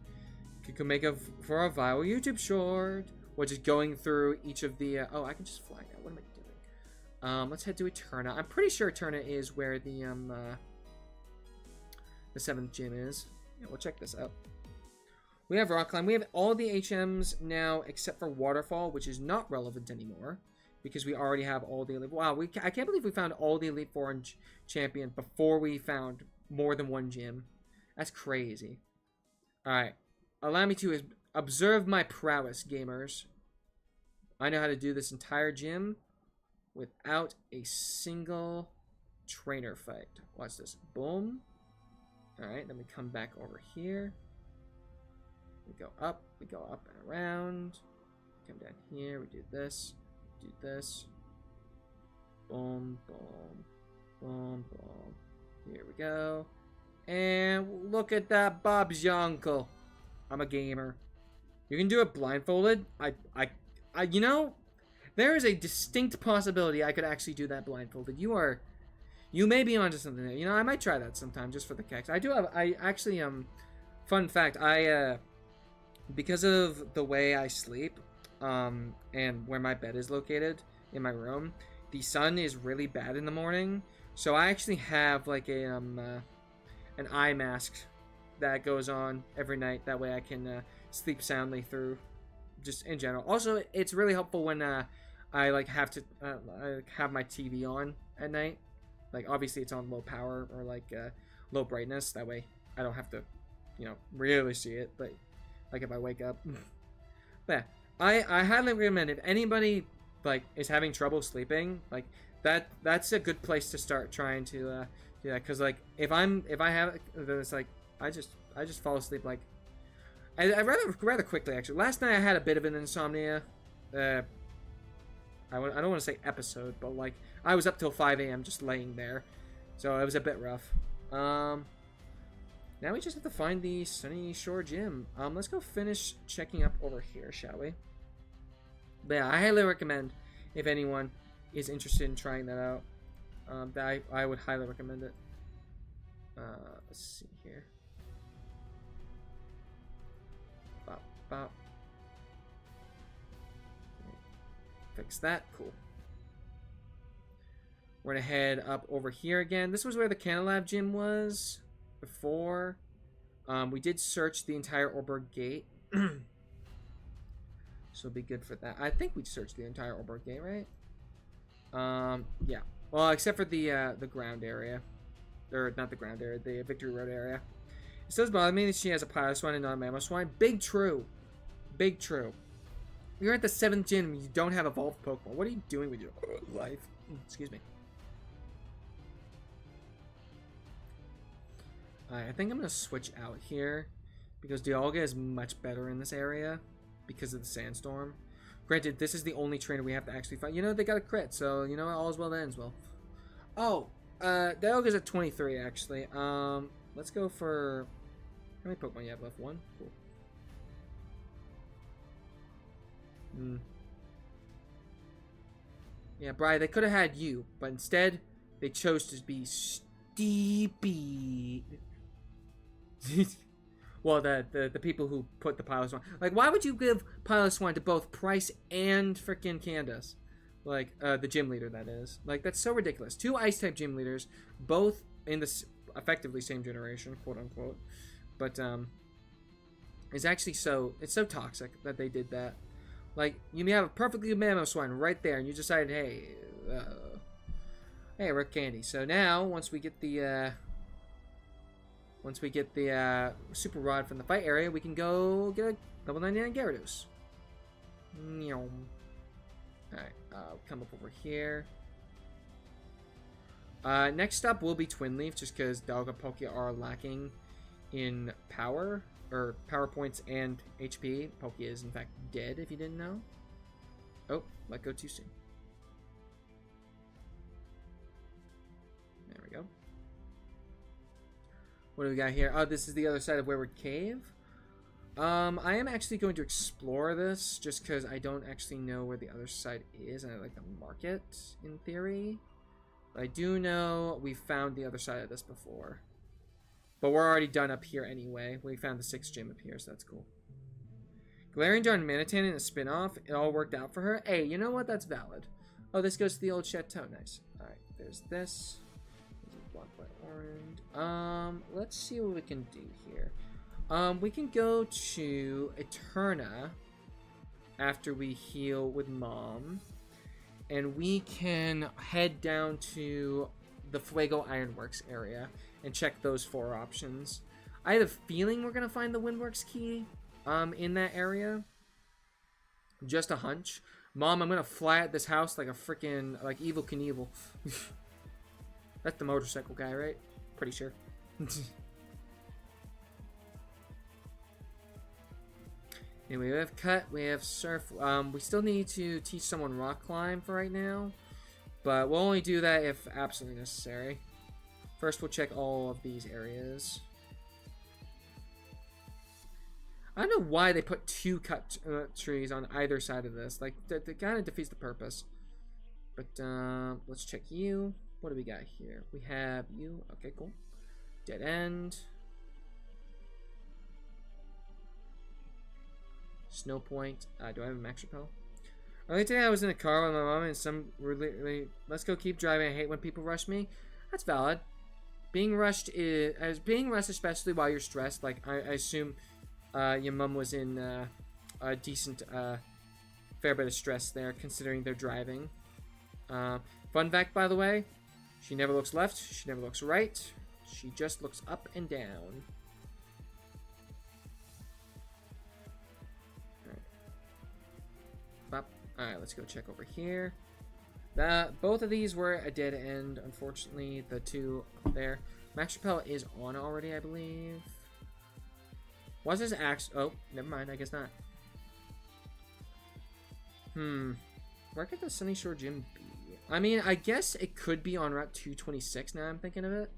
Could make for a viral YouTube short, which is going through each of the. Oh, I can just fly now. What am I doing? Let's head to Eterna. I'm pretty sure Eterna is where the 7th gym is. Yeah, we'll check this out. We have Rock Climb. We have all the HMs now except for Waterfall, which is not relevant anymore because we already have all the Elite. Wow, I can't believe we found all the Elite Four champion before we found more than one gym. That's crazy. All right, allow me to observe my prowess, gamers. I know how to do this entire gym without a single trainer fight. Watch this. Boom. All right, then we come back over here. We go up and around. Come down here, we do this, Boom, boom, boom, boom. Here we go. And look at that, Bob's your uncle. I'm a gamer. You can do it blindfolded. You know, there is a distinct possibility I could actually do that blindfolded. You may be onto something there. You know, I might try that sometime just for the kicks. Fun fact, because of the way I sleep, and where my bed is located in my room, the sun is really bad in the morning. So I actually have like an eye mask that goes on every night. That way I can sleep soundly through, just in general. Also, it's really helpful when I like have to have my TV on at night. Like obviously it's on low power or like low brightness. That way I don't have to, you know, really see it. But like if I wake up. But yeah, I highly recommend if anybody like is having trouble sleeping, like that's a good place to start trying to Yeah, because like if I have it, then it's like I just fall asleep like I rather quickly actually. Last night I had a bit of an insomnia. I don't want to say episode, but like I was up till 5 a.m. just laying there, so it was a bit rough. Now we just have to find the Sunny Shore Gym. Let's go finish checking up over here, shall we? But yeah, I highly recommend if anyone is interested in trying that out. I would highly recommend it. Let's see here. Bop, bop. Fix that. Cool. We're gonna head up over here again. This was where the Canalab Gym was before. We did search the entire Orberg Gate. So it'll be good for that. I think we searched the entire Orberg Gate, right? Yeah. Well, except for the ground area. Or not the ground area, the Victory Road area. It does bother me that she has a Pilot Swine and not a Mammoth Swine. Big true. Big true. You're at the 7th gym and you don't have evolved Pokemon. What are you doing with your life? Excuse me. Alright, I think I'm going to switch out here. Because Dialga is much better in this area. Because of the Sandstorm. Granted, this is the only trainer we have to actually find. You know, they got a crit. So, you know, all's well that ends well. Oh, Dialga's at 23, actually. Let's go for... How many Pokemon you have left? 1? Cool. Yeah, Brian, they could have had you, but instead, they chose to be Steepy. Well, the people who put the Pilot Swine. Like, why would you give Pilot Swine to both Price and frickin' Candace? Like, the gym leader, that is. Like, that's so ridiculous. 2 Ice-type gym leaders, both in the effectively same generation, quote-unquote. But, it's actually it's so toxic that they did that. Like, you may have a perfectly good Mammoth Swine right there, and you decided, hey, Rook Candy. So now, once we get the Super Rod from the fight area, we can go get a level 99 Gyarados. Alright, come up over here. Next up will be Twin Leaf, just because Dialga Poké are lacking in power. Or power points and HP. Poké is in fact dead, if you didn't know. Oh, let go too soon. There we go. What do we got here? Oh, this is the other side of Wayward Cave. I am actually going to explore this, just because I don't actually know where the other side is, and I like to mark it, in theory. But I do know we found the other side of this before. But we're already done up here anyway. We found the 6th gym up here, so that's cool. Galarian Dawn Manitan in a spin-off. It all worked out for her. Hey, you know what? That's valid. Oh, this goes to the old chateau. Nice. Alright, there's this. This is blocked by orange. Let's see what we can do here. We can go to Eterna after we heal with Mom. And we can head down to the Fuego Ironworks area and check those 4 options. I have a feeling we're gonna find the Windworks key in that area. Just a hunch. Mom, I'm gonna fly at this house like a freaking like Evel Knievel. That's the motorcycle guy, right? Pretty sure. Anyway, we have Cut, we have Surf. We still need to teach someone Rock Climb for right now. But we'll only do that if absolutely necessary. First, we'll check all of these areas. I don't know why they put 2 cut trees on either side of this. Like, that kind of defeats the purpose. But, let's check you. What do we got here? We have you. Okay, cool. Dead end. Snow Point. Do I have a max repel? Earlier today, I was in a car with my mom and some really, let's go keep driving. I hate when people rush me. That's valid. Being rushed especially while you're stressed. Like, I assume your mom was in a decent fair bit of stress there, considering they're driving. Fun fact, by the way, she never looks left, she never looks right, she just looks up and down. Alright, let's go check over here. Both of these were a dead end, unfortunately. The two up there. Max Repel is on already, I believe. Was this axe? Oh, never mind. I guess not. Where could the Sunny Shore Gym be? I mean, I guess it could be on Route 226 now I'm thinking of it.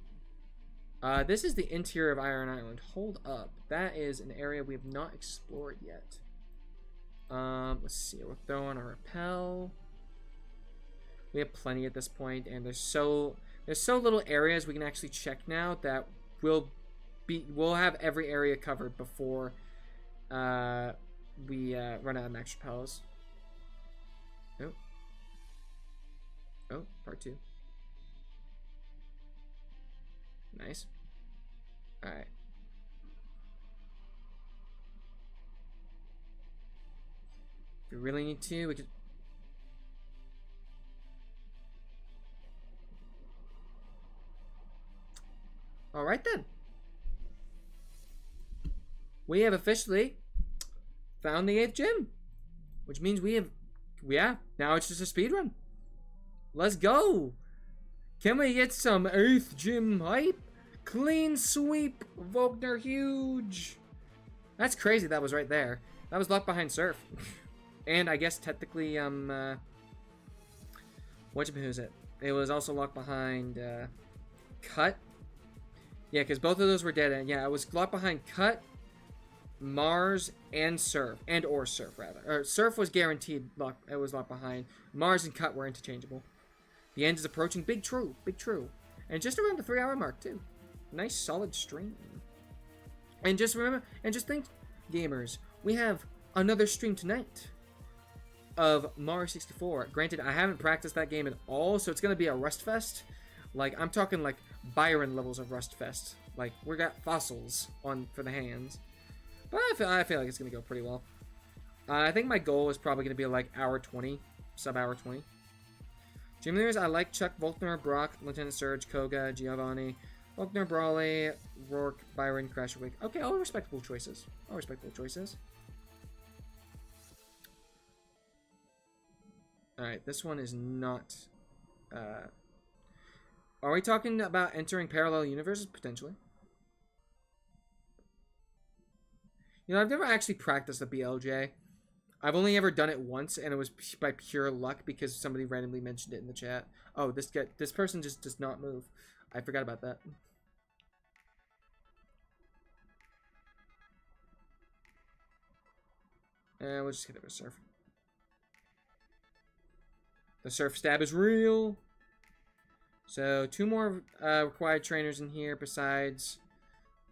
This is the interior of Iron Island. Hold up. That is an area we have not explored yet. Let's see. We're throwing a repel. We have plenty at this point, and there's so little areas we can actually check now that we'll have every area covered before we run out of max repels. Oh, part 2. Nice. Alright. If we really need to, we could... Alright then. We have officially found the 8th gym. Which means we have... Yeah, now it's just a speed run. Let's go. Can we get some 8th gym hype? Clean sweep. Volkner huge. That's crazy that was right there. That was locked behind Surf. And I guess technically, who's it? It was also locked behind, Cut. Yeah, because both of those were dead end. Yeah, it was locked behind Cut, Mars, and Surf. Or Surf, rather. Or Surf was guaranteed locked. It was locked behind. Mars and Cut were interchangeable. The end is approaching. Big true. Big true. And just around the 3-hour mark, too. Nice, solid stream. And just remember, and just think, gamers, we have another stream tonight of Mario 64. Granted, I haven't practiced that game at all, so it's going to be a Rust Fest. Like, I'm talking, like, Byron levels of Rust Fest. Like, we got fossils on for the hands. But I feel like it's going to go pretty well. I think my goal is probably going to be, like, hour 20. Sub-hour 20. Gym leaders, I like Chuck, Volkner, Brock, Lieutenant Surge, Koga, Giovanni, Volkner, Brawley, Rourke, Byron, Crasherwick. Okay, all respectable choices. All respectable choices. Alright, this one is not... Are we talking about entering parallel universes? Potentially. You know, I've never actually practiced a BLJ. I've only ever done it once, and it was by pure luck because somebody randomly mentioned it in the chat. Oh, this person just does not move. I forgot about that. And we'll just hit it with Surf. The Surf stab is real. So, 2 more required trainers in here besides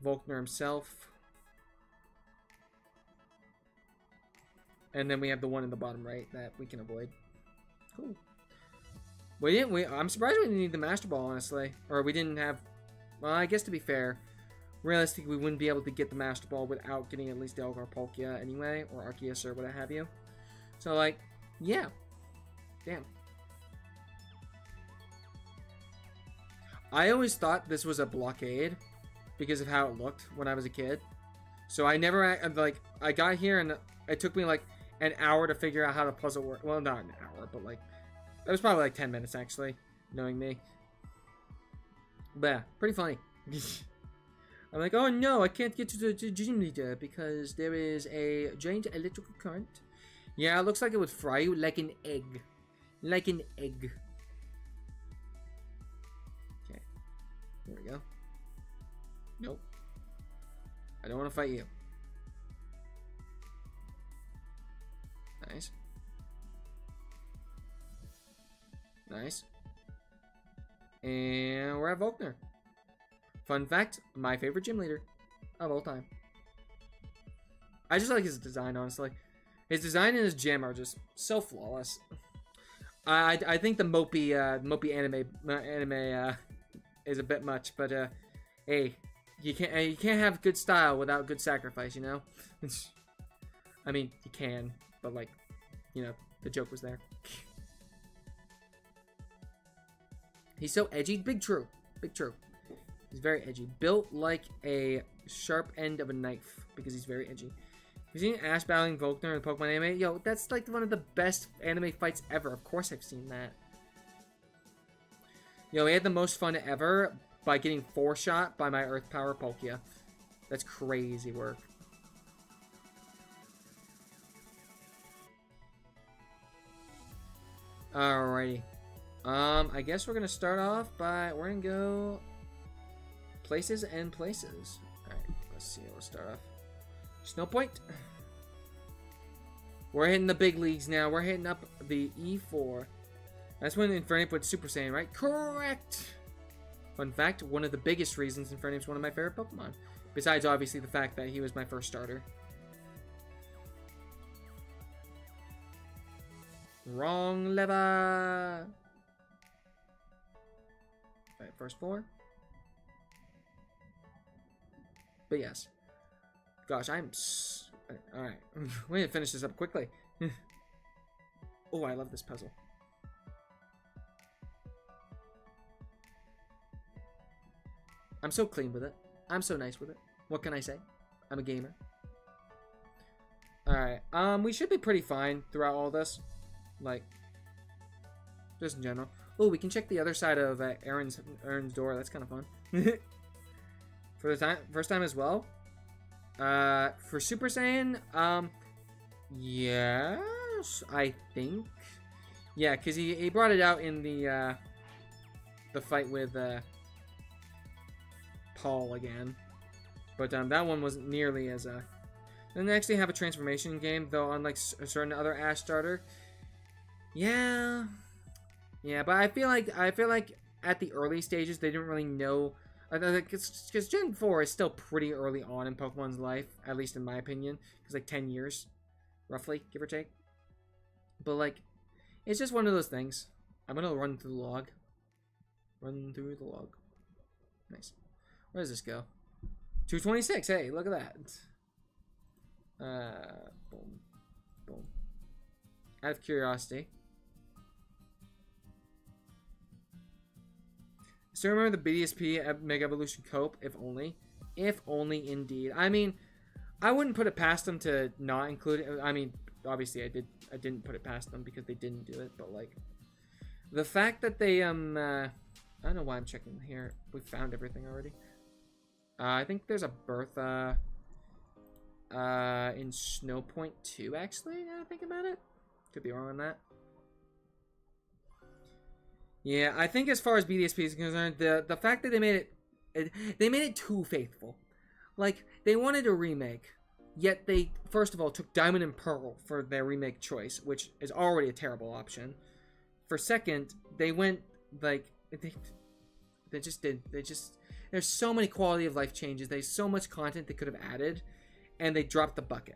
Volkner himself. And then we have the one in the bottom right that we can avoid. Cool. I'm surprised we didn't need the Master Ball, honestly. Or we didn't have... Well, I guess to be fair, realistically, we wouldn't be able to get the Master Ball without getting at least Elgar Palkia anyway. Or Arceus or what have you. So, like, yeah. Damn. I always thought this was a blockade because of how it looked when I was a kid. So I never, like, I got here and it took me, like, an hour to figure out how the puzzle worked. Well, not an hour, but, like, it was probably, like, 10 minutes, actually, knowing me. But, yeah, pretty funny. I'm like, oh, no, I can't get to the gym leader because there is a giant electrical current. Yeah, it looks like it would fry you like an egg. Like an egg. Okay. There we go. Nope. I don't want to fight you. Nice. Nice. And we're at Volkner. Fun fact, my favorite gym leader of all time. I just like his design, honestly. His design and his gym are just so flawless. I think the mopey anime is a bit much, but hey, you can't have good style without good sacrifice, you know? I mean, you can, but like, you know, the joke was there. He's so edgy. Big true. Big true. He's very edgy. Built like a sharp end of a knife because he's very edgy. Have you seen Ash battling Volkner in the Pokemon anime? Yo, that's like one of the best anime fights ever. Of course I've seen that. Yo, we had the most fun ever by getting 4-shot by my Earth Power Palkia. That's crazy work. Alrighty. I guess we're gonna start off by we're gonna go places and places. Alright, let's see. We'll start off. Snow Point. We're hitting the big leagues now. We're hitting up the E4. That's when Infernape put Super Saiyan, right? Correct! Fun fact, one of the biggest reasons Infernape's one of my favorite Pokemon. Besides, obviously, the fact that he was my first starter. Wrong lever! Alright, first floor. But yes. Gosh, I'm... Alright, we need to finish this up quickly. Oh, I love this puzzle. I'm so clean with it. I'm so nice with it. What can I say? I'm a gamer. Alright, we should be pretty fine throughout all this. Like, just in general. Oh, we can check the other side of Aaron's door. That's kind of fun. For the first time as well. For Super Saiyan, yes, I think. Yeah, because he brought it out in the fight with Paul again. But that one wasn't nearly as Didn't actually have a transformation game, though, unlike a certain other Ash starter. Yeah, but I feel like at the early stages they didn't really know, because Gen 4 is still pretty early on in Pokemon's life, at least in my opinion. It's like 10 years, roughly, give or take. But like, it's just one of those things. I'm gonna run through the log. Run through the log. Nice. Where does this go? 226. Hey, look at that. Boom, boom. Out of curiosity. Still remember the BDSP Mega Evolution Cope? If only. If only, indeed. I mean, I wouldn't put it past them to not include it. I mean, obviously I didn't put it past them because they didn't do it, but like, the fact that they, I don't know why I'm checking here. We found everything already. I think there's a Bertha, in Snow Point 2, actually, now I think about it. Could be wrong on that. Yeah, I think as far as BDSP is concerned, the fact that they made it too faithful. Like, they wanted a remake, yet they first of all took Diamond and Pearl for their remake choice, which is already a terrible option. For second, they went like there's so many quality of life changes. There's so much content they could have added, and they dropped the bucket.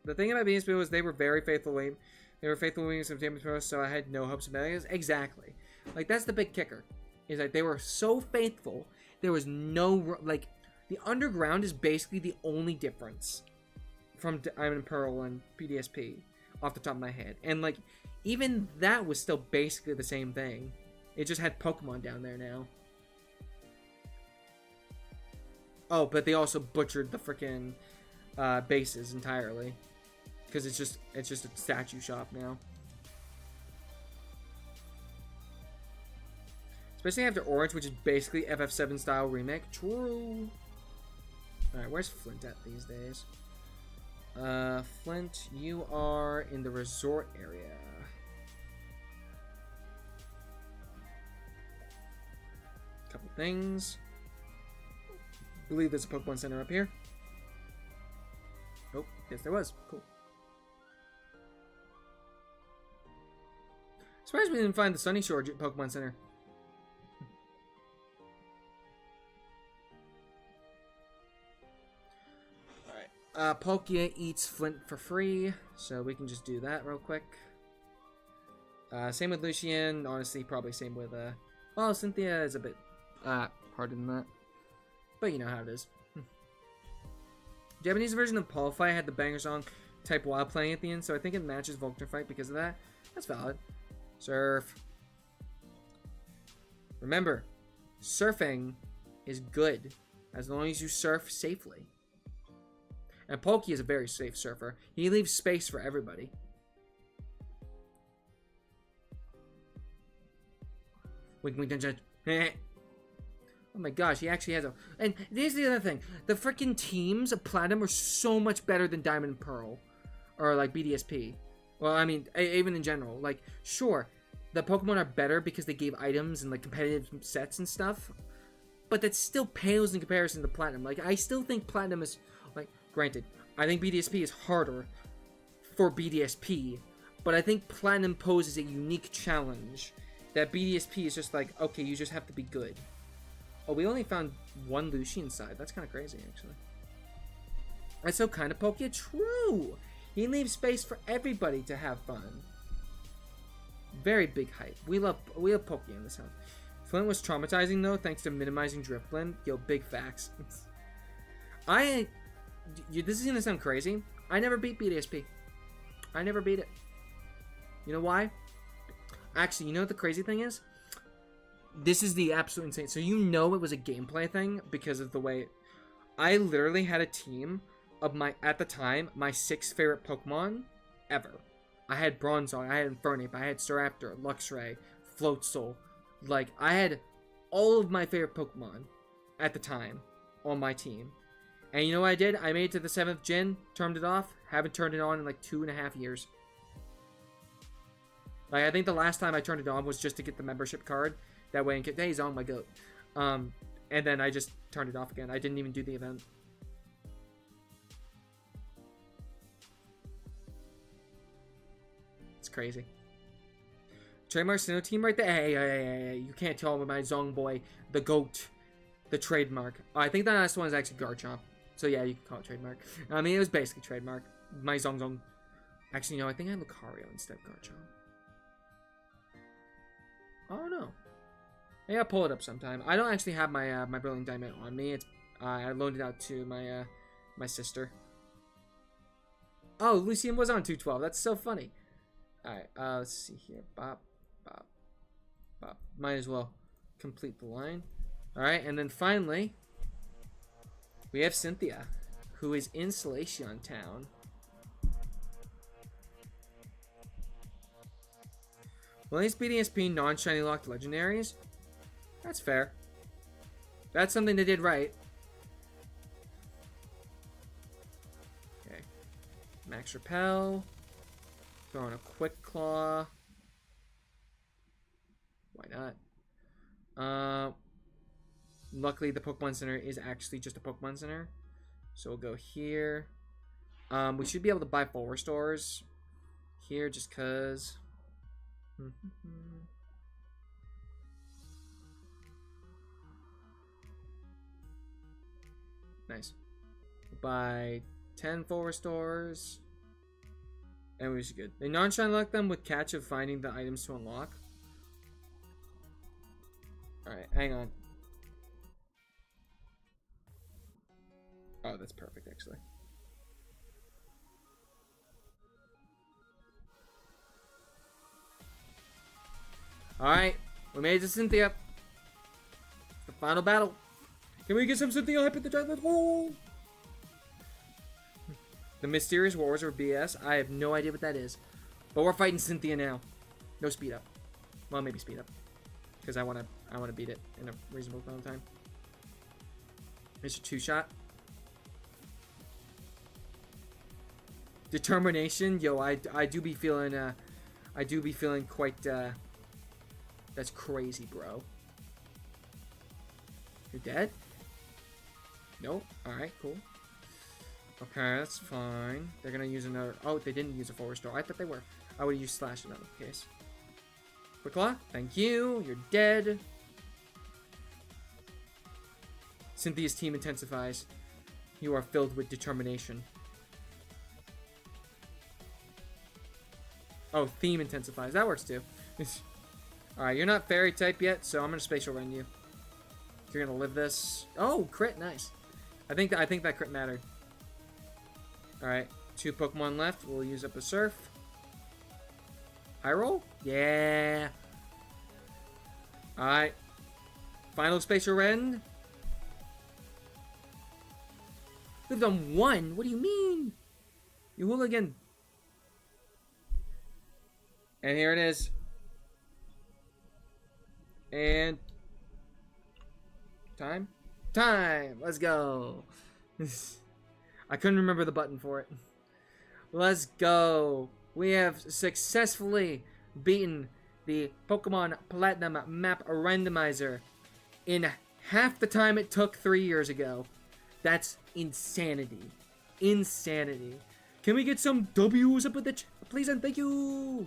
The thing about BDSP was they were very faithful. They were faithful wings of Diamond Pro, so I had no hopes of it. Exactly. Like, that's the big kicker. Is that they were so faithful, there was no, like, the underground is basically the only difference from Diamond and Pearl and PDSP off the top of my head. And, like, even that was still basically the same thing. It just had Pokemon down there now. Oh, but they also butchered the freaking bases entirely. Because it's just a statue shop now. Especially after Orange, which is basically FF7 style remake. True. Alright, where's Flint at these days? Flint, you are in the resort area. Couple things. I believe there's a Pokemon Center up here. Oh, yes there was. Cool. Surprised we didn't find the Sunny Shore Pokemon Center. Alright. Palkia eats Flint for free, so we can just do that real quick. Same with Lucian. Honestly, probably same with, well, Cynthia is a bit, harder than that. But you know how it is. Japanese version of Paul Fight had the banger song Type Wild playing at the end, so I think it matches Vulcan Fight because of that. That's valid. Surf. Remember, surfing is good as long as you surf safely. And Palkia is a very safe surfer. He leaves space for everybody. Wink, wink, nudge, nudge. Oh my gosh, he actually has a... And here's the other thing. The freaking teams of Platinum are so much better than Diamond and Pearl. Or, like, BDSP. Well, I mean, even in general. Like, sure, the Pokemon are better because they gave items and, like, competitive sets and stuff. But that still pales in comparison to Platinum. Like, I still think Platinum is... Like, granted, I think BDSP is harder for BDSP. But I think Platinum poses a unique challenge. That BDSP is just like, okay, you just have to be good. Oh, we only found one Lucy inside. That's kind of crazy, actually. That's so kind of Poké. True! He leaves space for everybody to have fun. Very big hype. We love Poké in this house. Flint was traumatizing, though, thanks to minimizing Driftblend. Yo, big facts. This is going to sound crazy. I never beat BDSP. I never beat it. You know why? Actually, you know what the crazy thing is? This is the absolute insane. So you know it was a gameplay thing because of the way... I literally had a team of at the time, my 6 favorite Pokemon ever. I had Bronzong, I had Infernape, I had Staraptor, Luxray, Floatzel. Like, I had all of my favorite Pokemon at the time on my team. And you know what I did? I made it to the 7th gen, turned it off, haven't turned it on in like 2.5 years. Like, I think the last time I turned it on was just to get the membership card. That way, in case, hey, Zong, my goat. And then I just turned it off again. I didn't even do the event. It's crazy. Trademark Sinnoh team right there. Hey, you can't tell about my Zong boy, the goat, the trademark. Oh, I think the last one is actually Garchomp. So yeah, you can call it trademark. I mean, it was basically trademark. My Zong. Actually, no, I think I had Lucario instead of Garchomp. Oh no. Maybe I'll pull it up sometime. I don't actually have my my Brilliant Diamond on me. It's I loaned it out to my my sister. Oh, Lucian was on 212. That's so funny. Alright, let's see here. Bop. Might as well complete the line. Alright, and then finally, we have Cynthia, who is in Solaceon Town. Well, these BDSP non-shiny locked legendaries. That's fair. That's something they did right. Okay. Max Repel. Throwing a Quick Claw. Why not? Luckily, the Pokemon Center is actually just a Pokemon Center. So we'll go here. We should be able to buy full restores here just because. Nice. Buy 10 full restores. And we should good. They non-shine lock them with catch of finding the items to unlock. Alright, hang on. Oh, that's perfect, actually. Alright, we made it to Cynthia. The final battle. Can we get some Cynthia hype at the drive? Oh! The Mysterious Wars or BS. I have no idea what that is. But we're fighting Cynthia now. No speed up. Well, maybe speed up. Because I wanna beat it in a reasonable amount of time. Here's your 2-shot. Determination. Yo, I do be feeling quite that's crazy, bro. You're dead? Nope. Alright, cool. Okay, that's fine. They're gonna use another... Oh, they didn't use a full restore. I thought they were. I would use Slash in that case. Quick Claw. Thank you. You're dead. Cynthia's team intensifies. You are filled with determination. Oh, theme intensifies. That works too. Alright, you're not fairy type yet, so I'm gonna spatial run you. You're gonna live this. Oh, crit, nice. I think that crit mattered. Alright, 2 Pokemon left. We'll use up a Surf. High roll? Yeah. Alright. Final spatial rend. Lived on 1? What do you mean? You hooligan. And here it is. And time. Let's go. I couldn't remember the button for it. Let's go. We have successfully beaten the Pokemon Platinum map randomizer in half the time it took 3 years ago. That's insanity. Insanity. Can we get some W's up with the please and thank you.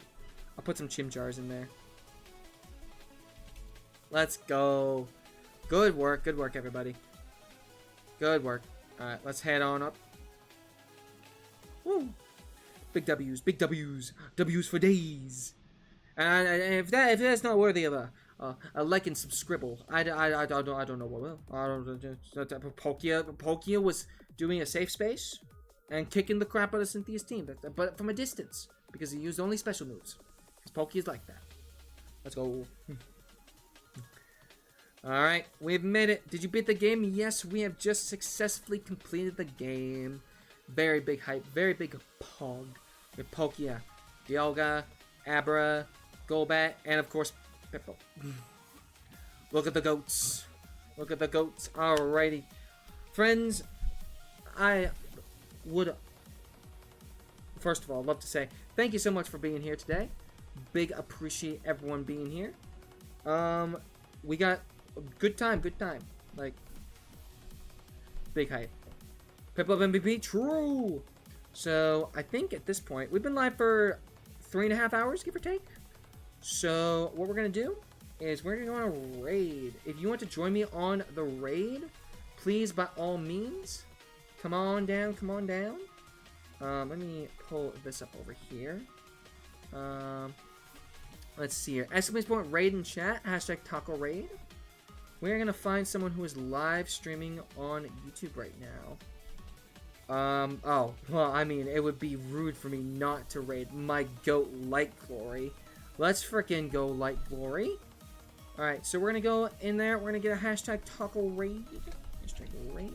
I'll put some Chimchars in there. Let's go. Good work, everybody. Good work. Alright, let's head on up. Woo! Big W's, big W's. W's for days. And if that's not worthy of a like and subscribble, I don't know what will. Pokia was doing a safe space and kicking the crap out of Cynthia's team, but from a distance because he used only special moves. Because Pokia is like that. Let's go. Alright, we've made it. Did you beat the game? Yes, we have just successfully completed the game. Very big hype, very big pog. With Pokia, Dialga, Abra, Golbat, and of course, Pippo. Look at the goats. Look at the goats. Alrighty. Friends, I would, first of all, love to say thank you so much for being here today. Big appreciate everyone being here. We got a good time. Like, big hype. Piplup MVP, true! So, I think at this point, we've been live for 3.5 hours, give or take. So, what we're going to do is we're going to go on a raid. If you want to join me on the raid, please, by all means, come on down. Let me pull this up over here. Let's see here. Exclamation point raid in chat, hashtag taco raid. We're going to find someone who is live streaming on YouTube right now. Oh, well, I mean, it would be rude for me not to raid my goat Light Glory. Let's frickin' go Light Glory. Alright, so we're gonna go in there, we're gonna get a hashtag taco raid. Hashtag raid.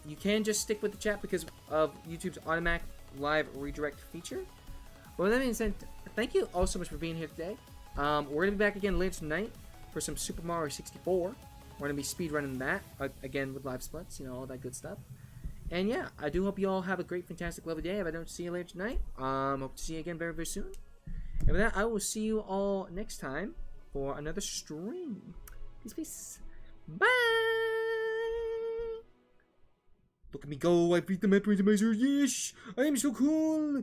You can just stick with the chat because of YouTube's automatic live redirect feature. But with that being said, thank you all so much for being here today. We're gonna be back again later tonight for some Super Mario 64. We're gonna be speedrunning that, again with live splits, you know, all that good stuff. And yeah, I do hope you all have a great, fantastic, lovely day. If I don't see you later tonight, hope to see you again very, very soon. And with that, I will see you all next time for another stream. Peace, peace. Bye! Look at me go, I beat the map randomizer, yes! I am so cool!